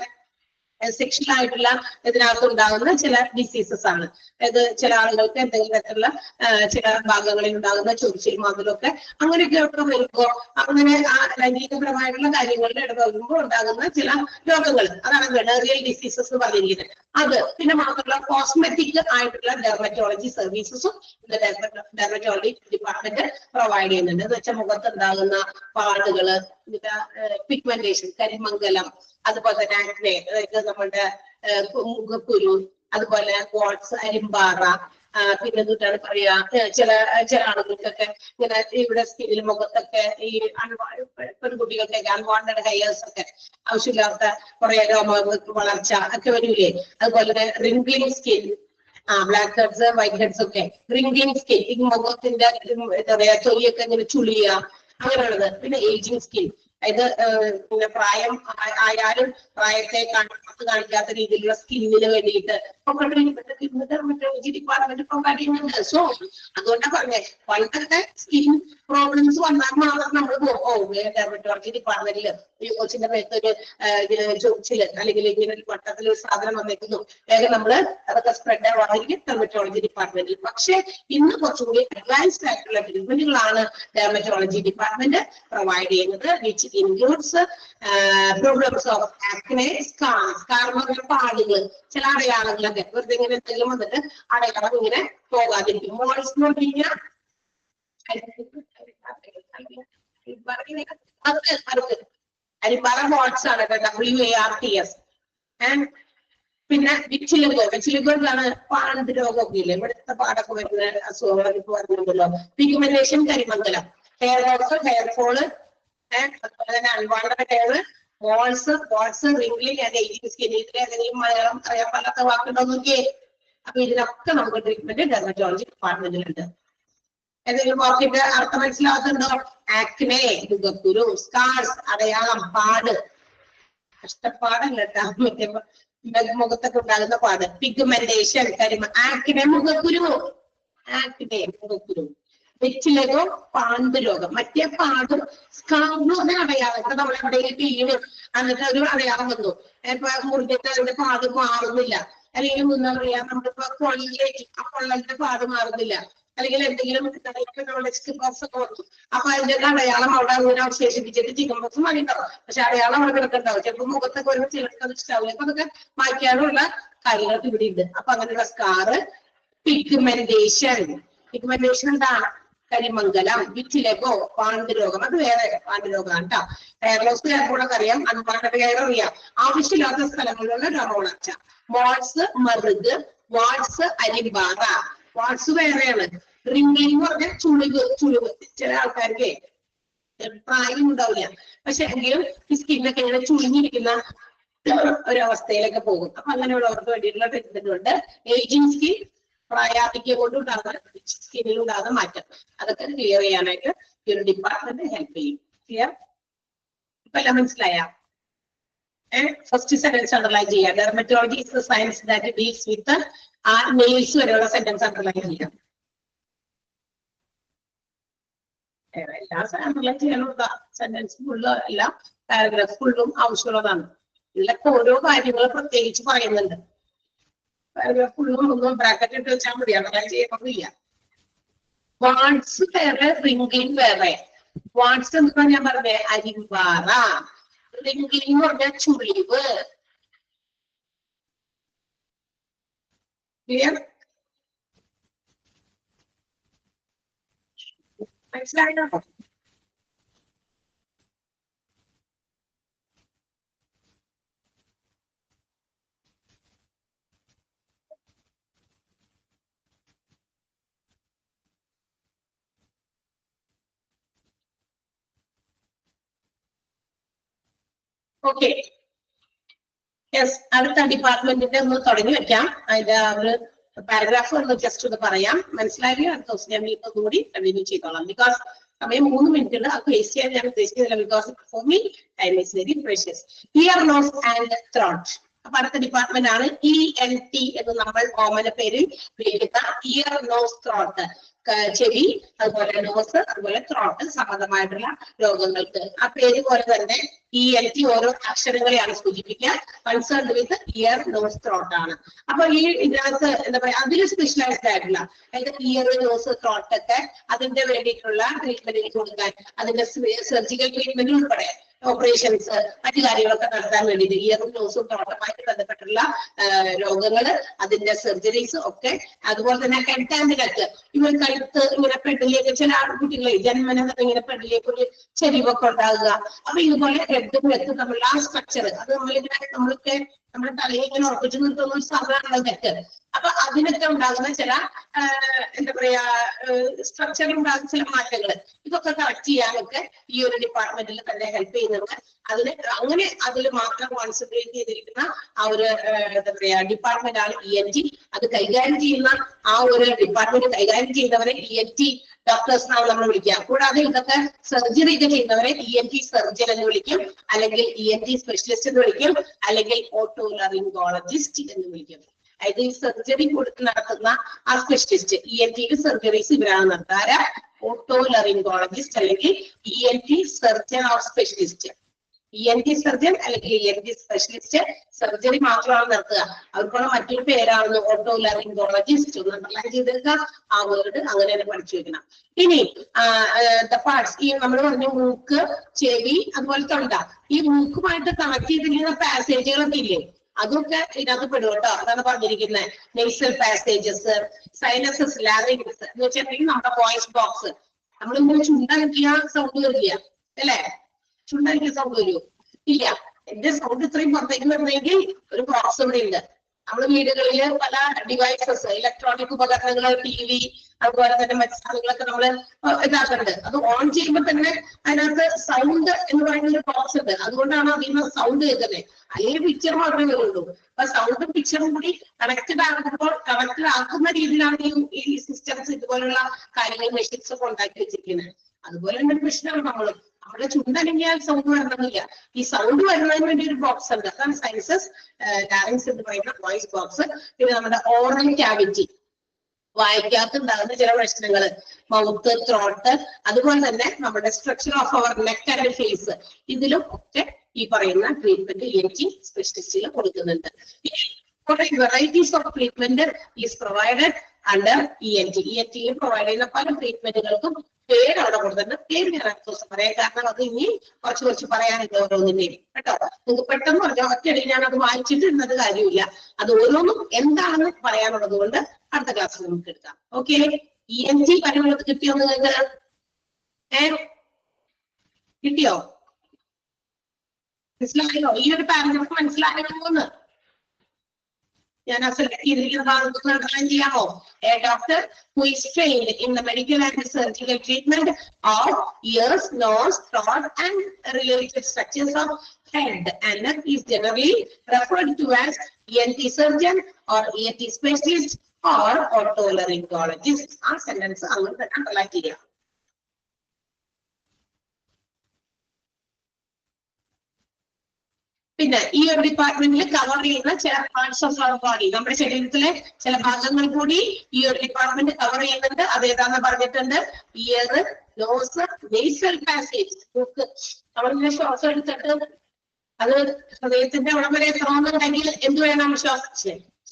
സെക്ഷൽ ആയിട്ടുള്ള ഇതിനകത്ത് ഉണ്ടാകുന്ന ചില ഡിസീസസ് ആണ്. അതായത് ചില ആളുകൾക്ക് എന്തെങ്കിലും തരത്തിലുള്ള ചില ഭാഗങ്ങളിൽ ഉണ്ടാകുന്ന ചൊറിച്ചിൽ മാതിലൊക്കെ അങ്ങനെയൊക്കെ വരുമ്പോൾ, അങ്ങനെ ആ ലൈംഗികപരമായിട്ടുള്ള കാര്യങ്ങളിൽ ഇടപെടുമ്പോൾ ഉണ്ടാകുന്ന ചില രോഗങ്ങൾ, അതാണ് വെനേറിയൽ ഡിസീസസ് എന്ന് പറഞ്ഞിരിക്കുന്നത്. അത് പിന്നെ മാത്രമല്ല കോസ്മെറ്റിക് ആയിട്ടുള്ള ഡെർമറ്റോളജി സർവീസസും ഡെർമറ്റോളജി ഡിപ്പാർട്ട്മെന്റ് പ്രൊവൈഡ് ചെയ്യുന്നുണ്ട്. എന്ന് വെച്ചാൽ മുഖത്തുണ്ടാകുന്ന പാടുകള്, പിഗ്മെന്റേഷൻ, കരിമംഗലം, അതുപോലെ തന്നെ ആക്നെ, അതായത് നമ്മുടെ മുഖക്കുരു, അതുപോലെ വാട്സ്, അരിമ്പാറ, പിന്നെ എന്താണ് പറയാ, ചില ആളുകൾക്കൊക്കെ ഇങ്ങനെ ഇവിടെ സ്കിന്നിൽ മുഖത്തൊക്കെ ഈ പെൺകുട്ടികൾക്കൊക്കെ അൺവാണ്ടഡ് ഹെയർസ് ഒക്കെ, ആവശ്യമില്ലാത്ത കുറെ വളർച്ച ഒക്കെ വരൂലേ. അതുപോലെ തന്നെ wrinkling skin, black heads, white heads ഒക്കെ, റിംഗ്ലിംഗ് സ്കിൻ, ഈ മുഖത്തിന്റെ എന്താ പറയാ തൊലിയൊക്കെ ഇങ്ങനെ ചുളിയ, അങ്ങനെയുള്ളത്. പിന്നെ ഏജിങ് സ്കിൻ, അതായത് പിന്നെ പ്രായം ആയാലും പ്രായത്തെ കാണിക്കാത്ത രീതിയിലുള്ള സ്കിന്നിന് വേണ്ടിയിട്ട് ഡെർമറ്റോളജി ഡിപ്പാർട്ട്മെന്റ് പ്രൊവൈഡ് ചെയ്യുന്നുണ്ട്. സോ അതുകൊണ്ടാണ് പറഞ്ഞത്, പണ്ടത്തെ സ്കിൻ പ്രോബ്ലംസ് വന്നാൽ മാത്രം നമ്മൾ ഡെർമറ്റോളജി ഡിപ്പാർട്ട്മെന്റിൽ ഈ കൊച്ചിന്റെ മേത്തൊരു ചൊറിച്ചില് അല്ലെങ്കിൽ ഇങ്ങനെ ഒരു വട്ടത്തിൽ ഒരു സാധനം വന്നേക്കുന്നു, വേഗം നമ്മള് അതൊക്കെ സ്പ്രെഡ് ആവാണെങ്കിൽ ഡെർമറ്റോളജി ഡിപ്പാർട്ട്മെന്റിൽ. പക്ഷെ ഇന്ന് കുറച്ചുകൂടി അഡ്വാൻസ്ഡ് ആയിട്ടുള്ള ട്രീറ്റ്മെന്റുകളാണ് ഡെർമറ്റോളജി ഡിപ്പാർട്ട്മെന്റ് പ്രൊവൈഡ് ചെയ്യുന്നത്, which includes problems of acne, scar, പാടുകൾ, ചില അടയാളങ്ങളൊക്കെ വെറുതെ ഇങ്ങനെ എന്തെങ്കിലും വന്നിട്ട് അടയാളം ഇങ്ങനെ പോകാതിരിക്കും. മോൾസ് എന്ന് പറഞ്ഞു കഴിഞ്ഞാൽ അരിപ്പാറ മോൾസ് ആണ്, WARTS. പിന്നെ വിച്ചിലുകളാണ് പാണ്ട് രോഗമൊക്കെ ഇല്ലേ, ഇവിടുത്തെ പാടൊക്കെ വരുന്ന അസുഖങ്ങളൊക്കെ ഇപ്പൊ വരുന്നുണ്ടല്ലോ. Pigmentation, കരിമംഗലം, hair loss, hair fall, അതുപോലെ തന്നെ unwanted hair, what's, Ringling and ageing skin. ഇതിൽ ഏതെങ്കിലും മലയാളം അറിയാൻ പാടാത്ത വാക്കുണ്ടോ നോക്കിയേ. അപ്പൊ ഇതിനൊക്കെ നമുക്ക് ട്രീറ്റ്മെന്റ് ഡെർമറ്റോളജി ഡിപ്പാർട്ട്മെന്റിലുണ്ട്. ഏതെങ്കിലും വാക്കിന്റെ അർത്ഥം മനസ്സിലാകുന്നുണ്ടോ? ആക്നെ, മുഖക്കുരു, സ്കാർസ്, അടയാളം, പാട്, കഷ്ടപ്പാടല്ല കേട്ടോ, മുഖത്തൊക്കെ ഉണ്ടാകുന്ന പാട്. പിഗ്മെന്റേഷൻ, ആക്നെ, മുഖക്കുരു, വെച്ചിലോ പാമ്പ് രോഗം. മറ്റേ പാടും സ്കാർന്ന് പറഞ്ഞ അടയാളം, ഇപ്പൊ നമ്മൾ എവിടെയെങ്കിലും വീണ് എന്നിട്ട് ഒരു അടയാളം വന്നു, ഇപ്പൊ മുറിഞ്ഞിട്ട് അതിന്റെ പാട് മാറുന്നില്ല, അല്ലെങ്കിൽ എന്താ പറയാ, നമ്മളിപ്പോ പൊള്ളലിന്റെ പാട് മാറുന്നില്ല, അല്ലെങ്കിൽ എന്തെങ്കിലും ചിക്കൻ ബോക്സ് ഒക്കെ വന്നു, അപ്പൊ അതിന്റെ അടയാളം അവിടെ അങ്ങനെ അവശേഷിപ്പിച്ചിട്ട് ചിക്കൻ ബോക്സ് മാറിയിട്ടുണ്ടാവും, പക്ഷെ അടയാളം അവിടെ കിടക്കുന്നുണ്ടാവും. ചിലപ്പോൾ മുഖത്തൊക്കെ വരുമ്പോൾ ചിലർക്ക് അത് ഇഷ്ടാവില്ല. അപ്പൊ അതൊക്കെ മാറ്റാനുള്ള കാര്യങ്ങളൊക്കെ ഇവിടെ ഉണ്ട്. അപ്പൊ അങ്ങനെയുള്ള സ്കാറ്. പിഗ്മെന്റേഷൻ എന്താ? കരിമംഗലം, വിറ്റിലഗോ, പാണ്ഡുരോഗം, അത് വേറെ പാണ്ഡുരോഗമാണ് കേട്ടോ. ഹെയർ ലോസ് ഹെയർഫോളൊക്കെ അറിയാം, അൺവാണ്ടഡ് ഹെയർ അറിയാം, ആവശ്യമില്ലാത്ത സ്ഥലങ്ങളിലുള്ള രോഗവളർച്ച. വാട്സ്, മറുക്, വാട്സ്, അരിമ്പാറ. വാട്സ് വേറെയാണ്. റിംഗ്ലിംഗ് എന്ന് പറഞ്ഞാൽ ചുളിവ്. ചില ആൾക്കാർക്ക് പ്രായം ഉണ്ടാവില്ല, പക്ഷെ എങ്കിലും ഈ സ്കിന്നൊക്കെ ഇങ്ങനെ ചുളിഞ്ഞിരിക്കുന്ന ഒരവസ്ഥയിലൊക്കെ പോകും. അപ്പൊ അങ്ങനെയുള്ളവർക്ക് വേണ്ടിയിട്ടുള്ള ട്രീറ്റ്മെന്റ് ഉണ്ട്. ഏജിങ് സ്കിൻ, പ്രായാധിക്യം കൊണ്ടുണ്ടാകുന്ന സ്കിന്നിൽ ഉണ്ടാകുന്ന മാറ്റം, അതൊക്കെ ക്ലിയർ ചെയ്യാനായിട്ട് ഈ ഒരു ഡിപ്പാർട്ട്മെന്റ് ഹെൽപ്പ് ചെയ്യും. ക്ലിയർ? ഇപ്പൊ എല്ലാം മനസ്സിലായ? ഫസ്റ്റ് സെന്റൻസ് അണ്ടർലൈൻ ചെയ്യാം. Dermatology is the science that deals with ആ നെയിൽസ് വരെയുള്ള സെന്റൻസ് അണ്ടർലൈൻ ചെയ്യാം. എല്ലാ അണ്ടർലൈൻ ചെയ്യാനുള്ള സെന്റൻസ് ഫുള്ള് എല്ലാം പാരഗ്രാഫ് ഫുള്ളും ആവശ്യമുള്ളതാണ്. ഇതിലൊക്കെ ഓരോ കാര്യങ്ങൾ പ്രത്യേകിച്ച് പറയുന്നുണ്ട്. പാരഗ്രാഫ് ഫുള്ളും ഒന്നും ബ്രാക്കറ്റ് ഇട്ട് വെച്ചാൽ മതി, അണ്ടർലൈൻ ചെയ്യണമെന്നില്ല. വാട്സ് വേറെ, റിംഗിങ് വേറെ. വാട്സ് എന്ന് ഞാൻ പറഞ്ഞേ അരിമ്പാറ, റിംഗിങ് എന്ന് പറഞ്ഞാൽ ചുളിവ്. ക്ലിയർ? മനസ്സിലായോ? Okay, yes. അടുത്ത ഡിപ്പാർട്ട്മെന്റിന്റെ ഒന്ന് തുടങ്ങി വെക്കാം. അതിന്റെ ഒരു പാരഗ്രാഫ് ഒന്ന് ജസ്റ്റ് ഒന്ന് പറയാം. മനസ്സിലായോ? അടുത്ത ദിവസം ഞാൻ ഒന്നുകൂടി കണ്ടിന്യൂ ചെയ്തോളാം. ബിക്കോസ് സമയം 3 മിനിറ്റ് ഉണ്ട്. അത് വേസ്റ്റ് ചെയ്യാൻ ഞാൻ ഉദ്ദേശിക്കുന്നില്ല. Because for me time is very precious. Ear, nose and throat. അപ്പൊ അടുത്ത ഡിപ്പാർട്ട്മെന്റ് ആണ് ENT എന്ന് നമ്മൾ കോമൺ പേരിൽ വിളിക്കുന്ന ഇയർ, നോസ്, ത്രോട്ട്. ചെവി, അതുപോലെ നോസ്, അതുപോലെ ത്രോട്ട് സംബന്ധമായിട്ടുള്ള രോഗങ്ങൾക്ക്. ആ പേര് പോലെ തന്നെ ENT ഓരോ അക്ഷരങ്ങളെയാണ് സൂചിപ്പിക്കുക. Concerned with ear, nose, throat ആണ്. അപ്പൊ ഈ ഇതിനകത്ത് എന്താ പറയാ, അതിൽ സ്പെഷ്യലൈസ്ഡ് ആയിട്ടുള്ള, അതായത് ഇയർ, നോസ്, ത്രോട്ട് ഒക്കെ അതിന്റെ വേണ്ടിയിട്ടുള്ള ട്രീറ്റ്മെന്റിന് കൊടുക്കാൻ, അതിന്റെ സർജിക്കൽ ട്രീറ്റ്മെന്റ് ഉൾപ്പെടെ ഓപ്പറേഷൻസ്, മറ്റു കാര്യങ്ങളൊക്കെ നടത്താൻ വേണ്ടിയിട്ട് ഇയറും നോസും ത്രോട്ടുമായിട്ട് ബന്ധപ്പെട്ടുള്ള രോഗങ്ങള്, അതിന്റെ സർജറീസ് ഒക്കെ. അതുപോലെ തന്നെ ഹെഡ് ആൻഡ് നെക്ക്, ഇവർ കഴുത്ത് ഇങ്ങനെ പെഡിലേക്ക്, ചില ആൺകുട്ടികളെ ജന്മന ഇങ്ങനെ പെഡിലേക്ക് ഒരു ചെരിവൊക്കെ ഉണ്ടാകുക. അപ്പൊ ഇതുപോലെ ഹെഡും നെക്കും തമ്മിലുള്ള ആ സ്ട്രക്ചർ, അത് നമ്മളൊക്കെ നമ്മുടെ തലയെ ഇങ്ങനെ ഉറപ്പിച്ചു നിർത്തുന്ന ഒരു സാധനമാണ് നെക്ക്. അപ്പൊ അതിനൊക്കെ ഉണ്ടാകുന്ന ചില എന്താ പറയാ സ്ട്രക്ചറിൽ ഉണ്ടാകുന്ന ചില മാറ്റങ്ങൾ, ഇതൊക്കെ കറക്റ്റ് ചെയ്യാനൊക്കെ ഈ ഒരു ഡിപ്പാർട്ട്മെന്റിൽ തന്നെ ഹെൽപ്പ് ചെയ്യുന്നുണ്ട്. അതിന് അങ്ങനെ അതിൽ മാത്രം കോൺസെൻട്രേറ്റ് ചെയ്തിരിക്കുന്ന ആ ഒരു എന്താ പറയാ ഡിപ്പാർട്ട്മെന്റ് ആണ് ENT. അത് കൈകാര്യം ചെയ്യുന്ന ആ ഒരു ഡിപ്പാർട്ട്മെന്റ് കൈകാര്യം ചെയ്യുന്നവരെ ENT ഡോക്ടേഴ്സ് എന്നാണ് നമ്മൾ വിളിക്കുക. കൂടാതെ ഇതൊക്കെ സർജറി ഒക്കെ ചെയ്യുന്നവരെ ENT സർജൻ എന്ന് വിളിക്കും, അല്ലെങ്കിൽ ENT സ്പെഷ്യലിസ്റ്റ് എന്ന് വിളിക്കും, അല്ലെങ്കിൽ ഓട്ടോലറിംഗോളജിസ്റ്റ് എന്ന് വിളിക്കും. അതായത് ഈ സർജറി നടത്തുന്ന ആ സ്പെഷ്യലിസ്റ്റ്, ENT സർജറീസ് ഇവരാണ് നടത്താറ്. ഓട്ടോലറിംഗോളജിസ്റ്റ് അല്ലെങ്കിൽ ENT surgeon or specialist. ENT surgeon അല്ലെങ്കിൽ ENT സ്പെഷ്യലിസ്റ്റ് സർജറി മാത്രമാണ് നടത്തുക. അവർക്കുള്ള മറ്റൊരു പേരാണ് ഓട്ടോലറിംഗോളജിസ്റ്റ്. ഒന്ന് അണ്ടർലൈൻ ചെയ്തേക്കുക ആ വേർഡ്, അങ്ങനെ തന്നെ പഠിച്ചു വെക്കണം. ഇനി ദ പാർട്സ്, ഈ നമ്മൾ പറഞ്ഞു മൂക്ക്, ചെവി, അതുപോലെ തൊണ്ട. ഈ മൂക്കുമായിട്ട് കണക്ട് ചെയ്തിരിക്കുന്ന പാസേജുകളൊക്കെ ഇല്ലേ, അതൊക്കെ ഇതിനകത്ത് പെടും കേട്ടോ. അതാണ് പറഞ്ഞിരിക്കുന്നത്. നെയ്സൽ പാസേജസ്, സൈനസസ്, ലാറിംഗ്സ് എന്ന് വെച്ചിട്ടുണ്ടെങ്കിൽ നമ്മുടെ വോയിസ് ബോക്സ്. നമ്മളിങ്ങനെ ചുണ്ടനക്കിയ സൗണ്ട് വരില്ല അല്ലേ? ചുണ്ടനക്കിയ സൗണ്ട് വരുമോ? ഇല്ല. എന്റെ സൗണ്ട് ഇത്രയും പുറത്തേക്ക് വരണമെങ്കിൽ ഒരു ബോക്സ് ഇവിടെ ഉണ്ട്. നമ്മുടെ വീടുകളിൽ പല ഡിവൈസസ്, ഇലക്ട്രോണിക് ഉപകരണങ്ങൾ, TV, അതുപോലെ തന്നെ മറ്റു സാധനങ്ങളൊക്കെ നമ്മൾ ഇതാക്കുന്നുണ്ട്. അത് ഓൺ ചെയ്യുമ്പോൾ തന്നെ അതിനകത്ത് സൗണ്ട് എന്ന് പറയുന്ന ഒരു ബോക്സ് ഉണ്ട്. അതുകൊണ്ടാണ് അതിൽ നിന്ന് സൗണ്ട് കേൾക്കുന്നത്. അല്ലെങ്കിൽ പിക്ചർ മാത്രമേ വരുള്ളൂ. അപ്പൊ സൗണ്ടും പിക്ചറും കൂടി കണക്റ്റഡ് ആകുമ്പോൾ, കണക്റ്റഡ് ആക്കുന്ന രീതിയിലാണ് ഈ സിസ്റ്റംസ്, ഇതുപോലുള്ള കാര്യങ്ങൾ, മെഷീൻസ് ഒക്കെ ഉണ്ടാക്കി വെച്ചിരിക്കുന്നത്. അതുപോലെ തന്നെ പ്രശ്നമാണ് നമ്മളും. നമ്മുടെ ചുണ്ടനങ്ങിയാൽ സൗണ്ട് വരണമെന്നില്ല. ഈ സൗണ്ട് വരുന്നതിന് വേണ്ടി ഒരു ബോക്സ് ഉണ്ട്. അതാണ് സൈനസസ്, ലാറിങ്സ് എന്ന് പറയുന്ന വോയിസ് ബോക്സ്. പിന്നെ നമ്മുടെ ഓറൽ ക്യാവിറ്റി, വായിക്കകത്ത് ഉണ്ടാകുന്ന ചില പ്രശ്നങ്ങൾ, മൗത്ത്, ത്രോട്ട്, അതുപോലെ തന്നെ നമ്മുടെ structure of our neck and face, ഇതിലും ഒക്കെ ഈ പറയുന്ന ട്രീറ്റ്മെന്റ് ENT സ്പെഷ്യലിസ്റ്റുകൾ കൊടുക്കുന്നുണ്ട്. Varieties of treatment is provided under ENT. ENT provide ചെയ്യുന്ന പല ട്രീറ്റ്മെന്റുകൾക്കും പേര് അവിടെ കൊടുത്തിട്ടുണ്ട്. പേര് ഞാൻ അടുത്ത ദിവസം പറയാം, കാരണം അത് ഇനി കുറച്ച് പറയാനുണ്ട് ഓരോന്നിന്റെയും കേട്ടോ. നിങ്ങൾക്ക് പെട്ടെന്ന് പറഞ്ഞാൽ ഒറ്റയടിക്ക് ഞാൻ അത് വായിച്ചിട്ട് ഇരുന്നത് കാര്യമില്ല. അത് ഓരോന്നും എന്താണെന്ന് പറയാനുള്ളത് കൊണ്ട് അടുത്ത ക്ലാസ്സിൽ നമുക്ക് എടുക്കാം. ഓക്കെ, ENT പരിപാടി കിട്ടിയോ നിങ്ങൾക്ക്? കിട്ടിയോ? മനസ്സിലായോ? ഈ ഒരു പാരഗ്രാഫ് മനസ്സിലായോന്ന് ഞാൻ സെലക്ട് ചെയ്തിരിക്കുന്ന ഭാഗത്ത് അണ്ടർലൈൻ ചെയ്യാമോ? A doctor who is trained in the medical and surgical treatment of ears, nose, throat and related structures of head and neck is generally referred to as ENT surgeon or ENT specialist or otolaryngologist. ആ sentence അങ്ങനെ തന്നെ underline ചെയ്യാം. പിന്നെ ഈ ഒരു ഡിപ്പാർട്ട്മെന്റിൽ cover ചെയ്യുന്ന ചില പാർട്സ് ഓഫ് അവർ ബോഡി, നമ്മുടെ ശരീരത്തിലെ ചില ഭാഗങ്ങൾ കൂടി ഈ ഒരു ഡിപ്പാർട്ട്മെന്റ് കവർ ചെയ്യുന്നുണ്ട്. അത് ഏതാണെന്ന് പറഞ്ഞിട്ടുണ്ട്. ഇയർ, നോസ്, നെയ്സൽ പാസേജ്, മൂക്ക്. നമ്മളിങ്ങനെ ശ്വാസം എടുത്തിട്ട് അത് ഹൃദയത്തിന്റെ അവിടെ വരെ എത്തണമെന്നുണ്ടെങ്കിൽ എന്ത് വേണം?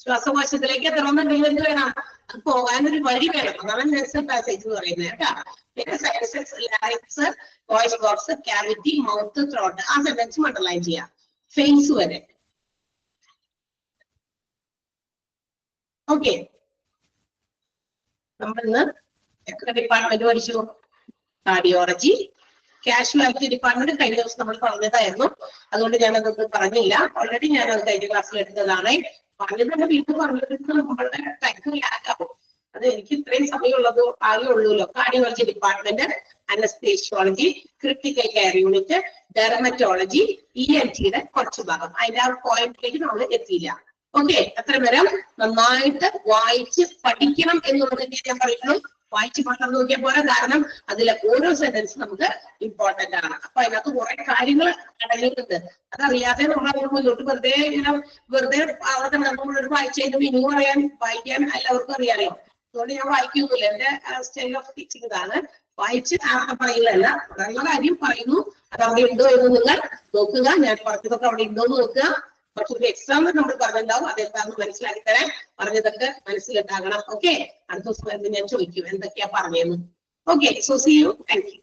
ശ്വാസകോശത്തിലേക്ക് എത്തണമെന്നുണ്ടെങ്കിൽ എന്ത് വേണം? അത് പോകാനൊരു വഴി വേണം. അതാണ് നെസൽ പാസേജ് എന്ന് പറയുന്നത് കേട്ടോ. പിന്നെ sinuses, larynx, voice box, cavity, mouth, throat. ആ സെന്റൻസ് അണ്ടർലൈൻ ചെയ്യാം ഫേസ് വരെ. ഓക്കെ, നമ്മൾ ഇന്ന് എത്ര ഡിപ്പാർട്ട്മെന്റ് പഠിച്ചു? കാർഡിയോളജി, കാഷ്വാലിറ്റി ഡിപ്പാർട്ട്മെന്റ് കഴിഞ്ഞ ദിവസം നമ്മൾ പറഞ്ഞതായിരുന്നു. അതുകൊണ്ട് ഞാൻ അതൊന്നും പറഞ്ഞില്ല. ഓൾറെഡി ഞാൻ അത് കഴിഞ്ഞ ക്ലാസ്സിൽ എടുത്തതാണ്. പറഞ്ഞത് തന്നെ വീട്ടിൽ പറഞ്ഞിട്ട് നമ്മളുടെ ടൈമിലാകാവും. അത് എനിക്ക് ഇത്രയും സമയമുള്ളത് ആകെ ഉള്ളൂല്ലോ. Cardiology department, anaesthesiology, critical care unit, dermatology, ENT-യുടെ കുറച്ച് ഭാഗം. അതിന്റെ ആ പോയിന്റിലേക്ക് നമ്മൾ എത്തിയില്ല. ഓക്കെ, അത്ര നേരം നന്നായിട്ട് വായിച്ച് പഠിക്കണം എന്നുള്ളത് ഞാൻ പറയുന്നു. വായിച്ച് മാത്രം നോക്കിയാൽ പോലെ, കാരണം അതിലെ ഓരോ സെന്റൻസ് നമുക്ക് ഇമ്പോർട്ടന്റ് ആണ്. അപ്പൊ അതിനകത്ത് കുറെ കാര്യങ്ങൾ അടങ്ങിയിട്ടുണ്ട്. അതറിയാതെ നമ്മൾ അങ്ങനെ മുന്നോട്ട് വെറുതെ നമ്മളോട് വായിച്ചു കഴിഞ്ഞാൽ ഇനി വായിക്കാൻ എല്ലാവർക്കും അറിയാലോ. അതുകൊണ്ട് ഞാൻ വായിക്കുന്നില്ല. എന്റെ സ്റ്റൈൽ ഓഫ് ടീച്ചിങ് ഇതാണ്. വായിച്ച് പറയുന്നതല്ല, ഉള്ള കാര്യം പറയുന്നു. അത് അവിടെ ഉണ്ടോ എന്ന് നിങ്ങൾ നോക്കുക. ഞാൻ പറഞ്ഞതൊക്കെ അവിടെ ഉണ്ടോ എന്ന് നോക്കുക. കുറച്ചുകൂടി എക്സാം നമ്മൾ പറഞ്ഞിട്ടുണ്ടാവും. അതെന്താണെന്ന് മനസ്സിലാക്കി തരാൻ പറഞ്ഞതൊക്കെ മനസ്സിലുണ്ടാകണം. ഓക്കെ, അടുത്ത ദിവസം ഞാൻ ചോദിക്കും എന്തൊക്കെയാ പറഞ്ഞതെന്ന്. Okay, so see you. Thank U.